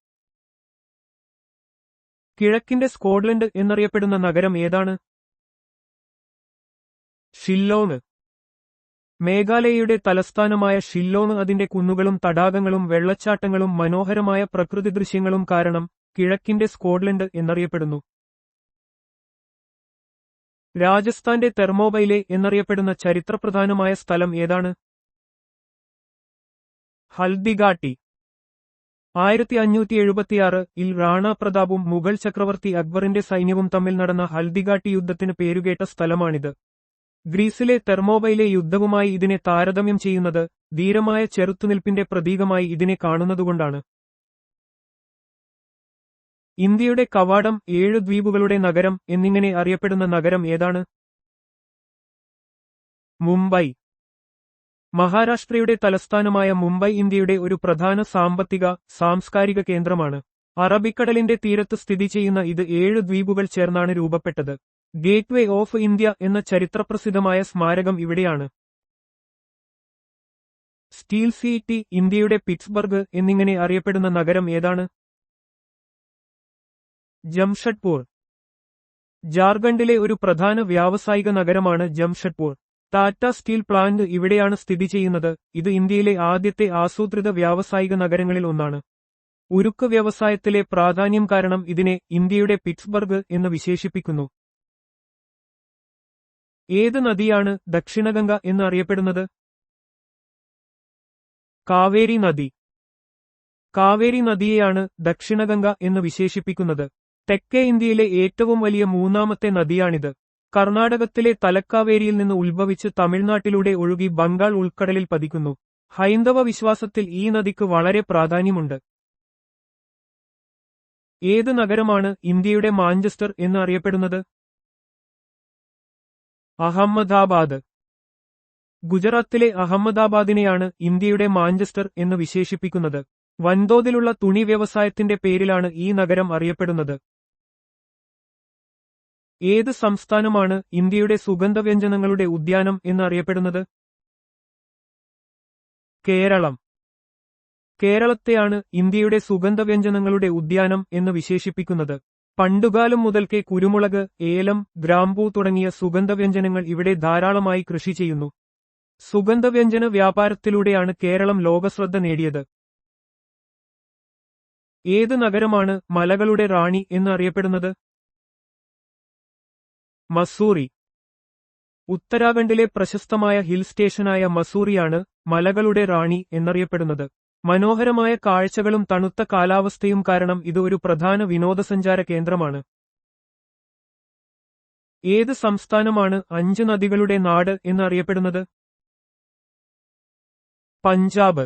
കിഴക്കിന്റെ സ്കോട്ട്ലൻഡ് എന്നറിയപ്പെടുന്ന നഗരം ഏതാണ്? ഷില്ലോങ്. മേഘാലയയുടെ തലസ്ഥാനമായ ഷില്ലോങ് അതിന്റെ കുന്നുകളും തടാകങ്ങളും വെള്ളച്ചാട്ടങ്ങളും മനോഹരമായ പ്രകൃതി ദൃശ്യങ്ങളും കാരണം കിഴക്കിന്റെ സ്കോട്ട്ലൻഡ് എന്നറിയപ്പെടുന്നു. രാജസ്ഥാന്റെ തെർമോബൈലെ എന്നറിയപ്പെടുന്ന ചരിത്രപ്രധാനമായ സ്ഥലം ഏതാണ്? ഹൽദിഘാട്ടി. 1576-ൽ റാണ പ്രതാപും മുഗൾ ചക്രവർത്തി അക്ബറിന്റെ സൈന്യവും തമ്മിൽ നടന്ന ഹൽദിഘാട്ടി യുദ്ധത്തിന് പേരുകേട്ട സ്ഥലമാണിത്. ഗ്രീസിലെ തെർമോബൈലെ യുദ്ധവുമായി ഇതിനെ താരതമ്യം ചെയ്യുന്നത് ധീരമായ ചെറുത്തുനിൽപ്പിന്റെ പ്രതീകമായി ഇതിനെ കാണുന്നതുകൊണ്ടാണ്. ഇന്ത്യയുടെ കവാടം, 7 ദ്വീപുകളുടെ നഗരം എന്നിങ്ങനെ അറിയപ്പെടുന്ന നഗരം ഏതാണ്? മുംബൈ. മഹാരാഷ്ട്രയുടെ തലസ്ഥാനമായ മുംബൈ ഇന്ത്യയുടെ ഒരു പ്രധാന സാമ്പത്തിക, സാംസ്കാരിക കേന്ദ്രമാണ്. അറബിക്കടലിന്റെ തീരത്ത് സ്ഥിതി ചെയ്യുന്ന ഇത് 7 ദ്വീപുകൾ ചേർന്നാണ് രൂപപ്പെട്ടത്. ഗേറ്റ്വേ ഓഫ് ഇന്ത്യ എന്ന ചരിത്രപ്രസിദ്ധമായ സ്മാരകം ഇവിടെയാണ്. സ്റ്റീൽ സിറ്റി, ഇന്ത്യയുടെ പിറ്റ്സ്ബർഗ് എന്നിങ്ങനെ അറിയപ്പെടുന്ന നഗരം ഏതാണ്? ജംഷഡ്പൂർ. ജാർഖണ്ഡിലെ ഒരു പ്രധാന വ്യാവസായിക നഗരമാണ് ജംഷഡ്പൂർ. ടാറ്റ സ്റ്റീൽ പ്ലാന്റ് ഇവിടെയാണ് സ്ഥിതി ചെയ്യുന്നത്. ഇത് ഇന്ത്യയിലെ ആദ്യത്തെ ആസൂത്രിത വ്യാവസായിക നഗരങ്ങളിൽ ഒന്നാണ്. ഉരുക്ക് വ്യവസായത്തിലെ പ്രാധാന്യം കാരണം ഇതിനെ ഇന്ത്യയുടെ പിറ്റ്സ്ബർഗ് എന്ന് വിശേഷിപ്പിക്കുന്നു. ഏത് നദിയാണ് ദക്ഷിണഗംഗ എന്ന് അറിയപ്പെടുന്നത്? കാവേരി നദി. കാവേരി നദിയെയാണ് ദക്ഷിണഗംഗ എന്ന് വിശേഷിപ്പിക്കുന്നത്. തെക്കേ ഇന്ത്യയിലെ ഏറ്റവും വലിയ മൂന്നാമത്തെ നദിയാണിത്. കർണാടകത്തിലെ തലക്കാവേരിയിൽ നിന്ന് ഉത്ഭവിച്ച് തമിഴ്നാട്ടിലൂടെ ഒഴുകി ബംഗാൾ ഉൾക്കടലിൽ പതിക്കുന്നു. ഹൈന്ദവ വിശ്വാസത്തിൽ ഈ നദിക്ക് വളരെ പ്രാധാന്യമുണ്ട്. ഏത് നഗരമാണ് ഇന്ത്യയുടെ മാഞ്ചസ്റ്റർ എന്ന് അറിയപ്പെടുന്നത്? അഹമ്മദാബാദ്. ഗുജറാത്തിലെ അഹമ്മദാബാദിനെയാണ് ഇന്ത്യയുടെ മാഞ്ചസ്റ്റർ എന്ന് വിശേഷിപ്പിക്കുന്നത്. വൻതോതിലുള്ള തുണി വ്യവസായത്തിന്റെ പേരിലാണ് ഈ നഗരം അറിയപ്പെടുന്നത്. ഏത് സംസ്ഥാനമാണ് ഇന്ത്യയുടെ സുഗന്ധവ്യഞ്ജനങ്ങളുടെ ഉദ്യാനം എന്നറിയപ്പെടുന്നത്? കേരളം. കേരളത്തെയാണ് ഇന്ത്യയുടെ സുഗന്ധവ്യഞ്ജനങ്ങളുടെ ഉദ്യാനം എന്ന് വിശേഷിപ്പിക്കുന്നത്. പണ്ടുകാലം മുതൽക്കേ കുരുമുളക്, ഏലം, ഗ്രാമ്പൂ തുടങ്ങിയ സുഗന്ധവ്യഞ്ജനങ്ങൾ ഇവിടെ ധാരാളമായി കൃഷി ചെയ്യുന്നു. സുഗന്ധവ്യഞ്ജന വ്യാപാരത്തിലൂടെയാണ് കേരളം ലോകശ്രദ്ധ നേടിയത്. ഏത് നഗരമാണ് മലകളുടെ റാണി എന്ന് അറിയപ്പെടുന്നത്? മസൂറി. ഉത്തരാഖണ്ഡിലെ പ്രശസ്തമായ ഹിൽ സ്റ്റേഷനായ മസൂറിയാണ് മലകളുടെ റാണി എന്നറിയപ്പെടുന്നത്. മനോഹരമായ കാഴ്ചകളും തണുത്ത കാലാവസ്ഥയും കാരണം ഇത് ഒരു പ്രധാന വിനോദസഞ്ചാര കേന്ദ്രമാണ്. ഏത് സംസ്ഥാനമാണ് 5 നദികളുടെ നാട് എന്നറിയപ്പെടുന്നത്? പഞ്ചാബ്.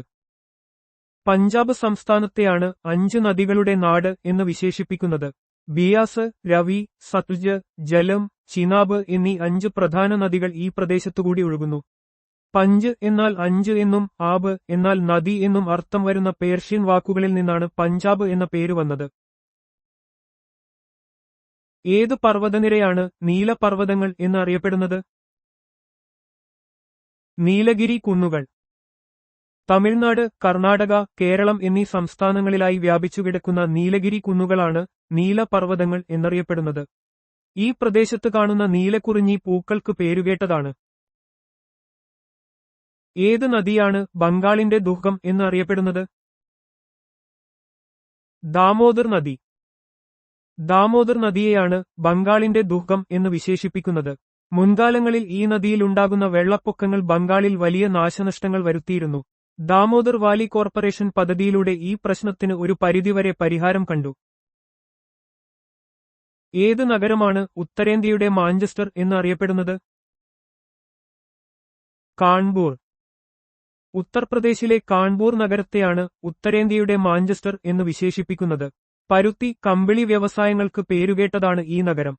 പഞ്ചാബ് സംസ്ഥാനത്തെയാണ് 5 നദികളുടെ നാട് എന്ന് വിശേഷിപ്പിക്കുന്നത്. ബിയാസ്, രവി, സത്ലജ്, ജലം, ചിനാബ് എന്നീ 5 പ്രധാന നദികൾ ഈ പ്രദേശത്തുകൂടി ഒഴുകുന്നു. പഞ്ച് എന്നാൽ 5 എന്നും ആബ് എന്നാൽ നദി എന്നും അർത്ഥം വരുന്ന പേർഷ്യൻ വാക്കുകളിൽ നിന്നാണ് പഞ്ചാബ് എന്ന പേര് വന്നത്. ഏത് പർവ്വതനിരയാണ് നീലപർവ്വതങ്ങൾ എന്നറിയപ്പെടുന്നത്? നീലഗിരി കുന്നുകൾ. തമിഴ്നാട്, കർണാടക, കേരളം എന്നീ സംസ്ഥാനങ്ങളിലായി വ്യാപിച്ചുകിടക്കുന്ന നീലഗിരി കുന്നുകളാണ് നീലപർവ്വതങ്ങൾ എന്നറിയപ്പെടുന്നത്. ഈ പ്രദേശത്ത് കാണുന്ന നീലക്കുറിഞ്ഞി പൂക്കൾക്ക് പേരുകേട്ടതാണ്. ഏത് നദിയാണ് ബംഗാളിന്റെ ദുർഗം എന്നറിയപ്പെടുന്നത്? ദാമോദർ നദി. ദാമോദർ നദിയെയാണ് ബംഗാളിന്റെ ദുർഗം എന്ന് വിശേഷിപ്പിക്കുന്നത്. മുൻകാലങ്ങളിൽ ഈ നദിയിലുണ്ടാകുന്ന വെള്ളപ്പൊക്കങ്ങൾ ബംഗാളിൽ വലിയ നാശനഷ്ടങ്ങൾ വരുത്തിയിരുന്നു. ദാമോദർ വാലി കോർപ്പറേഷൻ പദ്ധതിയിലൂടെ ഈ പ്രശ്നത്തിന് ഒരു പരിധിവരെ പരിഹാരം കണ്ടു. ഏത് നഗരമാണ് ഉത്തരേന്ത്യയുടെ മാഞ്ചസ്റ്റർ എന്നറിയപ്പെടുന്നത്? കാൺപൂർ. ഉത്തർപ്രദേശിലെ കാൺപൂർ നഗരത്തെയാണ് ഉത്തരേന്ത്യയുടെ മാഞ്ചസ്റ്റർ എന്ന് വിശേഷിപ്പിക്കുന്നത്. പരുത്തി, കമ്പിളി വ്യവസായങ്ങൾക്ക് പേരുകേട്ടതാണ് ഈ നഗരം.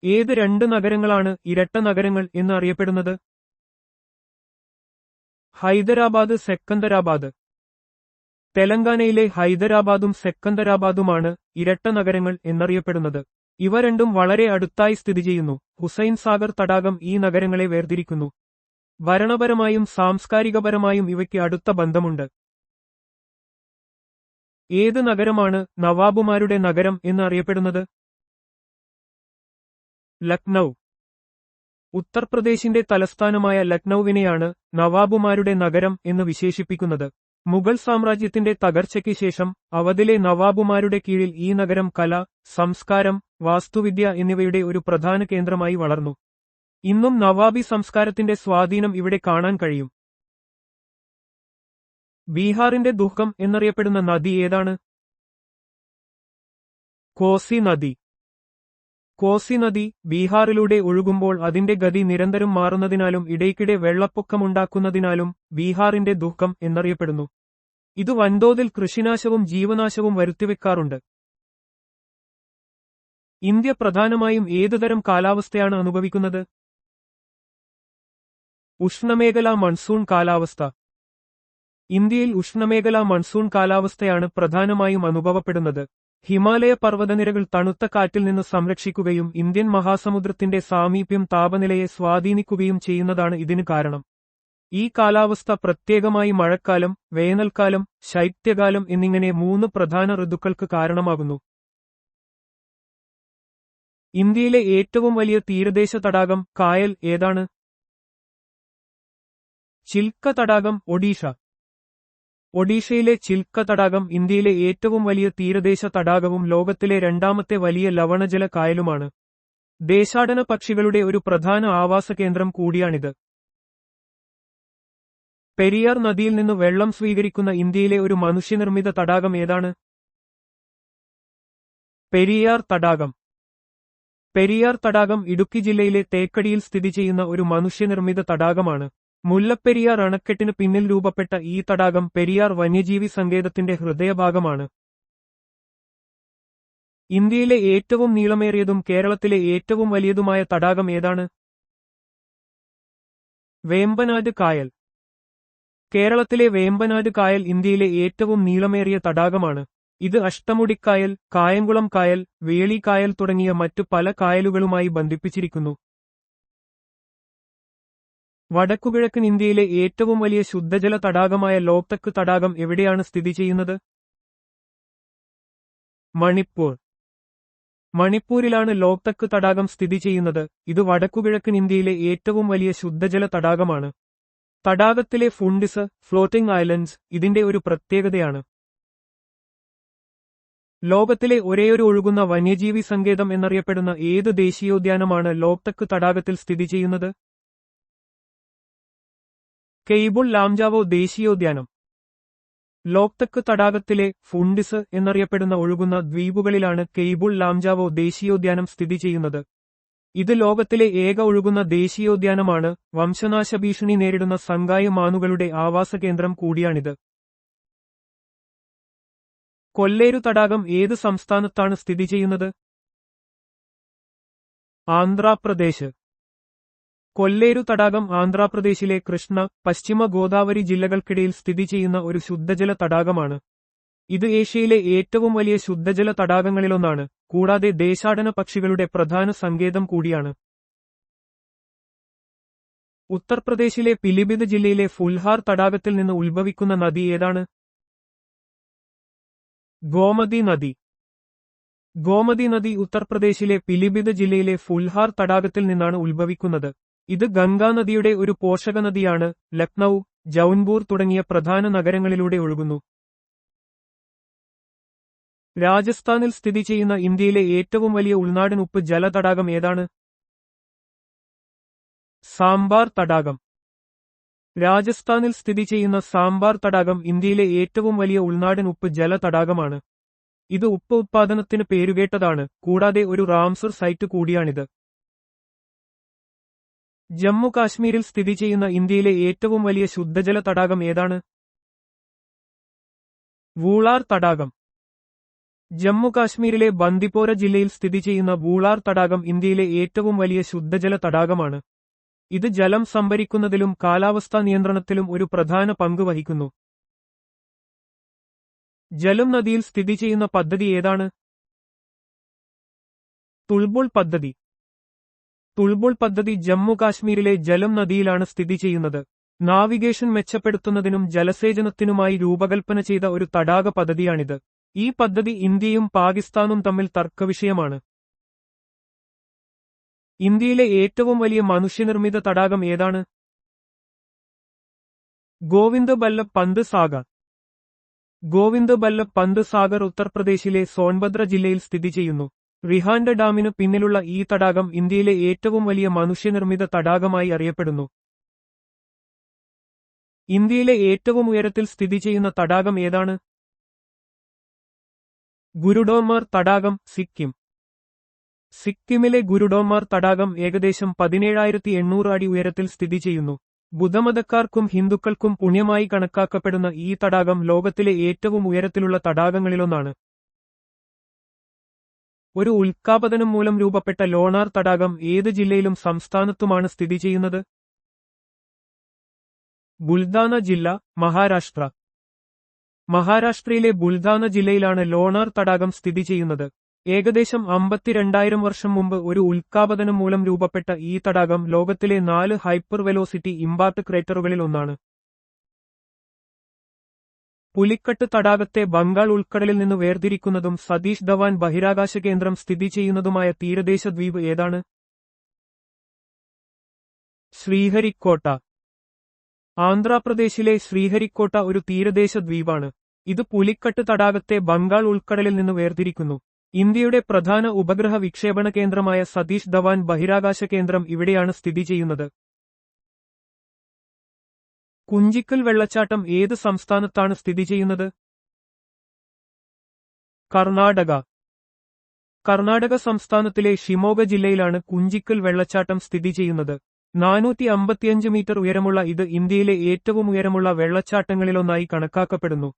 ഏത് 2 നഗരങ്ങളാണ് ഇരട്ട നഗരങ്ങൾ എന്ന് അറിയപ്പെടുന്നത്? ഹൈദരാബാദ്, സെക്കന്ദരാബാദ്. തെലങ്കാനയിലെ ഹൈദരാബാദും സെക്കന്ദരാബാദുമാണ് ഇരട്ട നഗരങ്ങൾ എന്നറിയപ്പെടുന്നത്. ഇവ രണ്ടും വളരെ അടുത്തായി സ്ഥിതി ചെയ്യുന്നു. ഹുസൈൻ സാഗർ തടാകം ഈ നഗരങ്ങളെ വേർതിരിക്കുന്നു. ഭരണപരമായും സാംസ്കാരികപരമായും ഇവയ്ക്ക് അടുത്ത ബന്ധമുണ്ട്. ഏത് നഗരമാണ് നവാബുമാരുടെ നഗരം എന്നറിയപ്പെടുന്നത്? ലക്നൗ. ഉത്തർപ്രദേശിന്റെ തലസ്ഥാനമായ ലക്നൌവിനെയാണ് നവാബുമാരുടെ നഗരം എന്ന് വിശേഷിപ്പിക്കുന്നത്. മുഗൾ സാമ്രാജ്യത്തിന്റെ തകർച്ചയ്ക്ക് ശേഷം അവധിലെ നവാബുമാരുടെ കീഴിൽ ഈ നഗരം കല, സംസ്കാരം, വാസ്തുവിദ്യ എന്നിവയുടെ ഒരു പ്രധാന കേന്ദ്രമായി വളർന്നു. ഇന്നും നവാബി സംസ്കാരത്തിന്റെ സ്വാധീനം ഇവിടെ കാണാൻ കഴിയും. ബീഹാറിന്റെ ദുർഗം എന്നറിയപ്പെടുന്ന നദി ഏതാണ്? കോസി നദി. കോസി നദി ബീഹാറിലൂടെ ഒഴുകുമ്പോൾ അതിന്റെ ഗതി നിരന്തരം മാറുന്നതിനാലും ഇടയ്ക്കിടെ വെള്ളപ്പൊക്കമുണ്ടാക്കുന്നതിനാലും ബീഹാറിന്റെ ദുർഗം എന്നറിയപ്പെടുന്നു. ഇത് വൻതോതിൽ കൃഷിനാശവും ജീവനാശവും വരുത്തിവെക്കാറുണ്ട്. ഇന്ത്യ പ്രധാനമായും ഏതുതരം കാലാവസ്ഥയാണ് അനുഭവിക്കുന്നത്? ഉഷ്ണമേഖലാ മൺസൂൺ കാലാവസ്ഥ. ഇന്ത്യയിൽ ഉഷ്ണമേഖലാ മൺസൂൺ കാലാവസ്ഥയാണ് പ്രധാനമായും അനുഭവപ്പെടുന്നത്. ഹിമാലയ പർവ്വതനിരകൾ തണുത്ത കാറ്റിൽ നിന്ന് സംരക്ഷിക്കുകയും ഇന്ത്യൻ മഹാസമുദ്രത്തിന്റെ സാമീപ്യം താപനിലയെ സ്വാധീനിക്കുകയും ചെയ്യുന്നതാണ് ഇതിന് കാരണം. ഈ കാലാവസ്ഥ പ്രത്യേകമായി മഴക്കാലം, വേനൽക്കാലം, ശൈത്യകാലം എന്നിങ്ങനെ 3 പ്രധാന ഋതുക്കൾക്ക് കാരണമാകുന്നു. ഇന്ത്യയിലെ ഏറ്റവും വലിയ തീരദേശ തടാകം, കായൽ ഏതാണ്? ചിൽക്ക തടാകം, ഒഡീഷ. ഒഡീഷയിലെ ചിൽക്ക തടാകം ഇന്ത്യയിലെ ഏറ്റവും വലിയ തീരദേശ തടാകവും ലോകത്തിലെ 2ാമത്തെ വലിയ ലവണജല കായലുമാണ്. ദേശാടന പക്ഷികളുടെ ഒരു പ്രധാന ആവാസ കേന്ദ്രം കൂടിയാണിത്. പെരിയാർ നദിയിൽ നിന്ന് വെള്ളം സ്വീകരിക്കുന്ന ഇന്ത്യയിലെ ഒരു മനുഷ്യനിർമ്മിത തടാകം ഏതാണ്? പെരിയാർ തടാകം. പെരിയാർ തടാകം ഇടുക്കി ജില്ലയിലെ തേക്കടിയിൽ സ്ഥിതി ചെയ്യുന്ന ഒരു മനുഷ്യനിർമ്മിത തടാകമാണ്. മുല്ലപ്പെരിയാർ അണക്കെട്ടിന് പിന്നിൽ രൂപപ്പെട്ട ഈ തടാകം പെരിയാർ വന്യജീവി സങ്കേതത്തിന്റെ ഹൃദയഭാഗമാണ്. ഇന്ത്യയിലെ ഏറ്റവും നീളമേറിയതും കേരളത്തിലെ ഏറ്റവും വലിയതുമായ തടാകം ഏതാണ്? വേമ്പനാട് കായൽ. കേരളത്തിലെ വേമ്പനാട് കായൽ ഇന്ത്യയിലെ ഏറ്റവും നീളമേറിയ തടാകമാണ്. ഇത് അഷ്ടമുടിക്കായൽ, കായംകുളം കായൽ, വേളിക്കായൽ തുടങ്ങിയ മറ്റു പല കായലുകളുമായി ബന്ധിപ്പിച്ചിരിക്കുന്നു. വടക്കുകിഴക്കൻ ഇന്ത്യയിലെ ഏറ്റവും വലിയ ശുദ്ധജല തടാകമായ ലോക്തക് തടാകം എവിടെയാണ് സ്ഥിതി ചെയ്യുന്നത്? മണിപ്പൂർ. മണിപ്പൂരിലാണ് ലോക്തക് തടാകം സ്ഥിതി ചെയ്യുന്നത്. ഇത് വടക്കുകിഴക്കൻ ഇന്ത്യയിലെ ഏറ്റവും വലിയ ശുദ്ധജല തടാകമാണ്. തടാകത്തിലെ ഫുണ്ടിസ്, ഫ്ലോട്ടിംഗ് ഐലൻഡ്സ് ഇതിന്റെ ഒരു പ്രത്യേകതയാണ്. ലോകത്തിലെ ഒരേയൊരു ഒഴുകുന്ന വന്യജീവി സങ്കേതം എന്നറിയപ്പെടുന്ന ഏത് ദേശീയോദ്യാനമാണ് ലോക്തക് തടാകത്തിൽ സ്ഥിതി ചെയ്യുന്നത്? കെയ്ബുൾ ലാംജാവോ ദേശീയോദ്യാനം ലോക്തക് തടാകത്തിലെ ഫുണ്ടിസ് എന്നറിയപ്പെടുന്ന ഒഴുകുന്ന ദ്വീപുകളിലാണ് കെയ്ബുൾ ലാംജാവോ ദേശീയോദ്യാനം സ്ഥിതി ചെയ്യുന്നത്. ഇത് ലോകത്തിലെ ഏക ഒഴുകുന്ന ദേശീയോദ്യാനമാണ്. വംശനാശഭീഷണി നേരിടുന്ന സംഗായ മാനുകളുടെ ആവാസകേന്ദ്രം കൂടിയാണിത്. കൊല്ലേരു തടാകം ഏത് സംസ്ഥാനത്താണ് സ്ഥിതി ചെയ്യുന്നത്? ആന്ധ്രാപ്രദേശ്. കൊല്ലേരു തടാകം ആന്ധ്രാപ്രദേശിലെ കൃഷ്ണ, പശ്ചിമ ഗോദാവരി ജില്ലകൾക്കിടയിൽ സ്ഥിതി ചെയ്യുന്ന ഒരു ശുദ്ധജല തടാകമാണ്. ഇത് ഏഷ്യയിലെ ഏറ്റവും വലിയ ശുദ്ധജല തടാകങ്ങളിലൊന്നാണ്, കൂടാതെ ദേശാടന പക്ഷികളുടെ പ്രധാന സങ്കേതം കൂടിയാണ്. ഉത്തർപ്രദേശിലെ പിലിഭിത് ജില്ലയിലെ ഫുൽഹാർ തടാകത്തിൽ നിന്ന് ഉത്ഭവിക്കുന്ന നദി ഏതാണ്? ഗോമതി നദി. ഗോമതി നദി ഉത്തർപ്രദേശിലെ പിലിഭിത് ജില്ലയിലെ ഫുൽഹാർ തടാകത്തിൽ നിന്നാണ് ഉത്ഭവിക്കുന്നത്. ഇത് ഗംഗാനദിയുടെ ഒരു പോഷകനദിയാണ്. ലക്നൌ, ജൗൻപൂർ തുടങ്ങിയ പ്രധാന നഗരങ്ങളിലൂടെ ഒഴുകുന്നു. രാജസ്ഥാനിൽ സ്ഥിതി ചെയ്യുന്ന ഇന്ത്യയിലെ ഏറ്റവും വലിയ ഉൾനാടൻ ഉപ്പ് ജല തടാകം ഏതാണ്? സാംബാർ തടാകം. രാജസ്ഥാനിൽ സ്ഥിതി ചെയ്യുന്ന സാംബാർ തടാകം ഇന്ത്യയിലെ ഏറ്റവും വലിയ ഉൾനാടൻ ഉപ്പ് ജല തടാകമാണ്. ഇത് ഉപ്പ് ഉത്പാദനത്തിന് പേരുകേട്ടതാണ്, കൂടാതെ ഒരു റാംസർ സൈറ്റ് കൂടിയാണിത്. ജമ്മു കാശ്മീരിൽ സ്ഥിതി ചെയ്യുന്ന ഇന്ത്യയിലെ ഏറ്റവും വലിയ ശുദ്ധജല തടാകം ഏതാണ്? വൂളാർ തടാകം. ജമ്മു കാശ്മീരിലെ ബന്ദിപ്പോര ജില്ലയിൽ സ്ഥിതി ചെയ്യുന്ന വൂളാർ തടാകം ഇന്ത്യയിലെ ഏറ്റവും വലിയ ശുദ്ധജല തടാകമാണ്. ഇത് ജലം സംഭരിക്കുന്നതിലും കാലാവസ്ഥാ നിയന്ത്രണത്തിലും ഒരു പ്രധാന പങ്ക് വഹിക്കുന്നു. ജലം നദിയിൽ സ്ഥിതി ചെയ്യുന്ന പദ്ധതി ഏതാണ്? തുൾബുൾ പദ്ധതി. തുൾബുൾ പദ്ധതി ജമ്മു കാശ്മീരിലെ ജലം നദിയിലാണ് സ്ഥിതി ചെയ്യുന്നത്. നാവിഗേഷൻ മെച്ചപ്പെടുത്തുന്നതിനും ജലസേചനത്തിനുമായി രൂപകൽപ്പന ചെയ്ത ഒരു തടാക പദ്ധതിയാണിത്. ഈ പദ്ധതി ഇന്ത്യയും പാകിസ്ഥാനും തമ്മിൽ തർക്കവിഷയമാണ്. ഇന്ത്യയിലെ ഏറ്റവും വലിയ മനുഷ്യനിർമ്മിത തടാകം ഏതാണ്? ഗോവിന്ദ് ബല്ലഭ് പന്ത് സാഗർ. ഗോവിന്ദ് ബല്ലഭ് പന്ത് സാഗർ ഉത്തർപ്രദേശിലെ സോൻഭദ്ര ജില്ലയിൽ സ്ഥിതി ചെയ്യുന്നു. റിഹാൻഡ് ഡാമിനു പിന്നിലുള്ള ഈ തടാകം ഇന്ത്യയിലെ ഏറ്റവും വലിയ മനുഷ്യനിർമ്മിത തടാകമായി അറിയപ്പെടുന്നു. ഇന്ത്യയിലെ ഏറ്റവും ഉയരത്തിൽ സ്ഥിതി ചെയ്യുന്ന തടാകം ഏതാണ്? ഗുരുഡോമാർ തടാകം, സിക്കിം. സിക്കിമിലെ ഗുരുഡോമാർ തടാകം ഏകദേശം 17,800 അടി ഉയരത്തിൽ സ്ഥിതി ചെയ്യുന്നു. ബുദ്ധമതക്കാർക്കും ഹിന്ദുക്കൾക്കും പുണ്യമായി കണക്കാക്കപ്പെടുന്ന ഈ തടാകം ലോകത്തിലെ ഏറ്റവും ഉയരത്തിലുള്ള തടാകങ്ങളിലൊന്നാണ്. ഒരു ഉൽക്കാപതനം മൂലം രൂപപ്പെട്ട ലോണാർ തടാകം ഏത് ജില്ലയിലും സംസ്ഥാനത്തുമാണ് സ്ഥിതി ചെയ്യുന്നത്? ബുൽദാന ജില്ല, മഹാരാഷ്ട്ര. മഹാരാഷ്ട്രയിലെ ബുൽദാന ജില്ലയിലാണ് ലോണാർ തടാകം സ്ഥിതി ചെയ്യുന്നത്. ഏകദേശം 52,000 വർഷം മുമ്പ് ഒരു ഉൽക്കാപതനം മൂലം രൂപപ്പെട്ട ഈ തടാകം ലോകത്തിലെ 4 ഹൈപ്പർ വെലോസിറ്റി ഇമ്പാക്ട് ക്രേറ്ററുകളിൽ ഒന്നാണ്. പുലിക്കട്ട് തടാകത്തെ ബംഗാൾ ഉൾക്കടലിൽ നിന്ന് വേർതിരിക്കുന്നതും സതീഷ് ധവാൻ ബഹിരാകാശ കേന്ദ്രം സ്ഥിതി ചെയ്യുന്നതുമായ തീരദേശ ദ്വീപ് ഏതാണ്? ശ്രീഹരിക്കോട്ട. ആന്ധ്രാപ്രദേശിലെ ശ്രീഹരിക്കോട്ട ഒരു തീരദേശ ദ്വീപാണ്. ഇത് പുലിക്കട്ട് തടാകത്തെ ബംഗാൾ ഉൾക്കടലിൽ നിന്ന് വേർതിരിക്കുന്നു. ഇന്ത്യയുടെ പ്രധാന ഉപഗ്രഹ വിക്ഷേപണ കേന്ദ്രമായ സതീഷ് ധവാൻ ബഹിരാകാശ കേന്ദ്രം ഇവിടെയാണ് സ്ഥിതി ചെയ്യുന്നത്. കുഞ്ചിക്കൽ വെള്ളച്ചാട്ടം ഏത് സംസ്ഥാനത്താണ് സ്ഥിതി ചെയ്യുന്നത്? കർണാടക. കർണാടക സംസ്ഥാനത്തിലെ ഷിമോഗ ജില്ലയിലാണ് കുഞ്ചിക്കൽ വെള്ളച്ചാട്ടം സ്ഥിതി ചെയ്യുന്നത്. 455 മീറ്റർ ഉയരമുള്ള ഇത് ഇന്ത്യയിലെ ഏറ്റവും ഉയരമുള്ള വെള്ളച്ചാട്ടങ്ങളിലൊന്നായി കണക്കാക്കപ്പെടുന്നു.